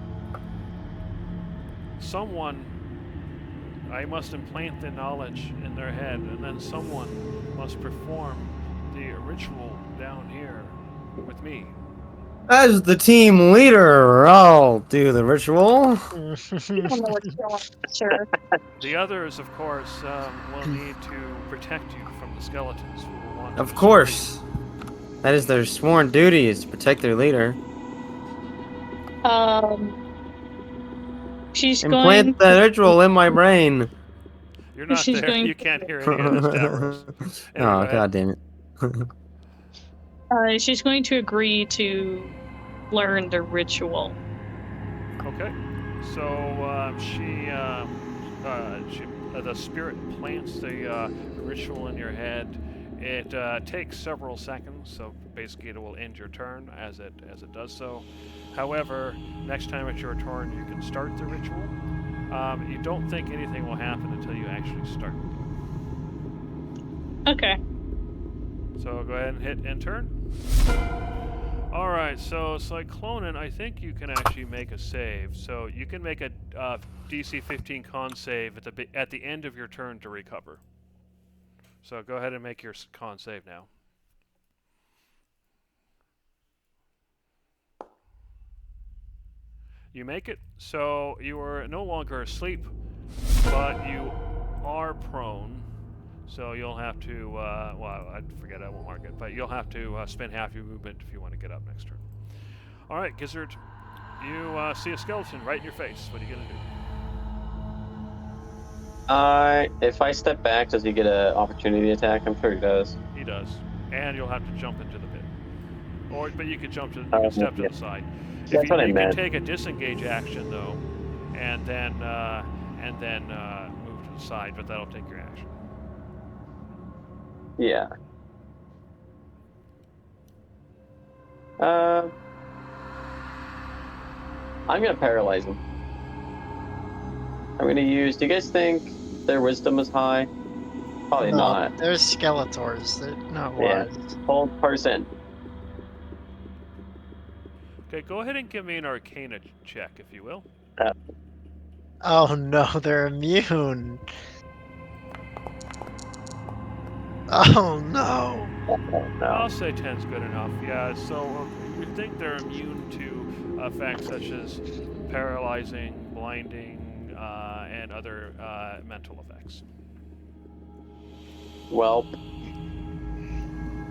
I must implant the knowledge in their head, and then someone must perform the ritual down here with me. As the team leader, I'll do the ritual. I don't know what's going on, sir. The others, of course, will need to protect you from the skeletons who will want to Of course. That is their sworn duty, is to protect their leader. She's Implant the ritual in my brain. You're not She's there. going- You can't hear any of this, Davros. Anyway, Oh, go ahead. god damn it. She's going to agree to learn the ritual. Okay. So the spirit plants the ritual in your head. It takes several seconds, so basically it will end your turn as it does so. However, next time it's your turn, you can start the ritual. You don't think anything will happen until you actually start. Okay. So go ahead and hit end turn. Alright, so Cyclonin, I think you can actually make a save. So you can make a DC 15 con save at the end of your turn to recover. So go ahead and make your con save now. You make it, so you are no longer asleep, but you are prone. So you'll have to, well, I forget, I won't mark it, but you'll have to spend half your movement if you want to get up next turn. Alright, Gizzard, you see a skeleton right in your face. What are you going to do? If I step back, does he get an opportunity attack? I'm sure he does. He does. And you'll have to jump into the pit. But you could jump to, you could step to the side. That's what I You meant. can take a disengage action, though, and then move to the side, but that'll take your action. Yeah. I'm gonna paralyze him. I'm gonna use. Do you guys think their wisdom is high? Probably not. They're Skeletors. They're not Yeah. wise. Hold person. Okay, go ahead and give me an Arcana check, if you will. Oh no, they're immune. Oh no. No. I'll say 10's good enough. Yeah, so you think they're immune to effects such as paralyzing, blinding, and other mental effects. Well,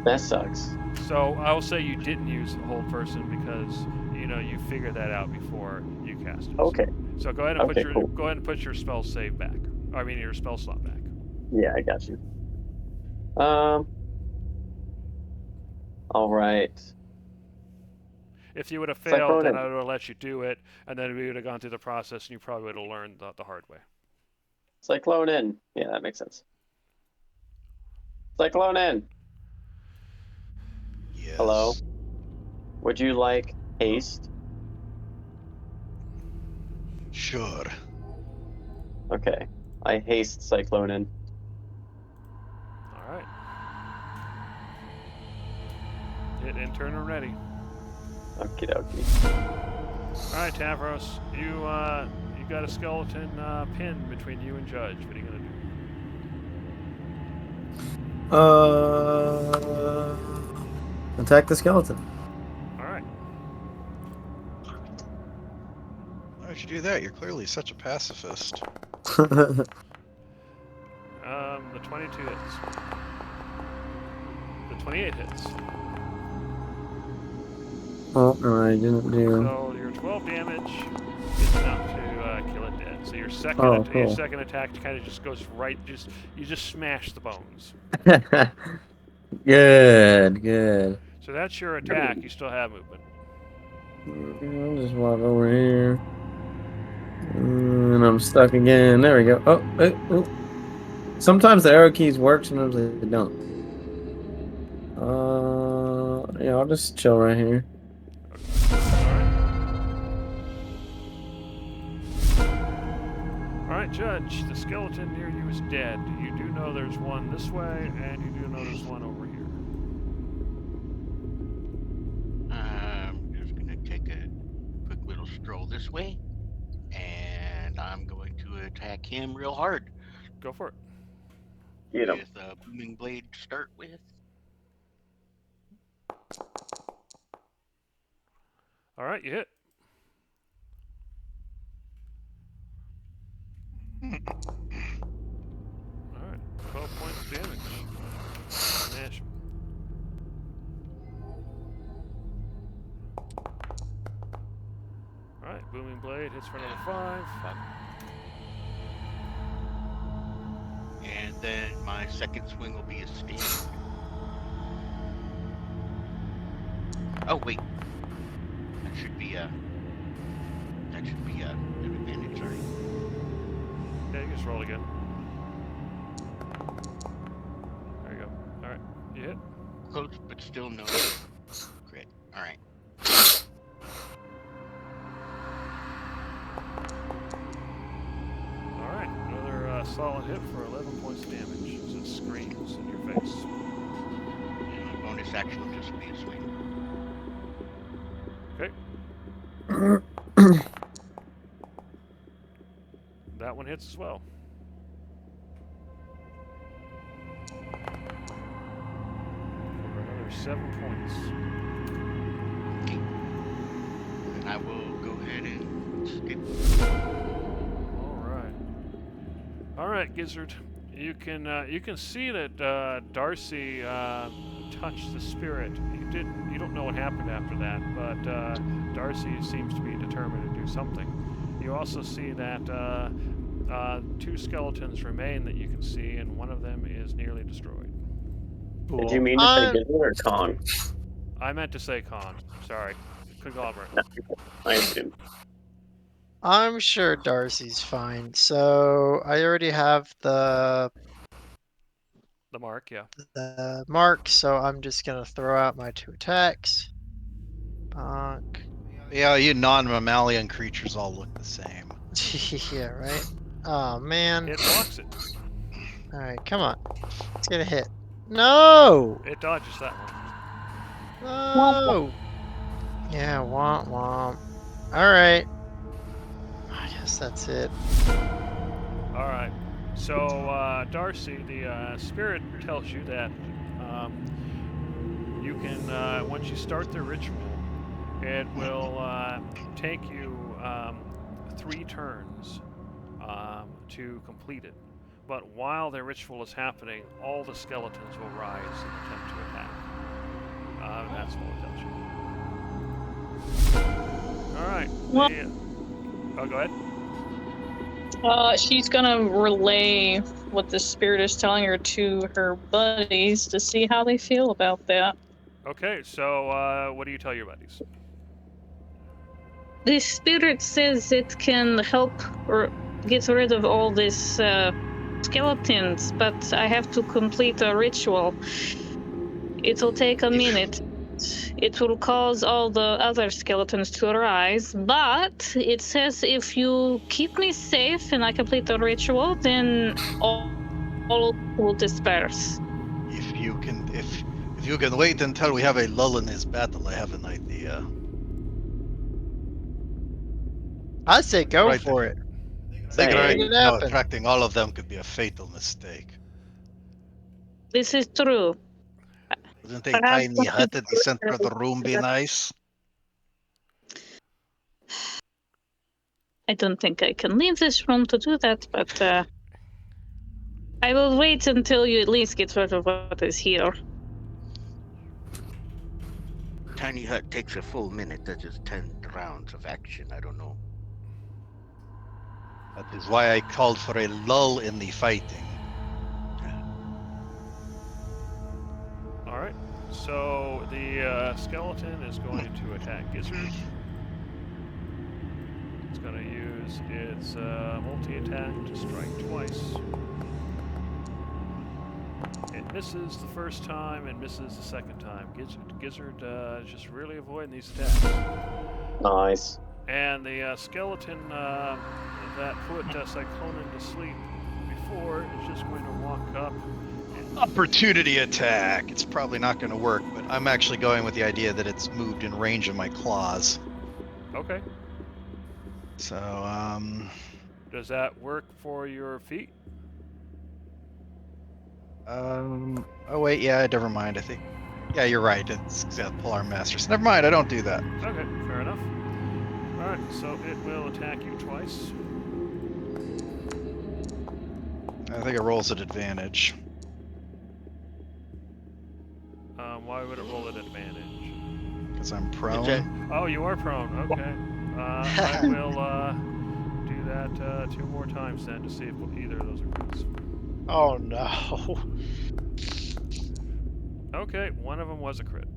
that sucks. So I'll say you didn't use Hold Person because you figured that out before you cast it. Okay. So go ahead and Okay, cool. go ahead and put your spell save back. I mean your spell slot back. Yeah, I got you. All right. If you would have failed, Cyclonin. then I would have let you do it, and then we would have gone through the process, and you probably would have learned the hard way. Cyclone in. Yeah, that makes sense. Cyclone in. Yes. Hello? Would you like haste? Sure. Okay. I haste Cyclone in. All right. Hit intern and ready. Okie dokie. All right, Tavros, you got a skeleton pinned between you and Judge. What are you gonna do? Attack the skeleton. All right. Why would you do that? You're clearly such a pacifist. The 22 hits. The 28 hits. Oh, no, I didn't do. So your 12 damage is enough to kill it dead. So your second Oh, your cool. second attack kind of just goes right. You just smash the bones. Good, good. So that's your attack. You still have movement. I'll just walk over here. And I'm stuck again. There we go. Oh. Sometimes the arrow keys work, sometimes they don't. Yeah, I'll just chill right here. Alright, Judge, the skeleton near you is dead. You do know there's one this way, and you do know there's one over here. I'm just gonna take a quick little stroll this way, and I'm going to attack him real hard. Go for it. Get him. With a booming blade to start with. Alright, you hit. Alright, 12 points of damage. Smash. Alright, booming blade hits for another 5. And then my second swing will be a sting. Oh wait, that should be an advantage. Sorry. Yeah, you just roll again. There you go. Alright, you hit. Close, but still no crit. All right. Alright, another solid hit for 11 points of damage as it screams in your face. And my bonus action will just be a swing. That one hits as well. For another 7 points. And I will go ahead and skip. All right, Gizzard. You can see that Darcy touched the spirit. You don't know what happened after that, but Darcy seems to be determined to do something. You also see that 2 skeletons remain that you can see, and one of them is nearly destroyed. Did you mean to say Gizzard or Kong? I meant to say Khan. Sorry. Conglomerate. I assume. I'm sure Darcy's fine. So I already have the mark, yeah. The mark, so I'm just gonna throw out my 2 attacks. Bonk. Yeah, you non-mammalian creatures all look the same. Yeah, right? Oh, man. It blocks it. Alright, come on. Let's get a hit. No! It dodges that one. No! Yeah, womp womp. Alright. I guess that's it. Alright. So, Darcy, the spirit tells you that you can, once you start the ritual, it will take you 3 turns to complete it. But while the ritual is happening, all the skeletons will rise and attempt to attack. That's all it tells you. Alright. Well- Oh, go ahead. She's gonna relay what the spirit is telling her to her buddies to see how they feel about that. Okay, so what do you tell your buddies? The spirit says it can help or get rid of all these skeletons, but I have to complete a ritual. It'll take a minute. It will cause all the other skeletons to arise, but it says if you keep me safe and I complete the ritual, then all will disperse. If you can wait until we have a lull in this battle, I have an idea. I say go Right for there. it. I think Hey. right Make it now happen. attracting all of them could be a fatal mistake. This is true. Wouldn't a Perhaps tiny hut at the center of the room be nice? I don't think I can leave this room to do that, but I will wait until you at least get rid of what is here. Tiny hut takes a full minute. That's just 10 rounds of action. I don't know. That is why I called for a lull in the fighting. Alright, so the skeleton is going to attack Gizzard. It's going to use its multi-attack to strike twice. It misses the first time and misses the second time. Gizzard is just really avoiding these attacks. Nice. And the skeleton that put Cyclonin to sleep before is just going to walk up. Opportunity attack. It's probably not going to work, but I'm actually going with the idea that it's moved in range of my claws. Okay. So, Does that work for your feet? oh wait, yeah, never mind. I think, yeah, you're right. It's Polar Masters. Never mind. I don't do that. Okay, fair enough. Alright, so it will attack you twice. I think it rolls at advantage. Why would it roll at advantage? Because I'm prone. Okay. Oh, you are prone. Okay. I will do that 2 more times then to see if either of those are crits. Oh no. Okay, one of them was a crit.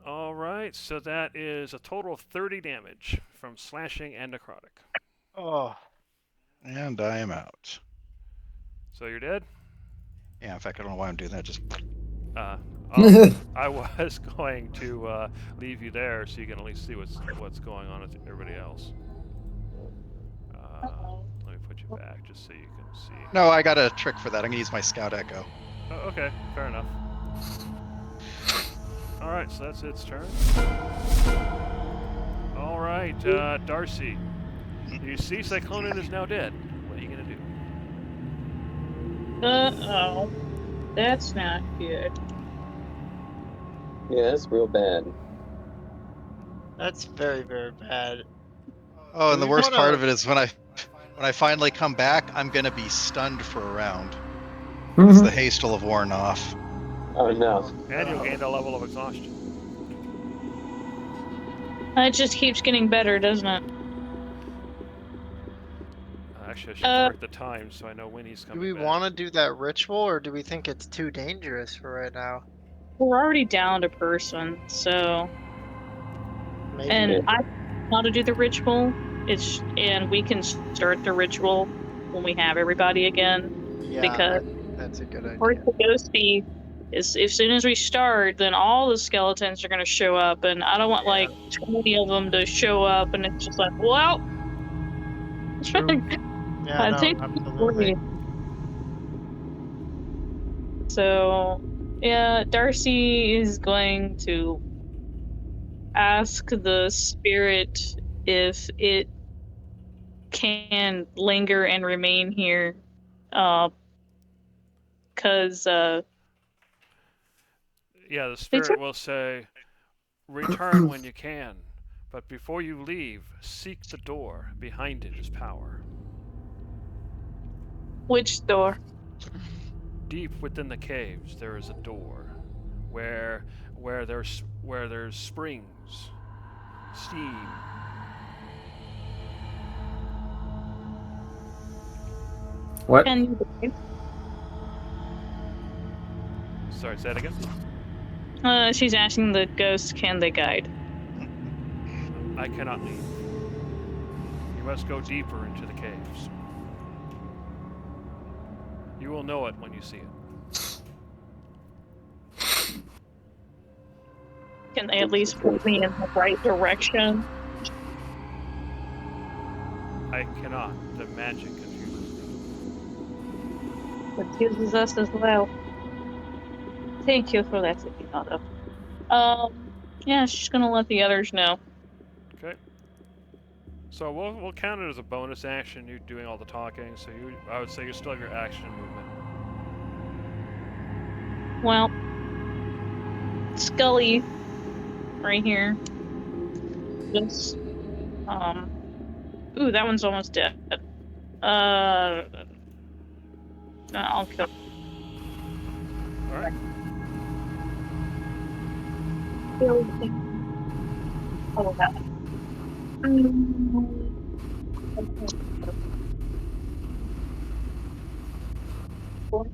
Alright, so that is a total of 30 damage from slashing and necrotic. Oh. And I am out. So you're dead? Yeah, in fact, I don't know why I'm doing that. Just I was going to leave you there so you can at least see what's going on with everybody else. Let me put you back just so you can see. no, I got a trick for that. I'm gonna use my Scout Echo. Oh, okay, fair enough. All right, so that's its turn. All right, Darcy. You see Cyclonin is now dead. What are you gonna do? Uh-oh. That's not good. Yeah, that's real bad. That's very, very bad. Oh, and the We worst wanna- part of it is when I finally come back, I'm gonna be stunned for a round. Because the haste will have worn off. Oh no. And you'll gain a level of exhaustion. It just keeps getting better, doesn't it? Actually, I should mark the time so I know when he's Do coming we back. want to do that ritual, or do we think it's too dangerous for right now? We're already down a person, so. Maybe. And I know how to do the ritual. And we can start the ritual when we have everybody again. Yeah, because that's a good Or idea. the ghosty is as soon as we start, then all the skeletons are gonna show up, and I don't want like 20 of them to show up, and it's just like, well. Yeah, I no, think absolutely. So, yeah, Darcy is going to ask the spirit if it can linger and remain here, because Yeah, the spirit will say, return when you can, but before you leave, seek the door. Behind it is power. which door? Deep within the caves, there is a door, where there's springs, steam. What? Can you Sorry, say that again. she's asking the ghost, can they guide? I cannot leave. You must go deeper into the caves. You will know it when you see it. Can they at least point me in the right direction? I cannot. The magic confuses me. Confuses us as well. Thank you for that, Mother. Yeah, she's gonna let the others know. Okay. So we'll count it as a bonus action. You doing all the talking. So I would say you still have your action and movement. Well, Scully, right here. Just, ooh, that one's almost dead. No, I'll kill. All right. Oh, that. All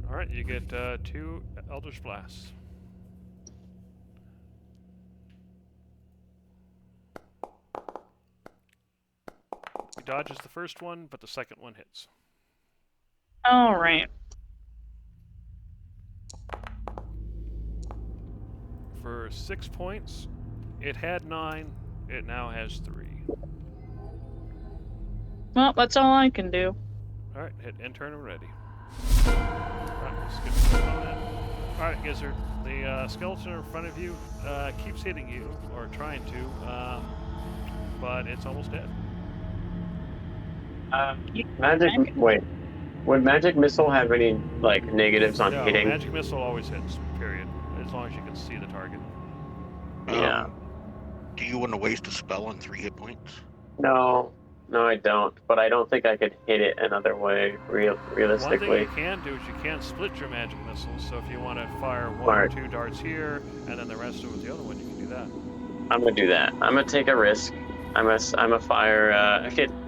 right. You get 2 Eldritch Blasts. He dodges the first one, but the second one hits. All right. For 6 points, it had 9. It now has 3. Well, that's all I can do. All right. Hit intern and ready. All right. Let's skip the opponent. All right, Gizzard. The skeleton in front of you keeps hitting you, or trying to, but it's almost dead. Magic. Wait. Would magic missile have any like negatives on No, hitting? magic missile always hits. Period. As long as you can see the target. Yeah. Do you want to waste a spell on 3 hit points? No, I don't. But I don't think I could hit it another way. One thing Realistically. you can do is you can split your magic missiles. So if you want to fire 1 Right. or 2 darts here, and then the rest of it with the other one, you can do that. I'm gonna do that. I'm gonna take a risk. I'm a fire.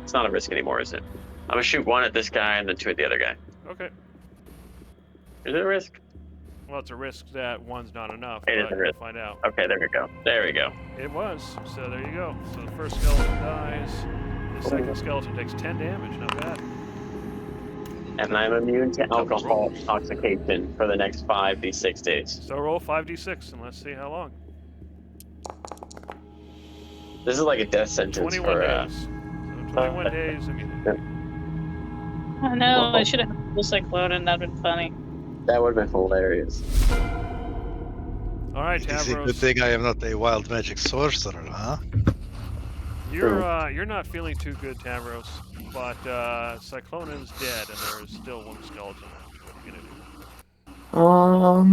It's not a risk anymore, is it? I'm gonna shoot 1 at this guy and then 2 at the other guy. Okay. Is it a risk? Well, it's a risk that 1's not enough. It is but a we'll risk. find out. Okay, there we go. There we go. It was. So there you go. So the first skeleton dies. The second skeleton takes 10 damage. Not bad. And I'm immune to alcohol intoxication for the next 5d6 days. So roll 5d6 and let's see how long. This is like a death sentence 21 for. days. So 21 days immunity. I know, Well- I should have had the cyclone, and that'd been funny. That would have been hilarious. All right, Is it good Tavros. thing I am not a wild magic sorcerer, huh? You're not feeling too good, Tavros, but Cyclonan's dead, and there's still one skeleton left. What are you gonna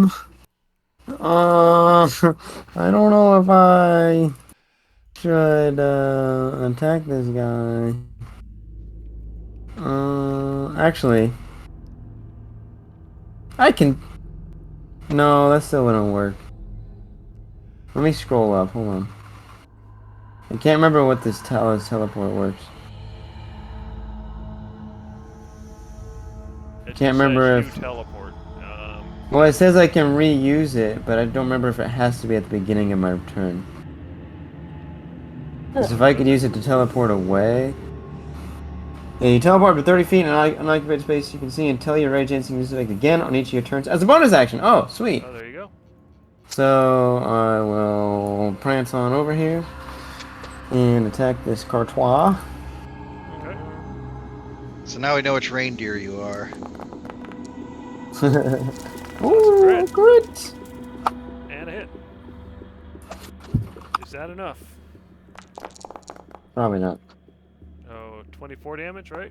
do? I don't know if I should attack this guy. Actually, I can. No, that still wouldn't work. Let me scroll up. Hold on. I can't remember what this teleport works. It Can't just remember says if- you teleport. Well, it says I can reuse it, but I don't remember if it has to be at the beginning of my turn. Because if I could use it to teleport away... Yeah, you teleport for 30 feet in an unoccupied space you can see until your rage dancing music again on each of your turns as a bonus action. Oh, sweet. Oh, there you go. So I will prance on over here and attack this Cartois. Okay. So now we know which reindeer you are. Ooh, crit! And a hit. Is that enough? Probably not. Oh, 24 damage, right?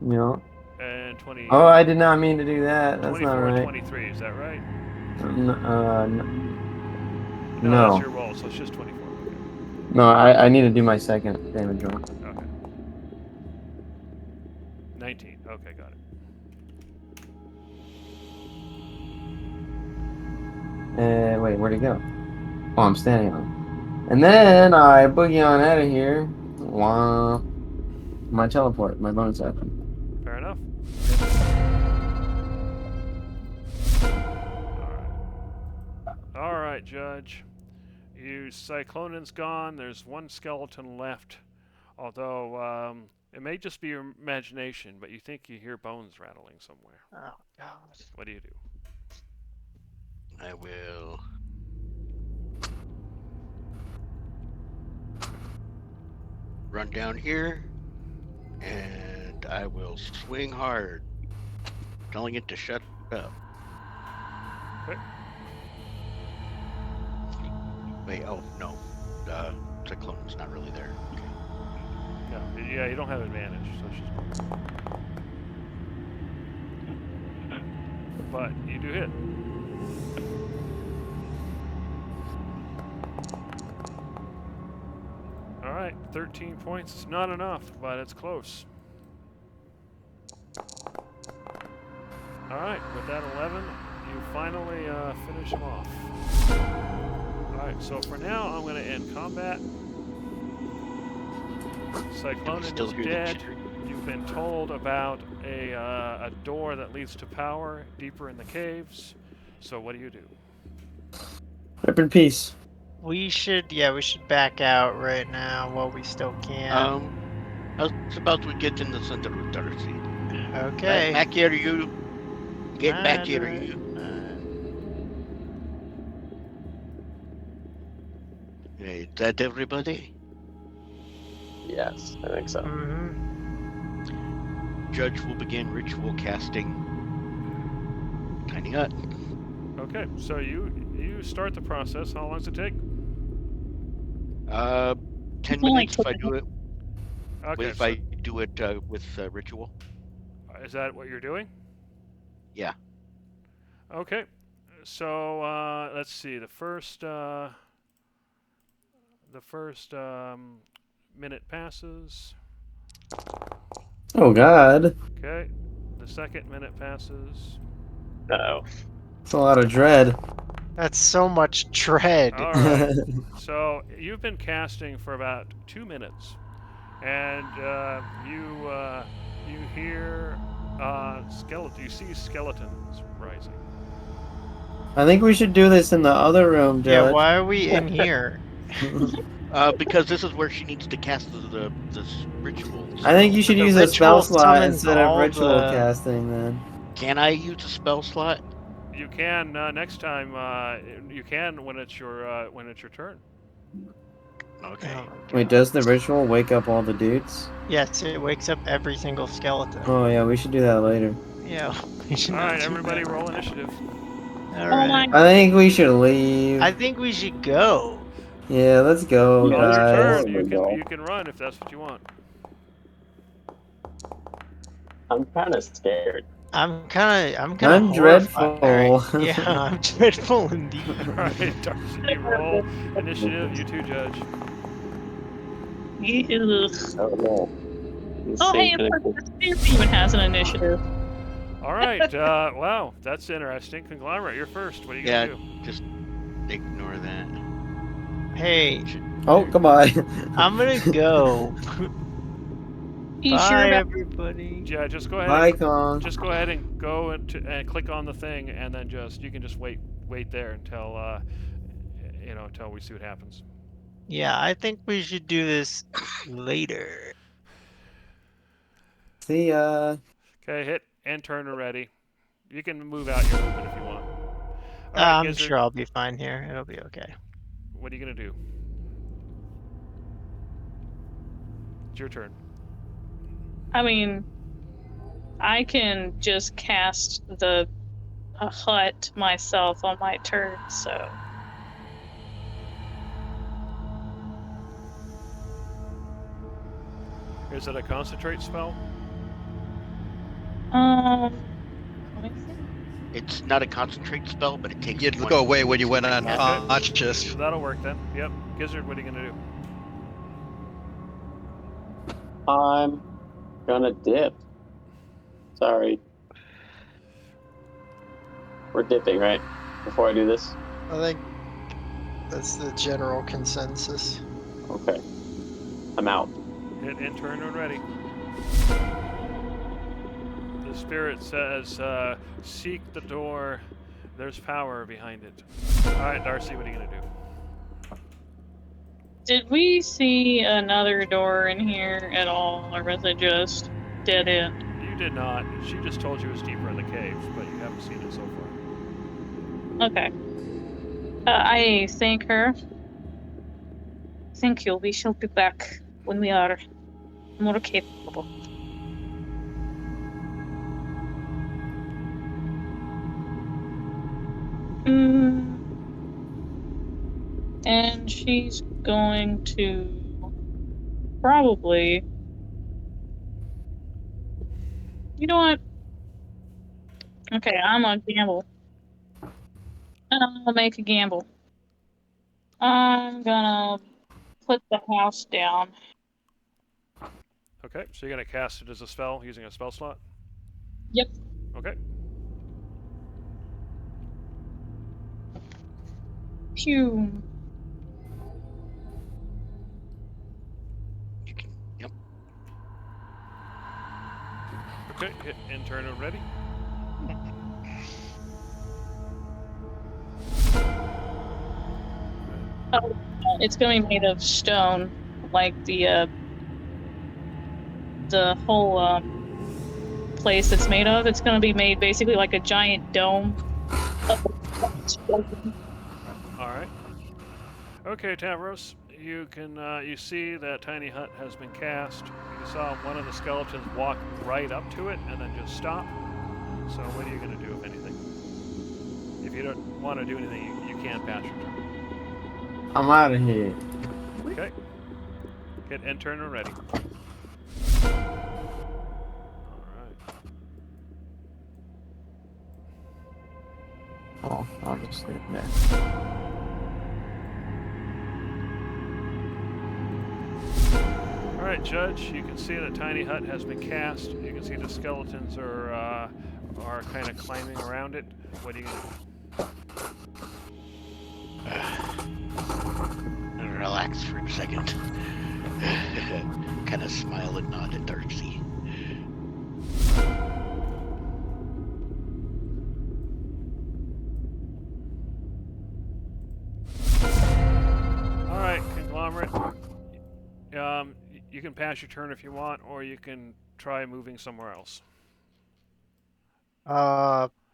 No. And 20. Oh, I did not mean to do that. That's 24 not right. 23, is that right? No. No, No. that's your roll, so it's just 24. Okay. No, I need to do my second damage roll. Okay. 19. Okay, got it. Wait, where'd it go? Oh, I'm standing on it. And then I boogie on out of here. Wah. My teleport, my bonus action. Fair enough. Alright, Judge. Cyclonan's gone. There's one skeleton left. Although, it may just be your imagination, but you think you hear bones rattling somewhere. Oh God. What do you do? I will run down here and I will swing hard, telling it to shut up. Okay. Wait, oh no. Cyclone's not really there. Okay. No, yeah, you don't have advantage, so it's just... But you do hit. Alright, 13 points. It's not enough, but it's close. Alright, with that 11, you finally finish him off. Alright, so for now, I'm going to end combat. Cyclonan Still is hear the dead. chittering. You've been told about a door that leads to power deeper in the caves. So what do you do? Rip in peace. We should back out right now while we still can. How about we get in the center with Darcy? Okay. Back here, you. Get back here, Alright. you. Hey, is that everybody? Yes, I think so. Mhm. Judge will begin ritual casting. Tiny hut. Okay, so you start the process. How long does it take? 10 Only minutes if I do it. Okay, If so I do it with ritual. is that what you're doing? Yeah. Okay, so let's see. The first minute passes. Oh God. Okay, the second minute passes. Uh-oh. It's a lot of dread. That's so much dread. All right. So you've been casting for about 2 minutes, and you hear skeleton. You see skeletons rising. I think we should do this in the other room, Yeah, Judge. why are we in here? Because this is where she needs to cast this ritual. I think you should The use a spell ritual slot summons instead of all ritual the- casting then. Can I use a spell slot? You can next time. You can when it's your turn. Okay. Oh, Wait, does the ritual wake up all the dudes? yes, it wakes up every single skeleton. Oh yeah, we should do that later. Yeah. should All not right, do everybody, that. roll initiative. All Oh right. my- I think we should leave. I think we should go. Yeah, let's go, Yeah, On your guys. turn, Forward we go. you can run if that's what you want. I'm kind of scared. I'm kind of I'm horrified. dreadful. Yeah, I'm dreadful indeed. All right, Darcy, roll initiative. You two judge. I Ugh. don't know. This Oh, hey, seems kinda look, cool. the spirit even has an initiative. All right. Wow, that's interesting. Conglomerate, you're first. What are you Yeah, gonna do? just ignore that. Hey, Oh, come on. I'm gonna go. You Bye, sure about everybody. Yeah, just go ahead. Bye, And, Kong. just go ahead and go and click on the thing, and then you can just wait there until until we see what happens. Yeah, I think we should do this later. See ya. Okay, hit and turn ready. You can move out your movement if you want. All right, I'm Gizzard, sure I'll be fine here. It'll be okay. what are you gonna do? It's your turn. I mean, I can just cast the hut myself on my turn, so. Is it a concentrate spell? Let me see. It's not a concentrate spell, but it takes. You'd 20 go away when minutes you to went cast. unconscious. That'll work then. Yep. Gizzard, what are you gonna do? I'm gonna dip. Sorry. We're dipping, right? Before I do this? I think that's the general consensus. Okay. I'm out. Hit and turn when ready. The spirit says, seek the door. There's power behind it. Alright, Darcy, what are you gonna do? Did we see another door in here at all, or was it just dead end? You did not. She just told you it was deeper in the cave, but you haven't seen it so far. Okay. I thank her. Thank you. We shall be back when we are more capable. And she's going to probably. You know what? Okay, I'm gonna gamble. And I'm gonna make a gamble. I'm gonna put the house down. Okay, so you're gonna cast it as a spell using a spell slot? Yep. Okay. Phew. You can. Yep. Okay, hit and turn when ready. Oh, it's gonna be made of stone, like the whole place it's made of. It's gonna be made basically like a giant dome. Alright. Okay, Tavros, you can you see that tiny hut has been cast. You saw one of the skeletons walk right up to it and then just stop. So what are you gonna do, if anything? If you don't want to do anything, you can't pass your turn. I'm out of here. Okay. Hit end turn when ready. Alright. Oh, I'll just leave it there. Alright, Judge, you can see that tiny hut has been cast. You can see the skeletons are kind of climbing around it. What are you gonna do? Relax for a second. Kind of smile and nod at Darcy. Alright, Conglomerate. You can pass your turn if you want, or you can try moving somewhere else.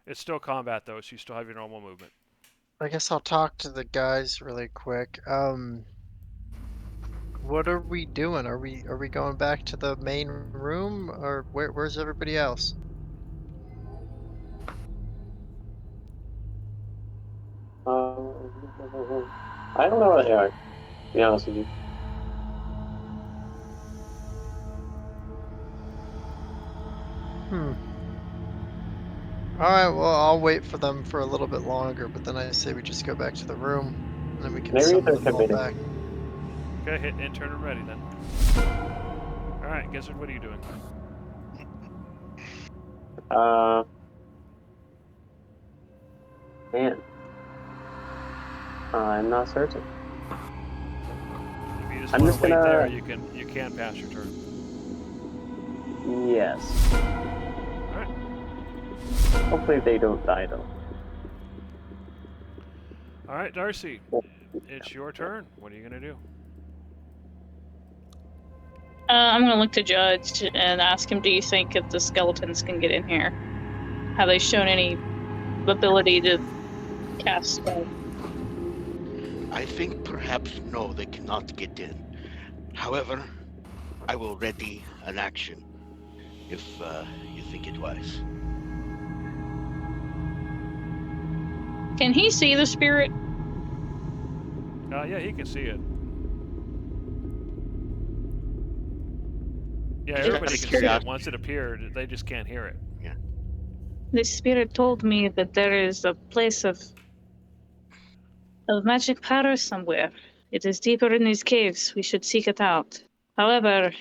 It's still combat though, so you still have your normal movement. I guess I'll talk to the guys really quick. What are we doing? Are we going back to the main room, or where's everybody else? I don't know where they are, to be honest with you. Alright, well, I'll wait for them for a little bit longer, but then I say we just go back to the room, and then we can Maybe summon they're them all committed. back. Okay, hit intern and ready then. Alright, Gizzard, what are you doing? Man. I'm not certain. If you just I'm want just to wait gonna- there, you can pass your turn. Yes. Alright. Hopefully they don't die, though. Alright, Darcy. It's your turn. What are you gonna do? I'm gonna look to Judge and ask him, do you think if the skeletons can get in here? Have they shown any ability to cast spells? I think perhaps no, they cannot get in. However, I will ready an action if you think it wise. Can he see the spirit? Yeah, he can see it. Yeah, Just everybody out of can see it. curiosity. Once it appeared, they just can't hear it. The spirit told me that there is a place of magic power somewhere. It is deeper in these caves. We should seek it out. However,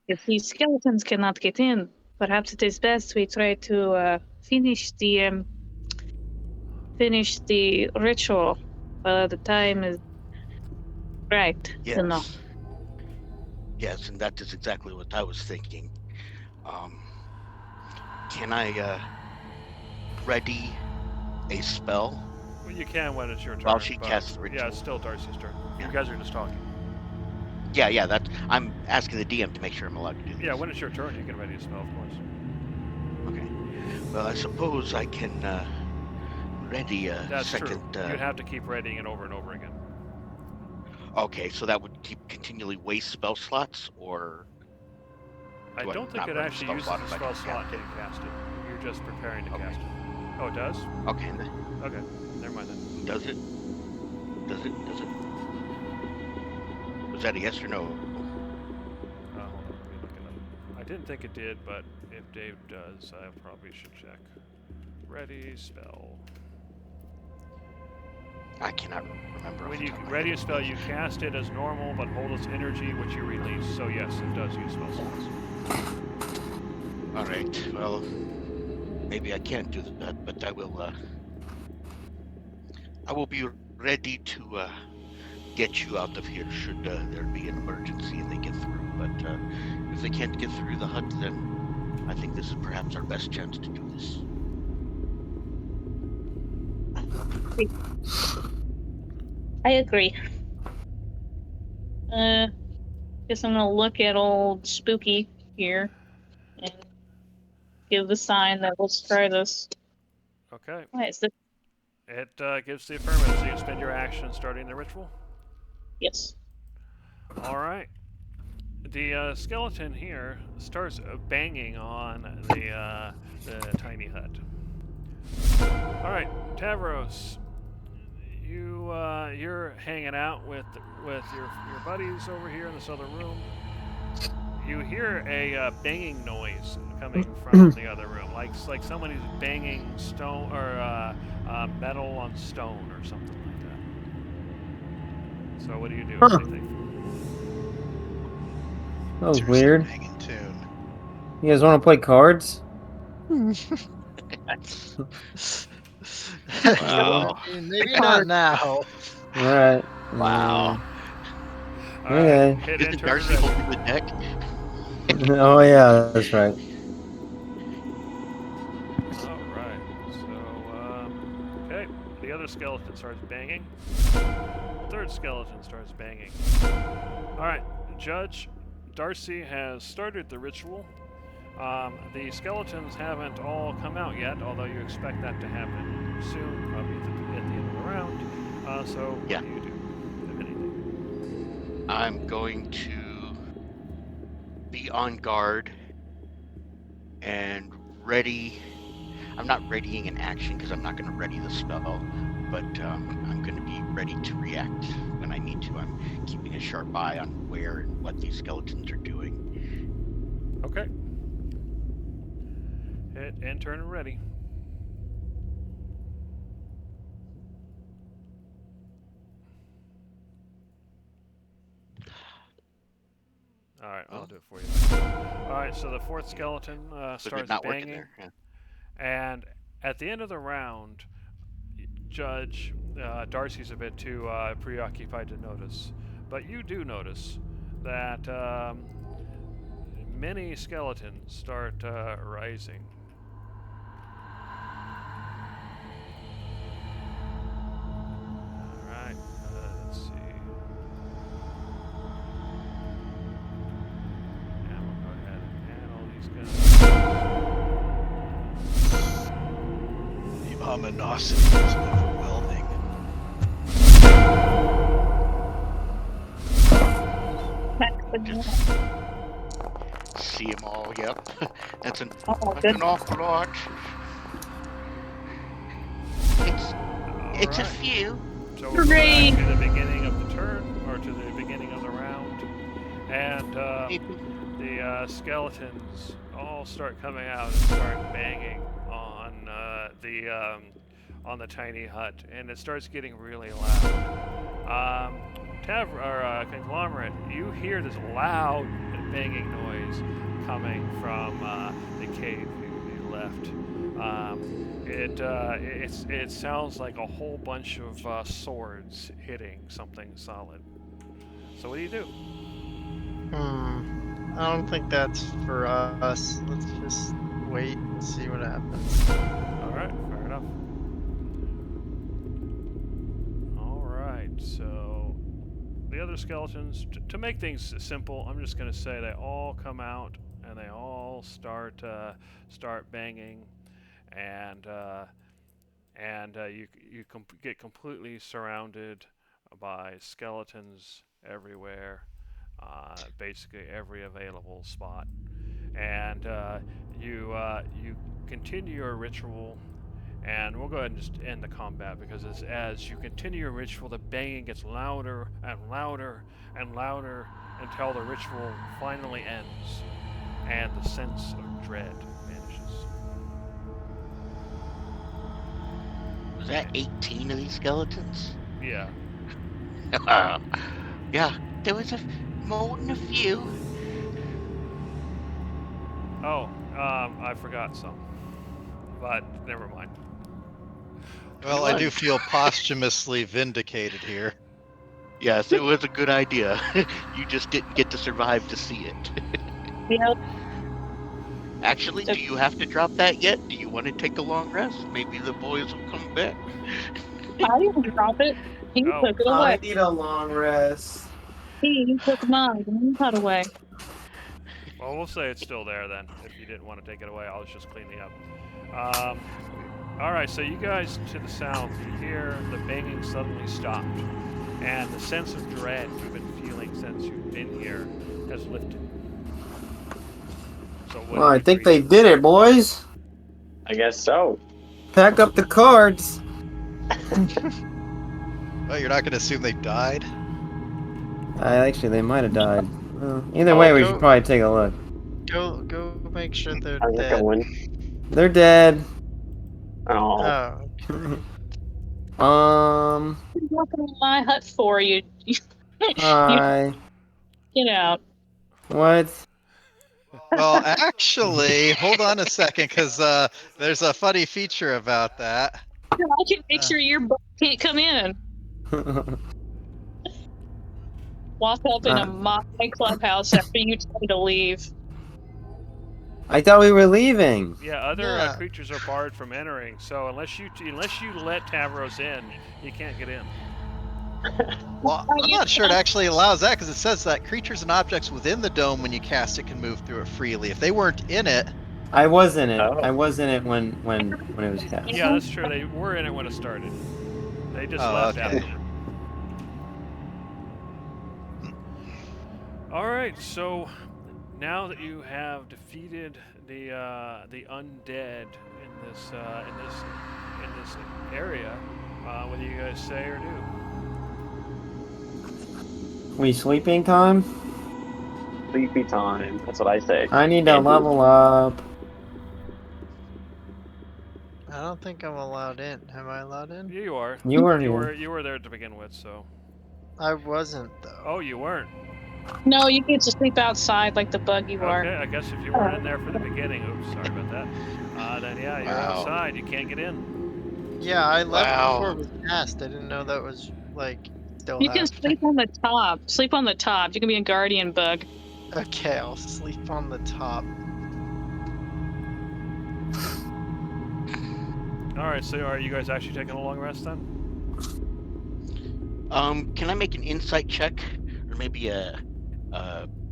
if these skeletons cannot get in, perhaps it is best we try to finish the ritual while the time is right. Yes. You know. Yes, and that is exactly what I was thinking. Can I ready a spell? Well, you can when it's your turn. While she but casts the Yeah, ritual. it's still Darcy's turn. Yeah. You guys are just talking. Yeah, that's. I'm asking the DM to make sure I'm allowed to do this. Yeah, when it's your turn, you can ready a spell, of course. Okay. Well, I suppose I can ready a That's second. true. You'd have to keep readying it over and over again. Okay, so that would keep continually waste spell slots, or I Do I don't think not it run a actually spell uses slot a if I spell can slot cast getting casted. You're just preparing to Okay. cast it. Oh, it does? okay, and then Okay, never mind then. does it? Does it? Was that a yes or no? Hold on, let me look it up. I didn't think it did, but if Dave does, I probably should check. Ready spell. I cannot remember. off When the you top of my ready a head. spell, you cast it as normal, but hold its energy, which you release. So yes, it does use spell slots. All right. Well, maybe I can't do that, but I will. I will be ready to get you out of here should there be an emergency and they get through. But if they can't get through the hut, then I think this is perhaps our best chance to do this. I agree. Guess I'm gonna look at old Spooky here and give the sign that let's try this. Okay. Why is this? It gives the affirmative, so you can spend your action starting the ritual. Yes. All right. The skeleton here starts banging on the tiny hut. All right, Tavros, you're hanging out with your buddies over here in this other room. You hear a banging noise coming from the other room, like someone who's banging stone or metal on stone or something like that. So what do you do? Huh. What do you think? That was Seriously, weird. Hanging tune. You guys want to play cards? Wow. Maybe not now. Alright. Wow. All Okay. right, hit Isn't enter Darcy ready. holding the deck? Oh yeah, that's right. All right. So, okay. The other skeleton starts banging. Third skeleton starts banging. All right. Judge, Darcy has started the ritual. The skeletons haven't all come out yet, although you expect that to happen soon, probably at the end of the round. So, Yeah. what do you do, if anything? I'm going to be on guard and ready. I'm not readying an action because I'm not going to ready the spell, but I'm going to be ready to react when I need to. I'm keeping a sharp eye on where and what these skeletons are doing. Okay. Hit and turn and ready. Alright, I'll do it for you. Alright, so the fourth skeleton But starts it's not working banging. there. Yeah. And at the end of the round, Judge Darcy's a bit too preoccupied to notice. But you do notice that many skeletons start rising. Alright, let's see. And we'll go ahead and add all these guys. The ominosity is overwhelming. See them all. Yep. That's an Oh, that's an awful lot. It's a Alright. few. So we'll go Hooray! back to the beginning of the turn, or to the beginning of the round, and the skeletons all start coming out and start banging on the tiny hut, and it starts getting really loud. Conglomerate, you hear this loud banging noise coming from the cave you left. It sounds like a whole bunch of swords hitting something solid. So what do you do? I don't think that's for us. Let's just wait and see what happens. All right, fair enough. All right, so the other skeletons, to make things simple, I'm just going to say they all come out and they all start banging, and you get completely surrounded by skeletons everywhere, basically every available spot, and you continue your ritual. And we'll go ahead and just end the combat, because as you continue your ritual, the banging gets louder and louder and louder until the ritual finally ends and the sense of dread vanishes. Was that 18 of these skeletons? Yeah. Yeah, there was more than a few. Oh, I forgot some. But never mind. Well, I do feel posthumously vindicated here. Yes, it was a good idea. You just didn't get to survive to see it. Yep. Actually, do you have to drop that yet? Do you want to take a long rest? Maybe the boys will come back. I didn't drop it. He Oh. took it I away. need a long rest. He took mine and he got away. Well, we'll say it's still there then. If you didn't want to take it away, I'll just clean it up. Alright, so you guys to the south, you hear the banging suddenly stopped. And the sense of dread you've been feeling since you've been here has lifted. So what Well, I do think you they do? did it, boys. I guess so. Pack up the cards. Well, you're not going to assume they died? Actually, they might have died. Either way, we go- should probably take a look. Go make sure they're How's it dead. going? They're dead. Oh, Oh, Um. I'm walking in my hut for you. Hi. Get out. What? Well, actually, hold on a second, because there's a funny feature about that. I can make sure your butt can't come in. Walk up in a mock clubhouse after you tell me to leave. I thought we were leaving. Yeah, other Yeah. creatures are barred from entering, so unless you let Tavros in, he can't get in. Well, I'm not sure it actually allows that, because it says that creatures and objects within the dome, when you cast it, can move through it freely. If they weren't in it, I was in it. Oh. I was in it when it was cast. Yeah, that's true. They were in it when it started. They just Oh, left okay. after. All right, so now that you have defeated the undead in this area, What do you guys say or do? We sleeping time? Sleepy time. That's what I say. I need to Andrew. level up. I don't think I'm allowed in. Am I allowed in? Yeah, you are. You were You here. were you were there to begin with, so. I wasn't though. Oh, you weren't. No, you get to sleep outside like the bug you are. Okay, I guess if you weren't in there for the beginning, oops, sorry about that. Then yeah, you're Wow. outside. You can't get in. Yeah, I left Wow. before it was cast. I didn't know that was like still You can happening. sleep on the top. Sleep on the top. You can be a guardian bug. Okay, I'll sleep on the top. All right, so are you guys actually taking a long rest then? Can I make an insight check, or maybe a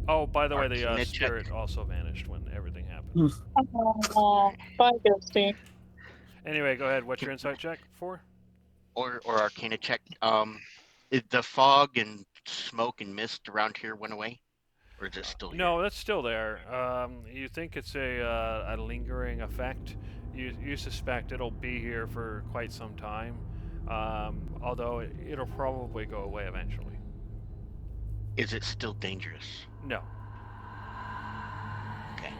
Oh, by the way, the Arcana check. spirit also vanished when everything happened. Bye, Ghosty. Anyway, go ahead. What's your insight check for? or Arcana check? Is the fog and smoke and mist around here went away, or is it still here? No, that's still there. You think it's a lingering effect. You suspect it'll be here for quite some time, although it'll probably go away eventually. Is it still dangerous? No. Okay.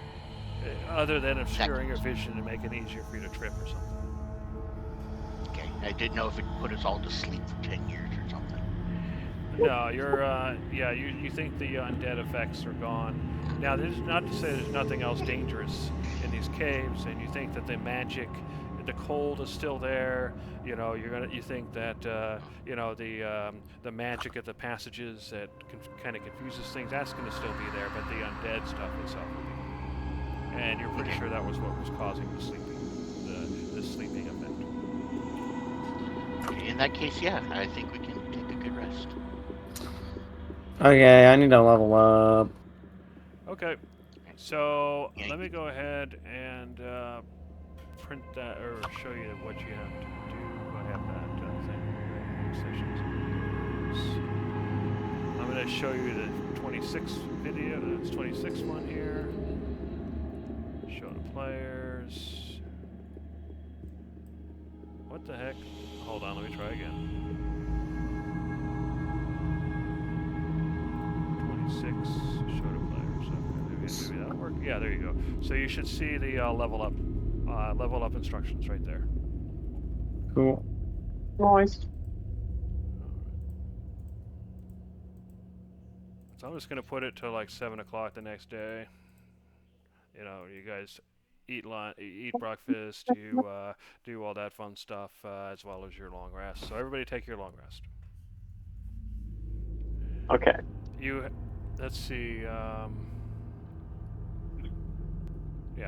Other than obscuring your vision to make it easier for you to trip or something. Okay. I didn't know if it put us all to sleep for 10 years or something. No, you're you think the undead effects are gone. Now, this is not to say there's nothing else dangerous in these caves, and you think that the magic, the cold is still there. You know, you think that the magic at the passages that kind of confuses things, that's going to still be there, but the undead stuff itself will be. And you're pretty sure that was what was causing the sleeping effect. Okay, in that case, yeah, I think we can take a good rest. Okay, I need to level up. Okay, so let me go ahead and print that or show you what you have to do. I have that thing here. Sessions. I'm going to show you the 26th video. That's 26th one here. Show the players. What the heck? Hold on, let me try again. 26. Show the players. Okay, maybe that'll work. Yeah, there you go. So you should see the level up instructions right there. Cool. Nice. So I'm just gonna put it to like 7 o'clock the next day. You know, you guys eat breakfast, you do all that fun stuff, as well as your long rest. So everybody take your long rest. Okay. Let's see. Yeah,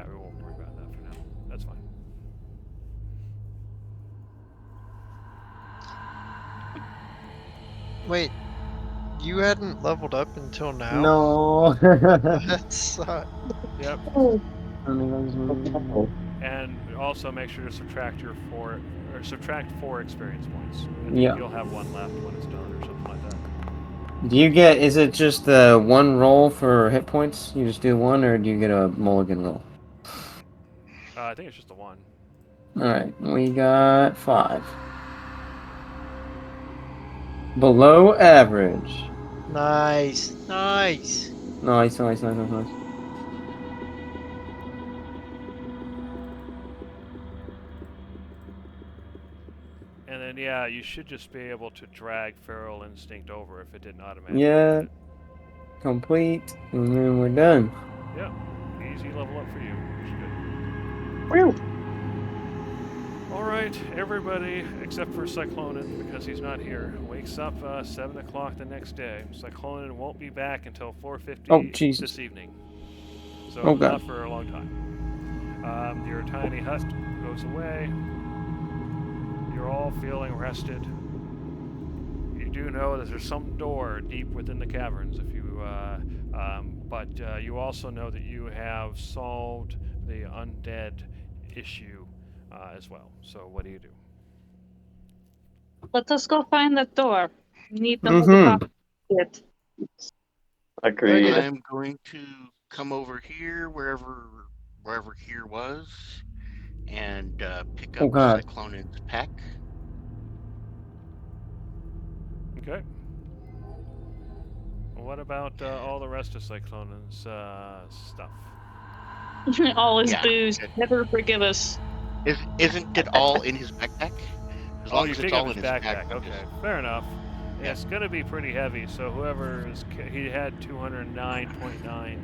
we won't worry about that for now. That's fine. Wait, you hadn't leveled up until now? No. That sucks. Yep. And also make sure to subtract subtract 4 experience points. And Yeah. You'll have 1 left when it's done, or something like that. Do you get? Is it just the one roll for hit points? You just do one, or do you get a mulligan roll? I think it's just the 1. All right, we got 5. Below average. Nice, nice. Nice. And then, yeah, you should just be able to drag Feral Instinct over if it didn't automatically. Yeah. do it. Complete, and then we're done. Yep. Easy level up for you. Which is good. Whew. Alright, everybody, except for Cyclonin, because he's not here, wakes up 7 o'clock the next day. Cyclonin won't be back until 4:50 Oh, Jesus. this evening. So Oh, God. not for a long time. Your tiny hut goes away. You're all feeling rested. You do know that there's some door deep within the caverns, but you also know that you have solved the undead issue as well. So what do you do? Let us go find that door. We need the Mhm. it. Agreed. I'm going to come over here, wherever here was, and pick Oh, up God. Cyclonin's pack. about all the rest of Cyclonan's stuff? All his Yeah. booze. Never forgive us. Isn't it all in his backpack? As long you as pick it's up all in his backpack. backpack. Okay, fair enough. Yeah, Yeah. it's gonna be pretty heavy. So whoever is, he had 209.9.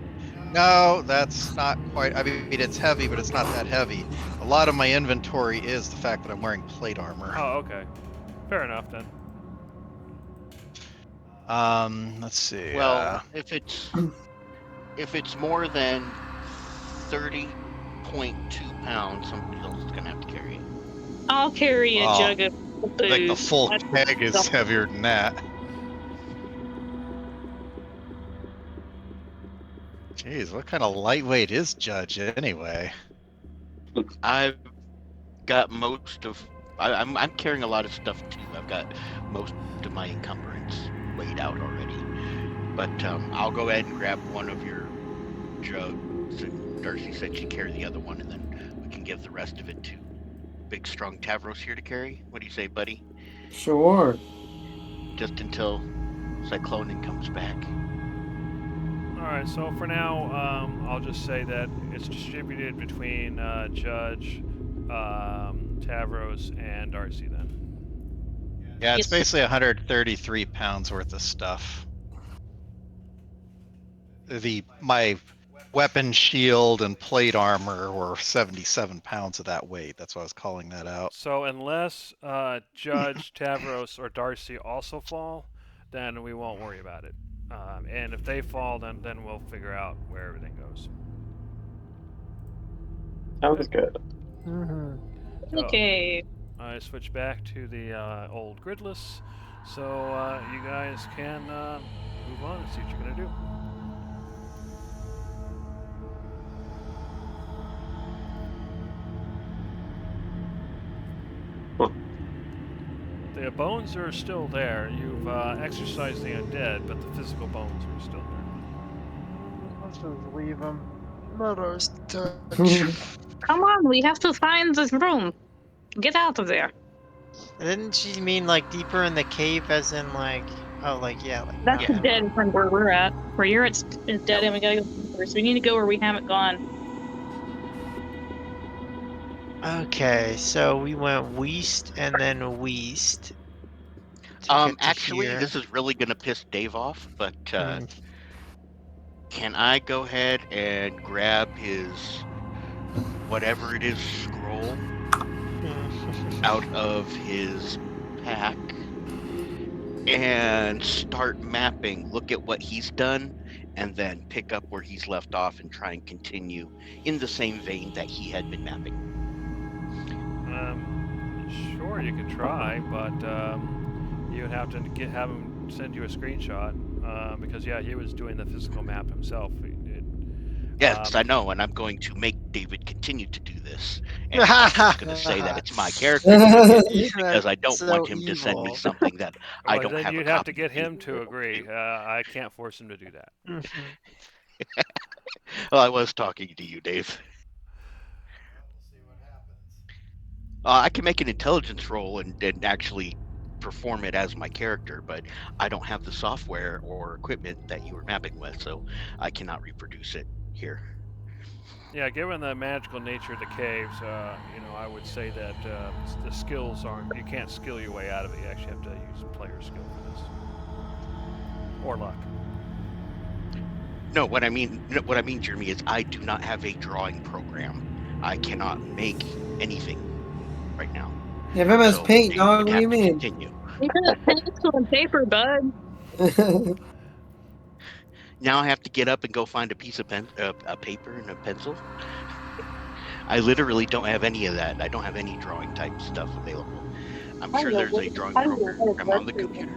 No, that's not quite. I mean, it's heavy, but it's not that heavy. A lot of my inventory is the fact that I'm wearing plate armor. Oh, okay. Fair enough then. Let's see. Well, if it's more than 30.2 pounds, somebody else is gonna have to carry it. I'll carry a Wow. jug of booze. like the full That's- keg is heavier than that. Jeez, what kind of lightweight is Judge anyway? I've got most of. I'm carrying a lot of stuff too. I've got most of my encumbrance laid out already. But I'll go ahead and grab one of your jugs. And Darcy said she'd carry the other one, and then we can give the rest of it to big strong Tavros here to carry. What do you say, buddy? Sure. Just until Cyclonin comes back. Alright, so for now, I'll just say that it's distributed between Judge, Tavros, and Darcy then. Yeah, it's Yes. basically 133 pounds worth of stuff. My weapon shield and plate armor were 77 pounds of that weight. That's why I was calling that out. So unless Judge, Tavros, or Darcy also fall, then we won't worry about it. And if they fall, then we'll figure out where everything goes. Sounds good. Okay. I switch back to the old gridless, so you guys can move on and see what you're gonna do. The bones are still there. You've exercised the undead, but the physical bones are still there. Let's just leave him. Let us touch. Come on, we have to find this room. Get out of there. Didn't she mean like deeper in the cave, as in like, oh, like yeah, like That's Yeah. dead from where we're at. Where you're at is dead, and we gotta go first. We need to go where we haven't gone. Okay, so we went west and then west. to get to Actually, here. this is really gonna piss Dave off, but Mm. can I go ahead and grab his whatever it is scroll out of his pack and start mapping, look at what he's done, and then pick up where he's left off and try and continue in the same vein that he had been mapping. Sure, you could try, but you would have to have him send you a screenshot because yeah, he was doing the physical map himself. Yes, I know, and I'm going to make David continue to do this. And I'm just going to say that it's my character because I don't want him to send me something that I Well, don't then have. you'd a have to copy get of. him to agree. I can't force him to do that. Well, I was talking to you, Dave. I can make an intelligence roll and actually perform it as my character, but I don't have the software or equipment that you were mapping with, so I cannot reproduce it here. Yeah, given the magical nature of the caves, I would say that the skills aren't. You can't skill your way out of it. You actually have to use player skill for this, or luck. No, what I mean, Jeremy, is I do not have a drawing program. I cannot make anything right now. You have MS So Paint, you dog. would What do you have to mean? continue. You got pencil and paper, bud. Now I have to get up and go find a piece of a paper and a pencil. I literally don't have any of that. I don't have any drawing type stuff available. I'm sure there's a drawing program on the computer,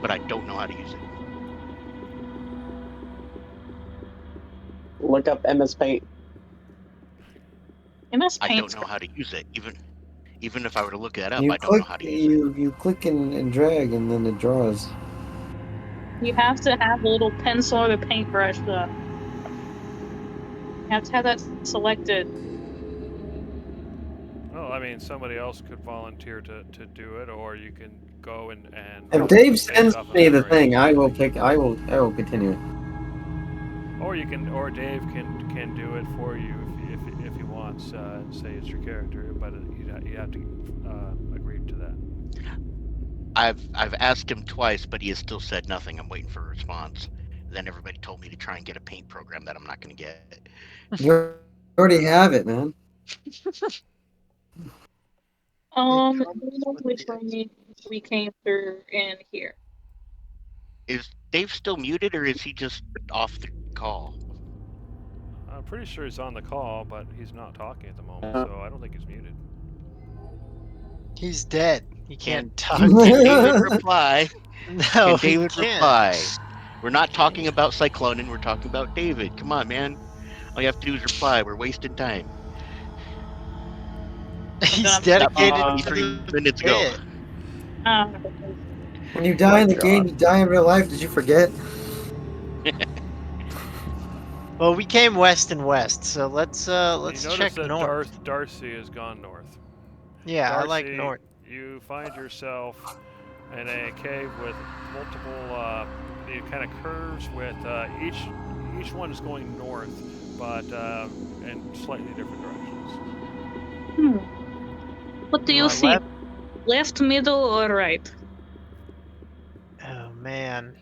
but I don't know how to use it. Look up MS Paint. MS I Paint's don't know how to use it. Even if I were to look that up, You I don't know click, how to use it. you click and drag, and then it draws. You have to have a little pencil or the paintbrush. You have to have that selected. Well, I mean, somebody else could volunteer to do it, or you can go and. If Dave based sends off of me the memory. thing, I will pick. I will continue. Or you can, or Dave can do it for you if he wants. And say it's your character, but you have to agree to that. I've asked him twice, but he has still said nothing. I'm waiting for a response. Then everybody told me to try and get a paint program that I'm not going to get. You already have it, man. Which one we came through in here? Is Dave still muted, or is he just off the call? I'm pretty sure he's on the call, but he's not talking at the moment, so I don't think he's muted. He's dead. He can't talk. Can David reply? No, Can David he can't. reply? We're not talking about Cyclonin, we're talking about David. Come on, man. All you have to do is reply. We're wasting time. He's dedicated That to was 3 the minutes ago. bit. When you die in the game, you die in real life. Did you forget? Well, we came west and west, so let's You check notice that north. Darcy has gone north. Yeah, Darcy, I like north. You find yourself in a cave with multiple kind of curves with each one is going north, but in slightly different directions. What do you want see? left? Left, middle, or right? Oh man,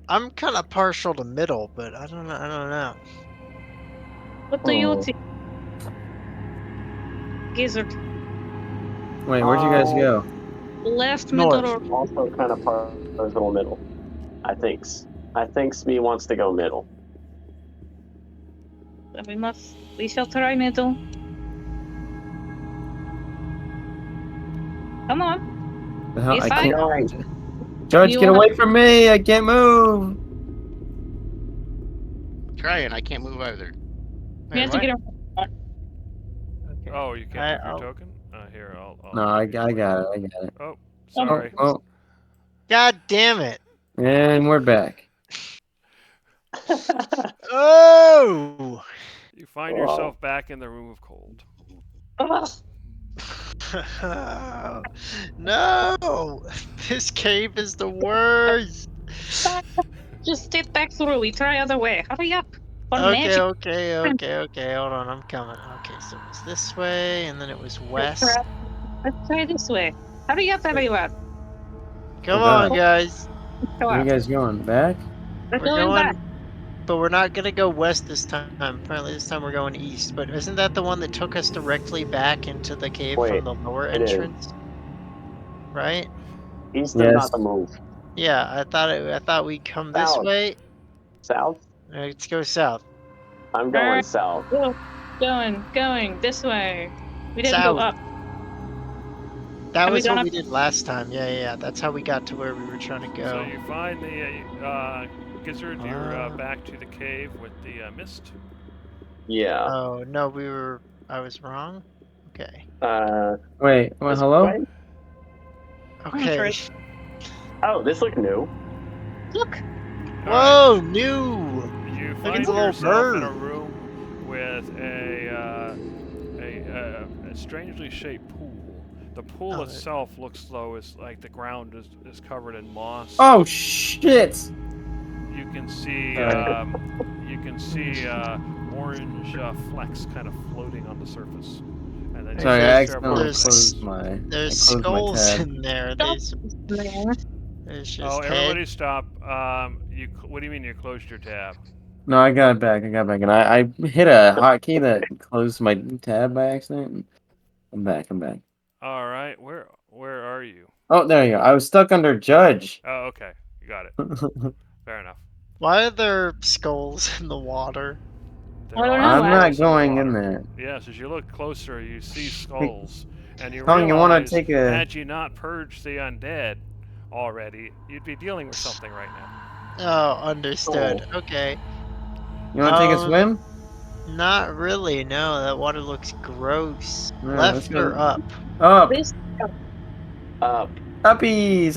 I'm kind of partial to middle, but I don't know. What do you Oh. think? Gizzard. Wait, where'd you guys go? Left, North. middle, or Also kind of partial middle. I think Smee wants to go middle. we shall try middle. Come on. The hell? If I I- can't. Judge, You get wanna- away from me! I can't move. Trying, I can't move either. We have to Wait, get what? a Okay. Oh, you I- can't move I'll- your token? Here, I'll No, I got it. Oh, Oh, sorry. oh, God damn it! and we're back. Oh! You find yourself back in the room of cold. No! This cave is the worst. Just step back through. We try other way. Hurry up. For Okay, magic. okay. Hold on, I'm coming. Okay, so it was this way, and then it was west. Let's try this way. Hurry up, everyone. Come Oh, on, God. guys. Go Where are up. you guys going? Back? We're We're going back. but we're not gonna go west this time. Apparently, this time we're going east. But isn't that the one that took us directly back into the cave Wait, from the lower it is. entrance? Right? East Yes. is not the move. Yeah, I thought we'd come this South. way. South? Let's go south. I'm going Alright. south. Going this way. We didn't South. go up. That Have we was gone what up? we did last time. Yeah. That's how we got to where we were trying to So go. you find the Gizzard, you're Ah. back to the cave with the mist. Yeah. Oh no, I was wrong. Okay. Wait, this hello? way? Okay. right. Oh, this look new. Look. Whoa, new. You Look, find it's a little yourself in a bird. room with a strangely shaped pool. The pool Oh, itself looks though is like the ground is covered in moss. Oh shit! You can see orange flecks kind of floating on the surface. And then you Sorry, see I several accidentally There's- closed my. There's I closed my skulls tab. in there. There's just Oh, head. everybody stop. What do you mean you closed your tab? No, I got it back. And I hit a hotkey that closed my tab by accident. I'm back. All right, where are you? Oh, there you go. I was stuck under Judge. Oh, okay, you got it. Fair enough. Why are there skulls in the water? There I don't are know, I'm not skulls going the in water. there. Yes, as you look closer, you see skulls, and you Kong, you wanna realize take a- had you not purged the undead already, you'd be dealing with something right now. Oh, understood. Okay. You want to take a Um, swim? Not really. No, that water looks gross. Yeah, let's Left go. or up? Up, This. Up. uppies.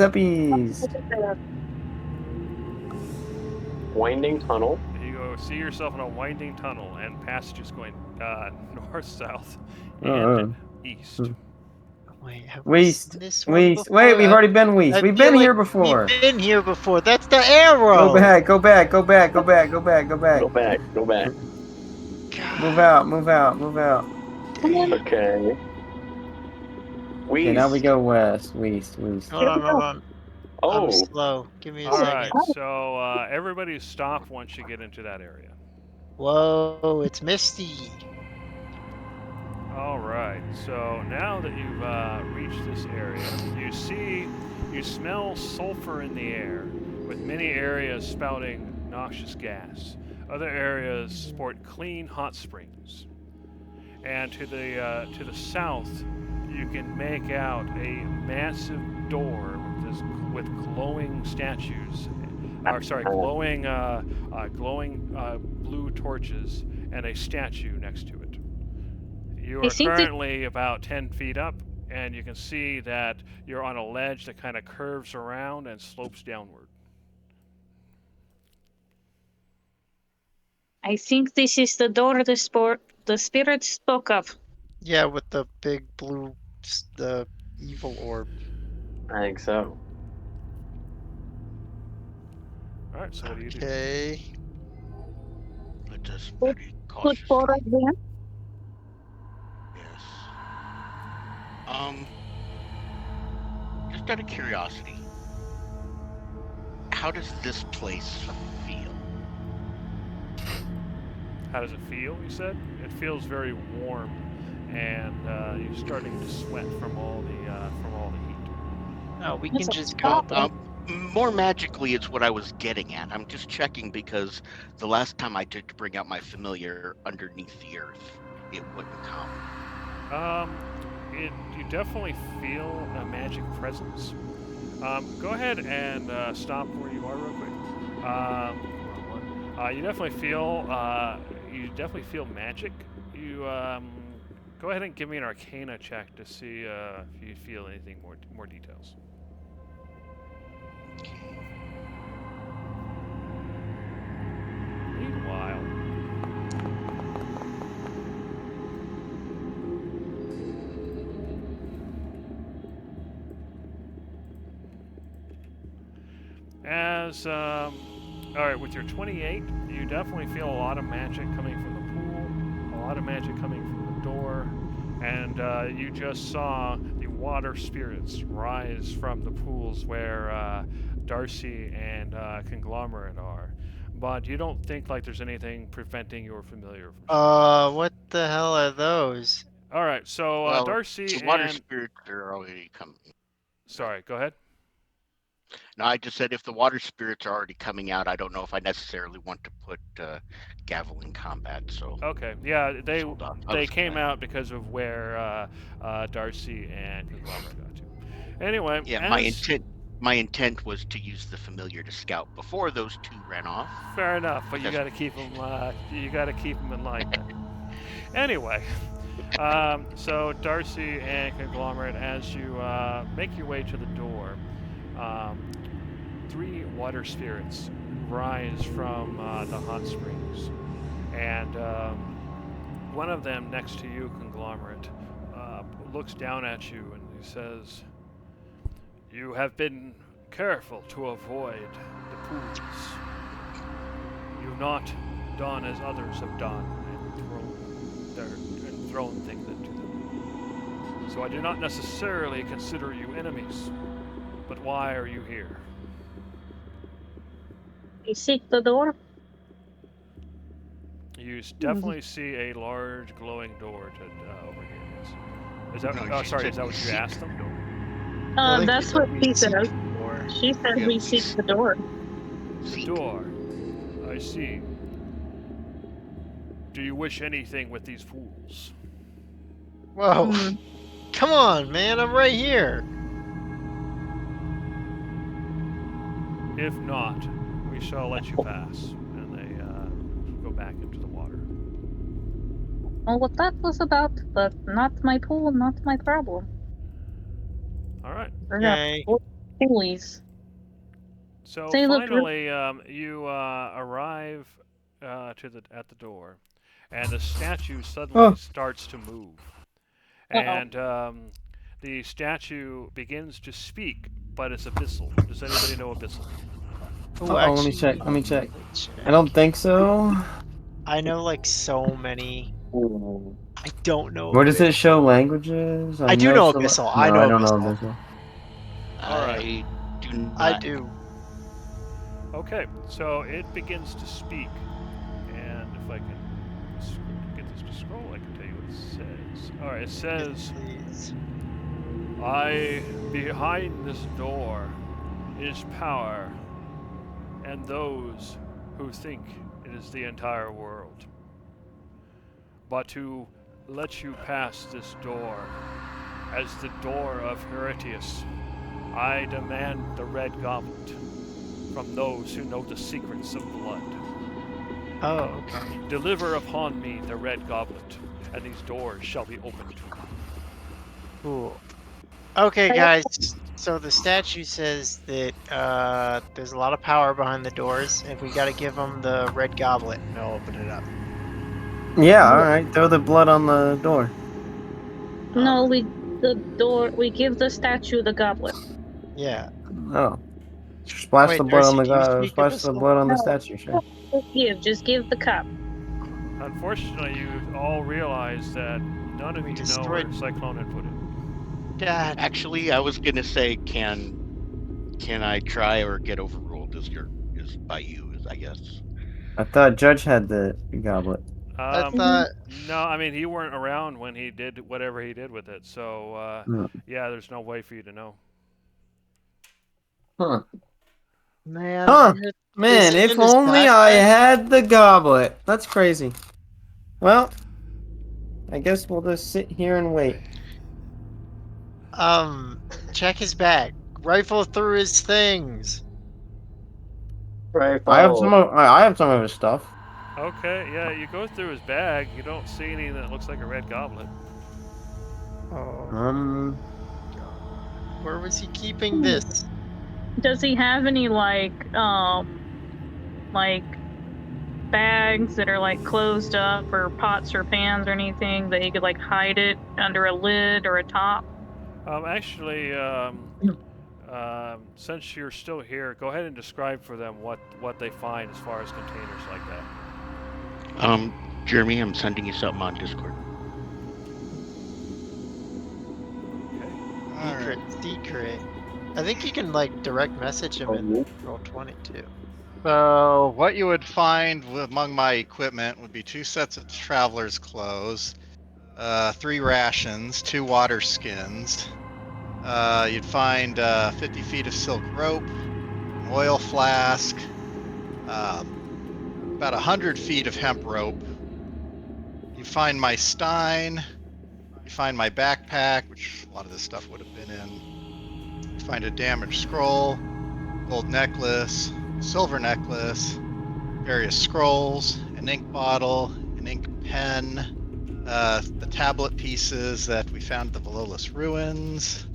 Winding tunnel. You go see yourself in a winding tunnel and passages going north, south, Oh, and east. Wait, have we seen Weast. this one Weast. before? Wait, we've already been I Weast. We've feel been here like before. We've been here before. That's the arrow. Go back, go back, go back, go back, go back, go back. Go back. Go back. Move out, move out, move out. Okay. Okay, now we Weast. go west. Weast, Weast. Hold on, hold on. I'm Oh, slow. Give me a All second. right, so everybody stop once you get into that area. Whoa, it's misty. All right, so now that you've reached this area, you smell sulfur in the air, with many areas spouting noxious gas. Other areas sport clean hot springs. And to the south, you can make out a massive door with glowing statues, or sorry, glowing blue torches, and a statue next to it. You I are think that- currently about 10 feet up, and you can see that you're on a ledge that kind of curves around and slopes downward. I think this is the door the spirit spoke of. Yeah, with the big blue, the evil orb. I think so. All right, so what do you do? Okay. Let us Put- very Put cautiously. forward then. Yes. Just out of curiosity, how does this place feel? How does it feel? You said it feels very warm, and you're starting to sweat from all the heat. No, we That's can a just go up. problem. More magically is what I was getting at. I'm just checking because the last time I did bring out my familiar underneath the earth, it wouldn't come. You definitely feel a magic presence. Go ahead and stop where you are real quick. You definitely feel magic. You go ahead and give me an Arcana check to see if you feel anything more details. Meanwhile, all right, with your 28, you definitely feel a lot of magic coming from the pool, a lot of magic coming from the door, and you just saw the water spirits rise from the pools where Darcy and Conglomerate are. But you don't think like there's anything preventing your familiar from. What the hell are those? All right, so Well, Darcy the water and spirits are already coming. sorry, go ahead. No, I just said if the water spirits are already coming out, I don't know if I necessarily want to put Gavel in combat. So Okay, yeah, they hold on. came out because of where Darcy and Conglomerate got to. Anyway, Yeah, my intent was to use the familiar to scout before those two ran off. fair enough, but you That's- got to keep them. You got to keep them in line. Then. Anyway, so Darcy and Conglomerate, as you make your way to the door, 3 water spirits rise from the hot springs, and one of them next to you, Conglomerate, looks down at you and he says, "You have been careful to avoid the pools. You've not done as others have done and thrown things into them. So I do not necessarily consider you enemies. But why are you here?" You seek the door. You definitely see a large glowing door to over here. Yes. Is that? No, Oh, she sorry. said Is that we what you seek asked them? I think That's we what said she we seek said. the door. She said Yeah, we we seek s- the door. See, Door. I see. Do you wish anything with these fools? Whoa. Hmm. Come on, man. I'm right here. If not, we shall let you pass. And they go back into the water. Well, what that was about, but not my pool, not my problem. All right. Okay. Poolies. So Say, look, finally, you arrive at the door, and the statue suddenly starts to move, Uh-oh. and the statue begins to speak, but it's abyssal. Does anybody know abyssal? Let me check. Let me check. I don't think so. I know like so many. I don't know. Where does Abyssal. it show languages? I do know Abyssal. I know I don't know Abyssal. Abyssal. I do not. I do. Okay, so it begins to speak, and if I can get this to scroll, I can tell you what it says. All right, it says, Please. behind this door is power, and those who think it is the entire world. But to let you pass this door, as the door of Heretius, I demand the red goblet from those who know the secrets of blood. Oh, okay. Deliver upon me the red goblet, and these doors shall be opened. Cool. Okay, guys. So the statue says that there's a lot of power behind the doors, and we got to give them the red goblet, and they'll open it up. Yeah, alright. Throw the blood on the door. No, we give the statue the goblet. Yeah. Oh. Splash Wait, the blood on Darcy, the do you speak splash the Abyssal? blood on the No. statue, sure. Just give the cup. Unfortunately, you all realize that none of We you know destroyed- where Cyclone had put it. Dad. Actually, I was gonna say, can I try or get overruled? Is by you? I guess. I thought Judge had the goblet. I thought. No, I mean, you weren't around when he did whatever he did with it, so, yeah, there's no way for you to know. Huh. Man, Huh. Is Man, it if in his only I backpack? had the goblet. That's crazy. Well, I guess we'll just sit here and wait. Check his bag. Rifle through his things. Right. I have some of his stuff. Okay, yeah, you go through his bag, you don't see anything that looks like a red goblet. Oh, where was he keeping this? Does he have any like bags that are like closed up, or pots or pans or anything that he could like hide it under a lid or a top? Actually, since you're still here, go ahead and describe for them what they find as far as containers like that. Jeremy, I'm sending you something on Discord. Okay. Secret. I think you can like direct message him in Roll20 too. So what you would find among my equipment would be 2 sets of traveler's clothes, 3 rations, 2 water skins. You'd find 50 feet of silk rope, an oil flask, about 100 feet of hemp rope. You find my stein. You find my backpack, which a lot of this stuff would have been in. You find a damaged scroll, gold necklace, silver necklace, various scrolls, an ink bottle, an ink pen, the tablet pieces that we found at the Valolis ruins,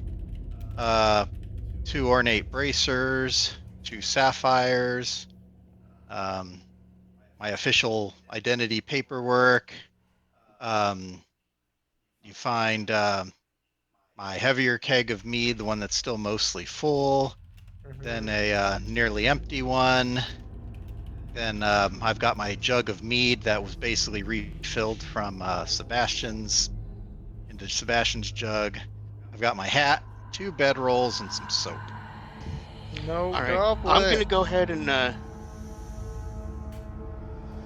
2 ornate bracers, 2 sapphires, my official identity paperwork. You find my heavier keg of mead, the one that's still mostly full, then a nearly empty one. Then I've got my jug of mead that was basically refilled from Sebastian's into Sebastian's jug. I've got my hat, 2 bedrolls, and some soap. No All right, goblet. I'm gonna go ahead and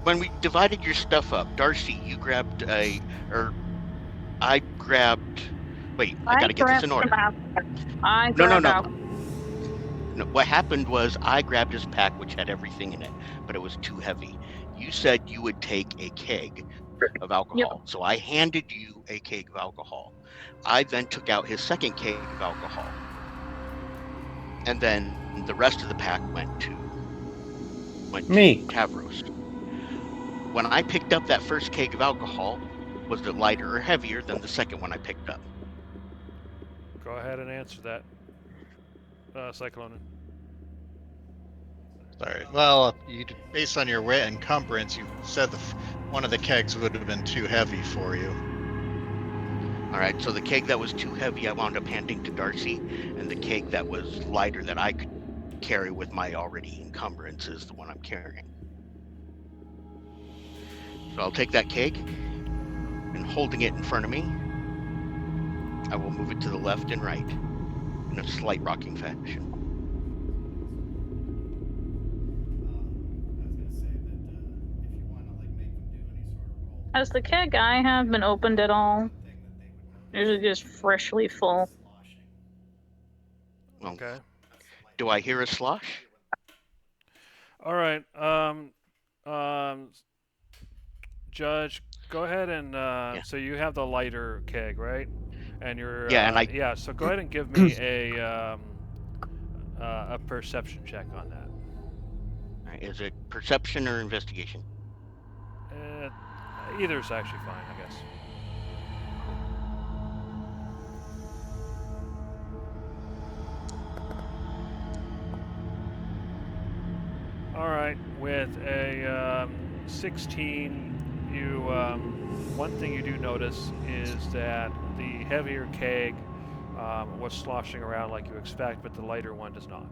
when we divided your stuff up, Darcy, you grabbed I grabbed. Wait, I gotta get this in order. No. What happened was I grabbed his pack, which had everything in it, but it was too heavy. You said you would take a keg of alcohol, so I handed you a keg of alcohol. I then took out his second keg of alcohol, and then the rest of the pack went to Me. Tavros. When I picked up that first keg of alcohol, was it lighter or heavier than the second one I picked up? Go ahead and answer that, Cyclone. Sorry. Well, based on your weight encumbrance, you said one of the kegs would have been too heavy for you. All right, so the keg that was too heavy, I wound up handing to Darcy, and the keg that was lighter that I could carry with my already encumbrance is the one I'm carrying. So I'll take that keg, and holding it in front of me, I will move it to the left and right in a slight rocking fashion. Has the keg I have been opened at all? Or is it just freshly full? Well, Okay. do I hear a slosh? All right. Judge, go ahead and so you have the lighter keg, right? And you're Yeah, and I- yeah. So go ahead and give me a perception check on that. All right, is it perception or investigation? Either's actually fine, I guess. All right, with a 16, you one thing you do notice is that the heavier keg was sloshing around like you expect, but the lighter one does not.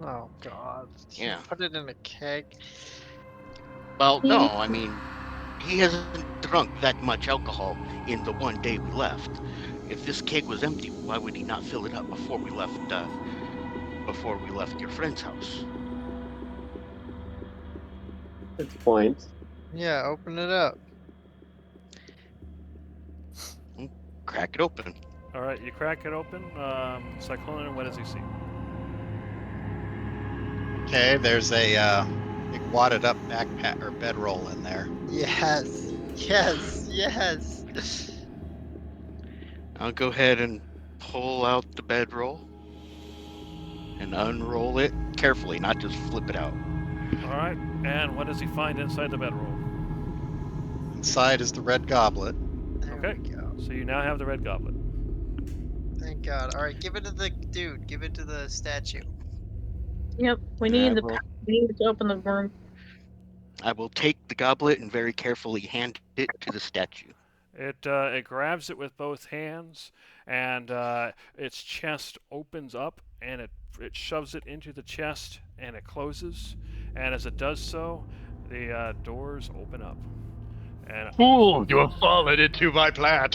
Oh God. Yeah. Put it in a keg. Well, no, I mean, he hasn't drunk that much alcohol in the one day we left. If this keg was empty, why would he not fill it up before we left your friend's house? Good point. Yeah, open it up. Crack it open. All right, you crack it open. Cyclone, what does he see? Okay, there's a big wadded up backpack or bedroll in there. Yes. Yes. Yes. I'll go ahead and pull out the bedroll and unroll it carefully, not just flip it out. All right, and what does he find inside the bedroll? Inside is the red goblet. There Okay. we go. So you now have the red goblet. Thank God. All right, give it to the dude. Give it to the statue. Yep, we need to open the room. I will take the goblet and very carefully hand it to the statue. It grabs it with both hands, and its chest opens up, and it shoves it into the chest, and it closes. And as it does so, the doors open up. And Fool, you have fallen into my plan.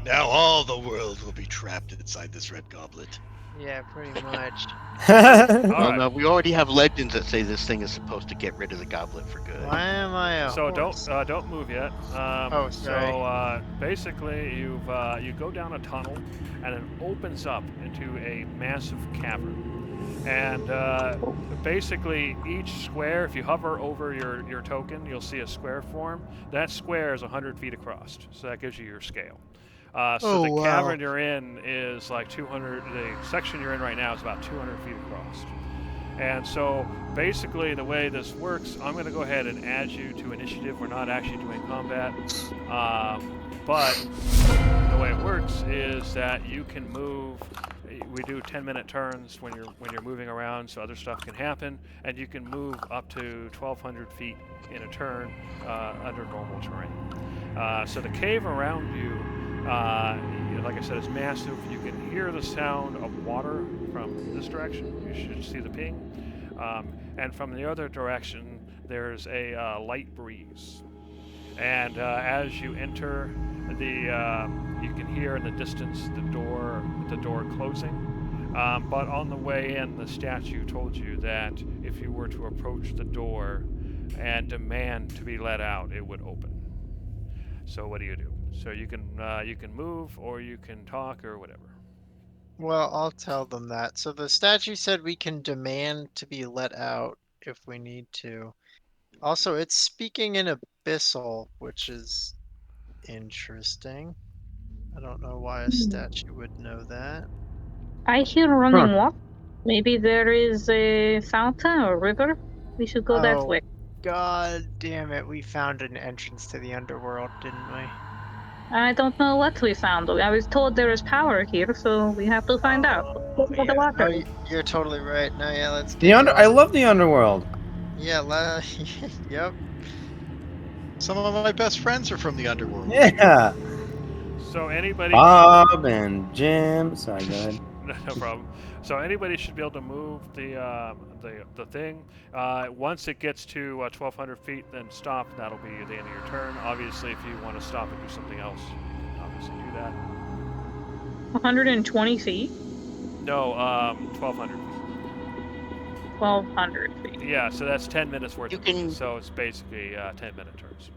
Now all the world will be trapped inside this red goblet. Yeah, pretty much. all Well, right. no, we already have legends that say this thing is supposed to get rid of the goblet for good. Why am I a So horse? don't move yet. Oh, sorry. So basically, you go down a tunnel, and it opens up into a massive cavern. And basically, each square, if you hover over your token, you'll see a square form. That square is 100 feet across, so that gives you your scale. So the cavern you're in is like 200. The section you're in right now is about 200 feet across. And so basically the way this works, I'm going to go ahead and add you to initiative. We're not actually doing combat. But the way it works is that you can move. We do 10-minute turns when you're moving around, so other stuff can happen, and you can move up to 1,200 feet in a turn under normal terrain. So the cave around you, like I said, is massive. You can hear the sound of water from this direction. You should see the ping, and from the other direction, there's a light breeze. And as you enter, you can hear in the distance the door closing. But on the way in, the statue told you that if you were to approach the door and demand to be let out, it would open. So what do you do? So you can move, or you can talk, or whatever. Well, I'll tell them that. So the statue said we can demand to be let out if we need to. Also, it's speaking in Abyssal, which is interesting. I don't know why a statue would know that. I hear running water. Maybe there is a fountain or river. We should go that Oh. way. God damn it, we found an entrance to the underworld, didn't we? I don't know what we found. I was told there is power here, so we have to find out. Let's go to the water. No, you're totally right. No, yeah, let's The get I going. love the underworld. Yeah, yep. Some of my best friends are from the underworld. Yeah. So anybody. Bob and Jim. Sorry, go ahead. No problem. So anybody should be able to move the thing. Once it gets to 1,200 feet, then stop. And that'll be the end of your turn. Obviously, if you want to stop and do something else, you can obviously do that. 120 feet? No, 1,200. 1,200 feet. Yeah, so that's 10 minutes worth. You of can- So it's basically 10-minute turns.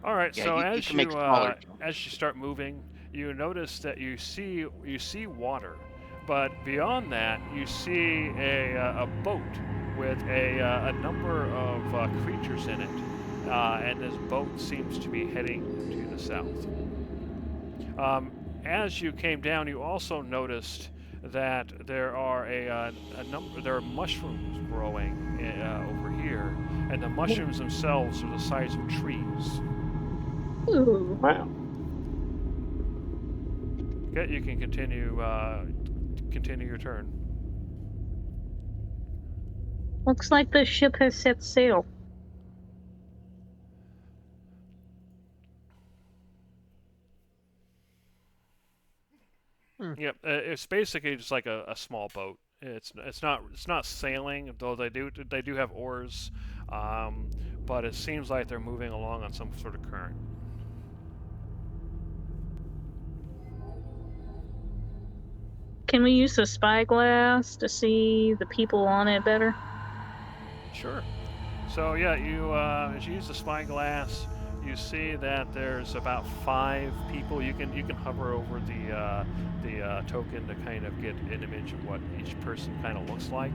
All right. Yeah, so you as can make smaller jumps. as you start moving, you notice that you see water, but beyond that, you see a boat with a number of creatures in it, and this boat seems to be heading to the south. As you came down, you also noticed that there are there are mushrooms growing over here, and the mushrooms themselves are the size of trees. Ooh. Wow. Okay, you can continue your turn. Looks like the ship has set sail. Yep, it's basically just like a small boat. It's not sailing, though they do have oars, but it seems like they're moving along on some sort of current. Can we use the spyglass to see the people on it better? Sure. So yeah, as you use the spyglass, you see that there's about 5 people. You can hover over the token to kind of get an image of what each person kind of looks like.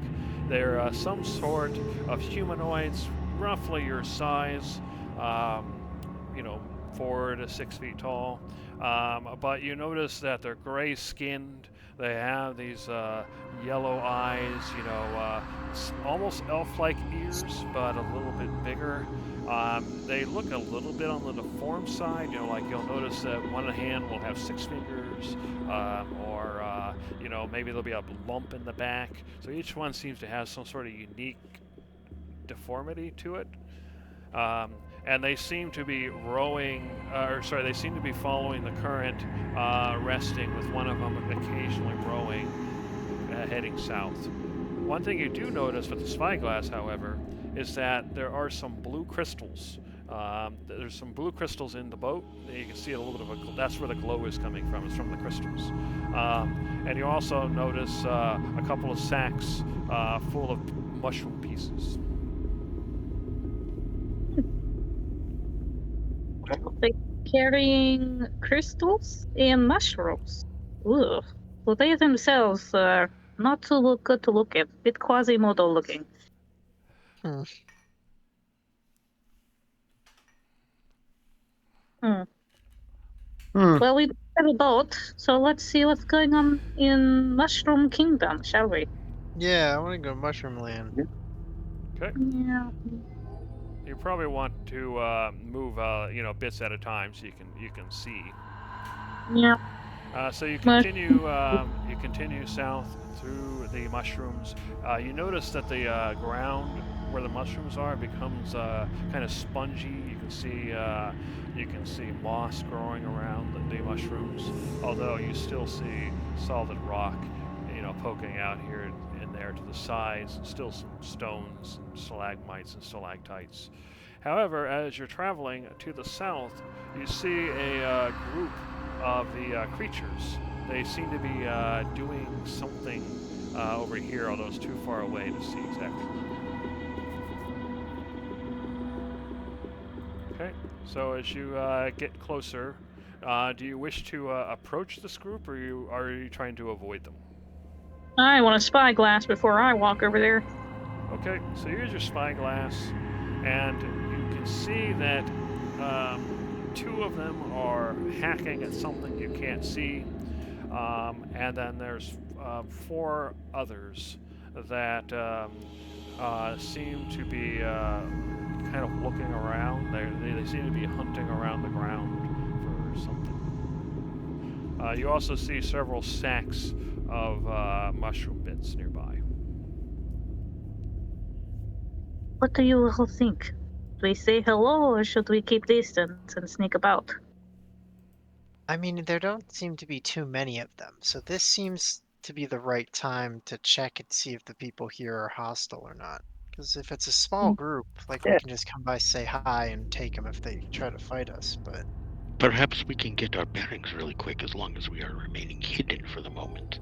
They're some sort of humanoids, roughly your size, 4 to 6 feet tall. But you notice that they're gray-skinned. They have these yellow eyes, almost elf-like ears, but a little bit bigger. They look a little bit on the deformed side, like you'll notice that one hand will have 6 fingers, or maybe there'll be a lump in the back. So each one seems to have some sort of unique deformity to it. And they seem to be they seem to be following the current, resting, with one of them occasionally rowing, heading south. One thing you do notice with the spyglass, however, is that there are some blue crystals. There's some blue crystals in the boat. You can see a little bit of that's where the glow is coming from. It's from the crystals. And you also notice a couple of sacks full of mushroom pieces. They carrying crystals and mushrooms. Ugh. Well, they themselves are not too good to look at. Bit Quasimodo looking. Hmm. Well, we have a boat, so let's see what's going on in Mushroom Kingdom, shall we? Yeah, I want to go Mushroom Land. Okay. Yeah. You probably want to move, bits at a time so you can see. Yeah. So you continue south through the mushrooms. You notice that the ground where the mushrooms are becomes kind of spongy. You can see moss growing around the mushrooms, although you still see solid rock, poking out here and there to the sides, and still some stones and stalagmites and stalactites. However, as you're traveling to the south, you see a group of the creatures. They seem to be doing something over here, although it's too far away to see exactly. Okay, so as you get closer, do you wish to approach this group, or are you trying to avoid them? I want a spyglass before I walk over there. Okay, so use your spyglass, and you can see that 2 of them are hacking at something you can't see, and then there's 4 others that seem to be kind of looking around. They seem to be hunting around the ground for something. You also see several sacks of mushroom bits nearby. What do you all think? Do we say hello, or should we keep distance and sneak about? I mean, there don't seem to be too many of them, so this seems to be the right time to check and see if the people here are hostile or not. Because if it's a small group, like we Yeah. can just come by, say hi, and take them if they try to fight us. But Perhaps we can get our bearings really quick as long as we are remaining hidden for the moment.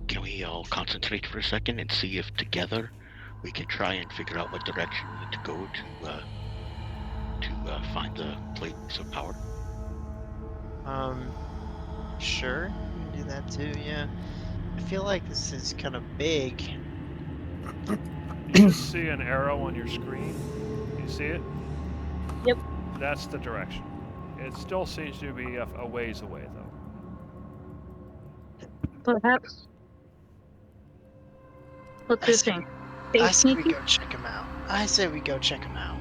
Can we all concentrate for a second and see if together we can try and figure out what direction we need to go to find the place of power? sure, we can do that too. Yeah, I feel like this is kind of big. You should see an arrow on your screen. You see it? Yep. That's the direction. It still seems to be a ways away, though. Perhaps. What do you think? I say we Sneaky? go check them out. I say we go check them out.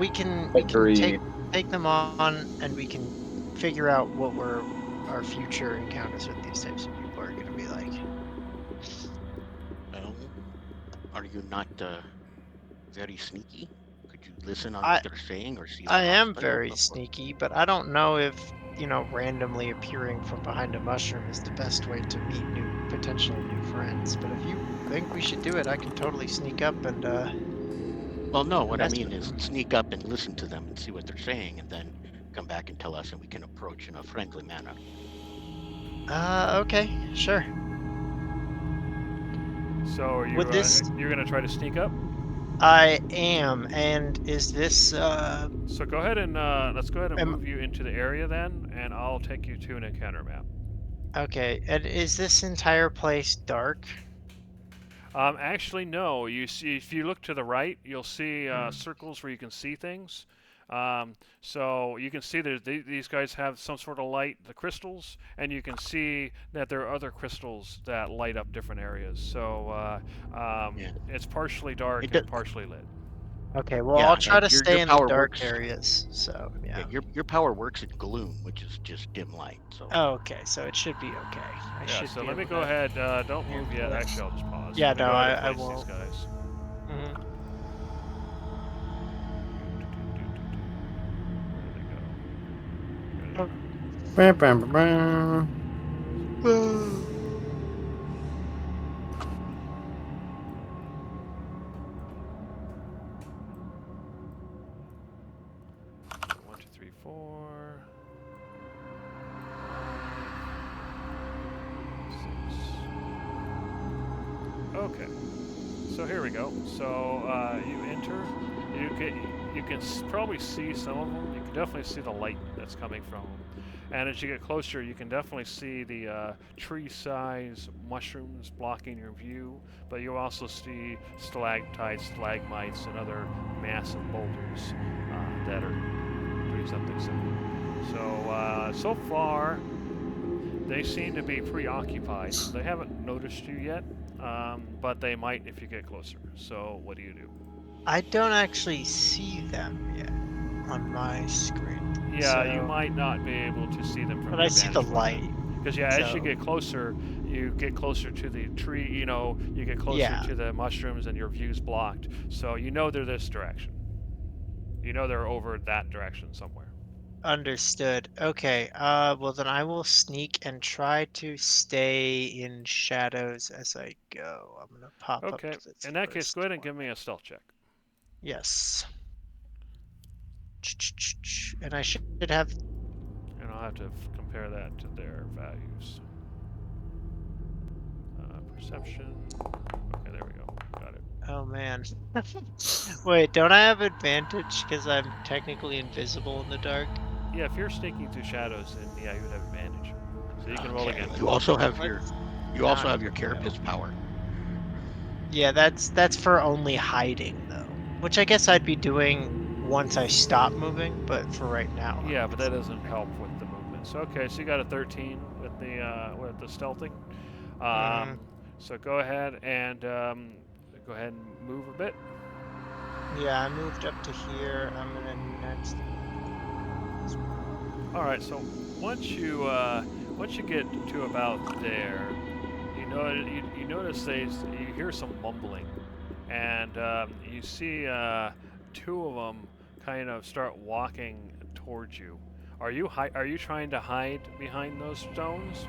We can Agreed. take them on, and we can figure out what our future encounters with these types of people are going to be like. Well, are you not very sneaky? Could you listen on I- what they're saying or see if I they're am hostile very before- sneaky, but I don't know if, randomly appearing from behind a mushroom is the best way to meet potential new friends. But if you think we should do it, I can totally sneak up and, Well, no, what I That's- mean is sneak up and listen to them and see what they're saying, and then come back and tell us, and we can approach in a friendly manner. okay, sure. So are you? Would this- You're gonna try to sneak up? I am, and is this, So go ahead and let's go ahead and Am- move you into the area then, and I'll take you to an encounter map. okay, and is this entire place dark? Actually, no. You see, if you look to the right, you'll see circles where you can see things. So you can see that these guys have some sort of light, the crystals, and you can see that there are other crystals that light up different areas. So Yeah. it's partially dark It and does- partially lit. Okay, well, Yeah, I'll try and to your stay in the power dark works- areas, so, yeah. Your power works in gloom, which is just dim light. So Oh, okay, so it should be okay. I Yeah. should So be let me able go to- ahead. Don't move yet. handle it. Actually, I'll just pause. Yeah, Let me no, go ahead and I place won't. these guys. Mhm. Where did they go? Bam, bam, bam, bam. One, two, three, four. 5, 6. Okay. So here we go. So you enter. You can probably see some of them. You can definitely see the light that's coming from them. And as you get closer, you can definitely see the tree-size mushrooms blocking your view. But you also see stalactites, stalagmites, and other massive boulders that are doing something similar. So far, they seem to be preoccupied. They haven't noticed you yet, but they might if you get closer. So what do you do? I don't actually see them yet on my screen. Yeah, you So- might not be able to see them from But your I see the vantage point. light. Because as you so- get closer to the tree. You get closer Yeah. to the mushrooms, and your view's blocked. So you know they're this direction. You know they're over that direction somewhere. Understood. Okay, well then I will sneak and try to stay in shadows as I go. I'm gonna pop up Okay. to the In that case, first go ahead and one. give me a stealth check. Yes. And I should have. And I'll have to compare that to their values. Perception. Okay, there we go. Got it. Oh man. Wait, don't I have advantage because I'm technically invisible in the dark? Yeah, if you're sneaking through shadows, then yeah, you would have advantage. So you can roll Okay, again. You also have your Not- carapace power. Yeah, that's for only hiding though, which I guess I'd be doing once I stop moving, but for right now. Yeah, but that doesn't help with the movement. So okay, so you got a 13 with the stealthing. So go ahead and move a bit. Yeah, I moved up to here. I'm gonna next. All right. So once you get to about there, you notice you hear some mumbling, and you see two of them kind of start walking towards you. Are you trying to hide behind those stones?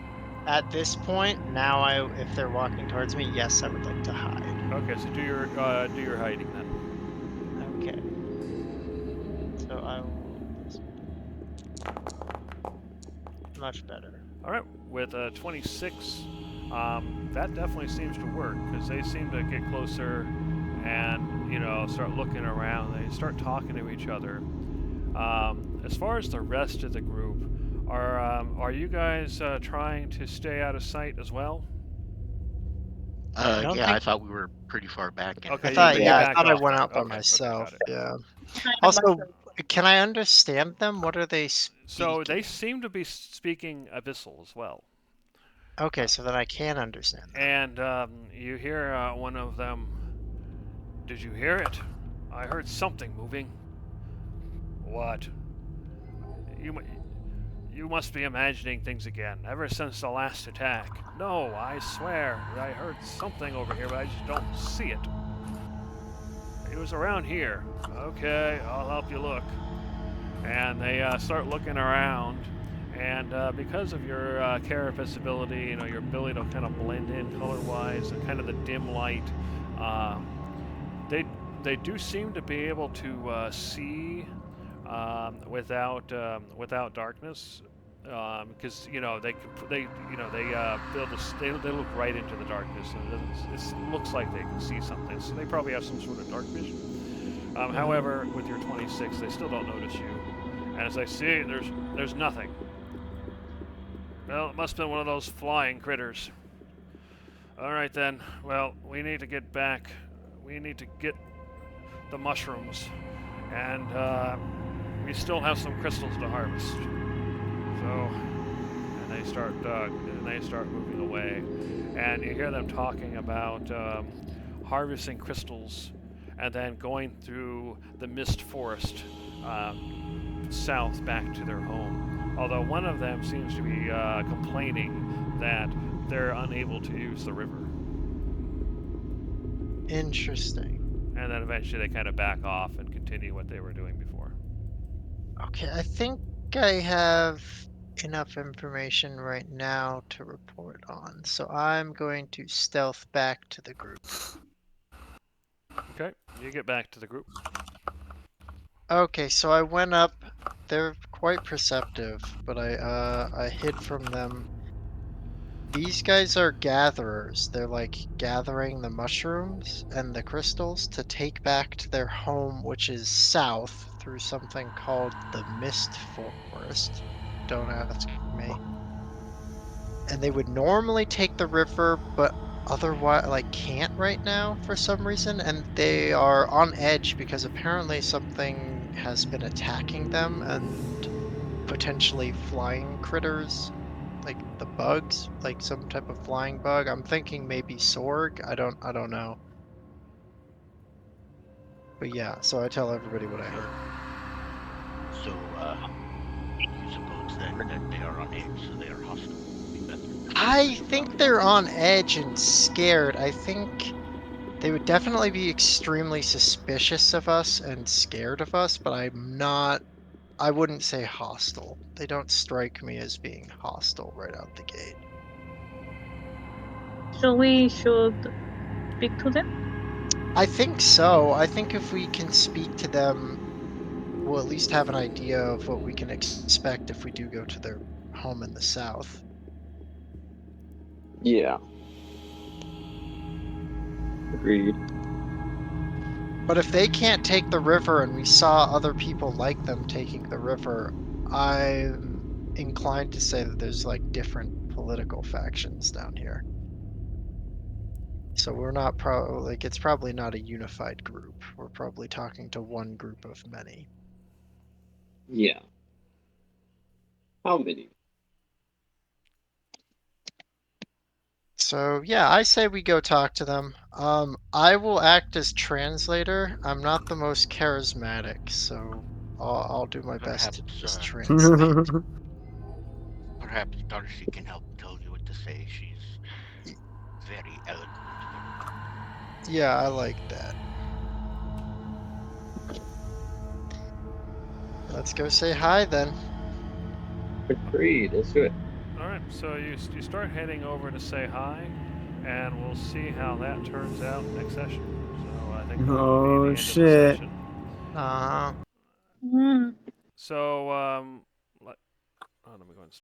At this point, now if they're walking towards me, yes, I would like to hide. Okay, so do your hiding then. Okay. So I will. Much better. All right, with 26, that definitely seems to work because they seem to get closer and start looking around. They start talking to each other. As far as the rest of the group, are you guys trying to stay out of sight as well? don't Yeah, think- I thought we were pretty far back. And Okay, I thought, you yeah, I backed thought I off went then. out by Okay, myself. got it. Yeah. Trying to Also, mushroom. can I understand them? What are they speaking? So they seem to be speaking Abyssal as well. Okay, so then I can understand them. And you hear one of them. Did you hear it? I heard something moving. What? You must be imagining things again. Ever since the last attack. No, I swear I heard something over here, but I just don't see it. It was around here. Okay, I'll help you look. And they start looking around. And because of your carapace ability, your ability to kind of blend in color-wise, and kind of the dim light, they do seem to be able to see without darkness, because they look right into the darkness, and it looks like they can see something. So they probably have some sort of dark vision. However, with your 26, they still don't notice you. And as I see, there's nothing. Well, it must have been one of those flying critters. All right then. Well, we need to get back. We need to get the mushrooms, and we still have some crystals to harvest. So, and they start moving away, and you hear them talking about harvesting crystals, and then going through the mist forest south back to their home. Although one of them seems to be complaining that they're unable to use the river. Interesting. And then eventually they kind of back off and continue what they were doing before. Okay, I think I have enough information right now to report on. So I'm going to stealth back to the group. Okay, you get back to the group. Okay, so I went up. They're quite perceptive, but I hid from them. These guys are gatherers. They're like gathering the mushrooms and the crystals to take back to their home, which is south through something called the Mist Forest. Don't ask me. And they would normally take the river, but otherwise can't right now for some reason, and they are on edge because apparently something has been attacking them, and potentially flying critters, like the bugs, like some type of flying bug. I'm thinking maybe Sorg. I don't know. But yeah, so I tell everybody what I heard. So, you suppose then that they are on edge, so they are hostile. I think they're on edge and scared. I think they would definitely be extremely suspicious of us and scared of us, but I wouldn't say hostile. They don't strike me as being hostile right out the gate. So we should speak to them? I think so. I think if we can speak to them, we'll at least have an idea of what we can expect if we do go to their home in the south. Yeah. Agreed. But if they can't take the river and we saw other people like them taking the river, I'm inclined to say that there's different political factions down here. So we're not it's probably not a unified group. We're probably talking to one group of many. Yeah. How many? So yeah, I say we go talk to them. I will act as translator. I'm not the most charismatic, so I'll do my best to Perhaps, just translate. Perhaps Darcy can help tell you what to say. She's very eloquent. Yeah, I like that. Let's go say hi then. Agreed. Let's do it. All right, so you start heading over to say hi, and we'll see how that turns out next session. So I think that'll be the Oh, end of the shit. session. Uh, Mm. So let me go and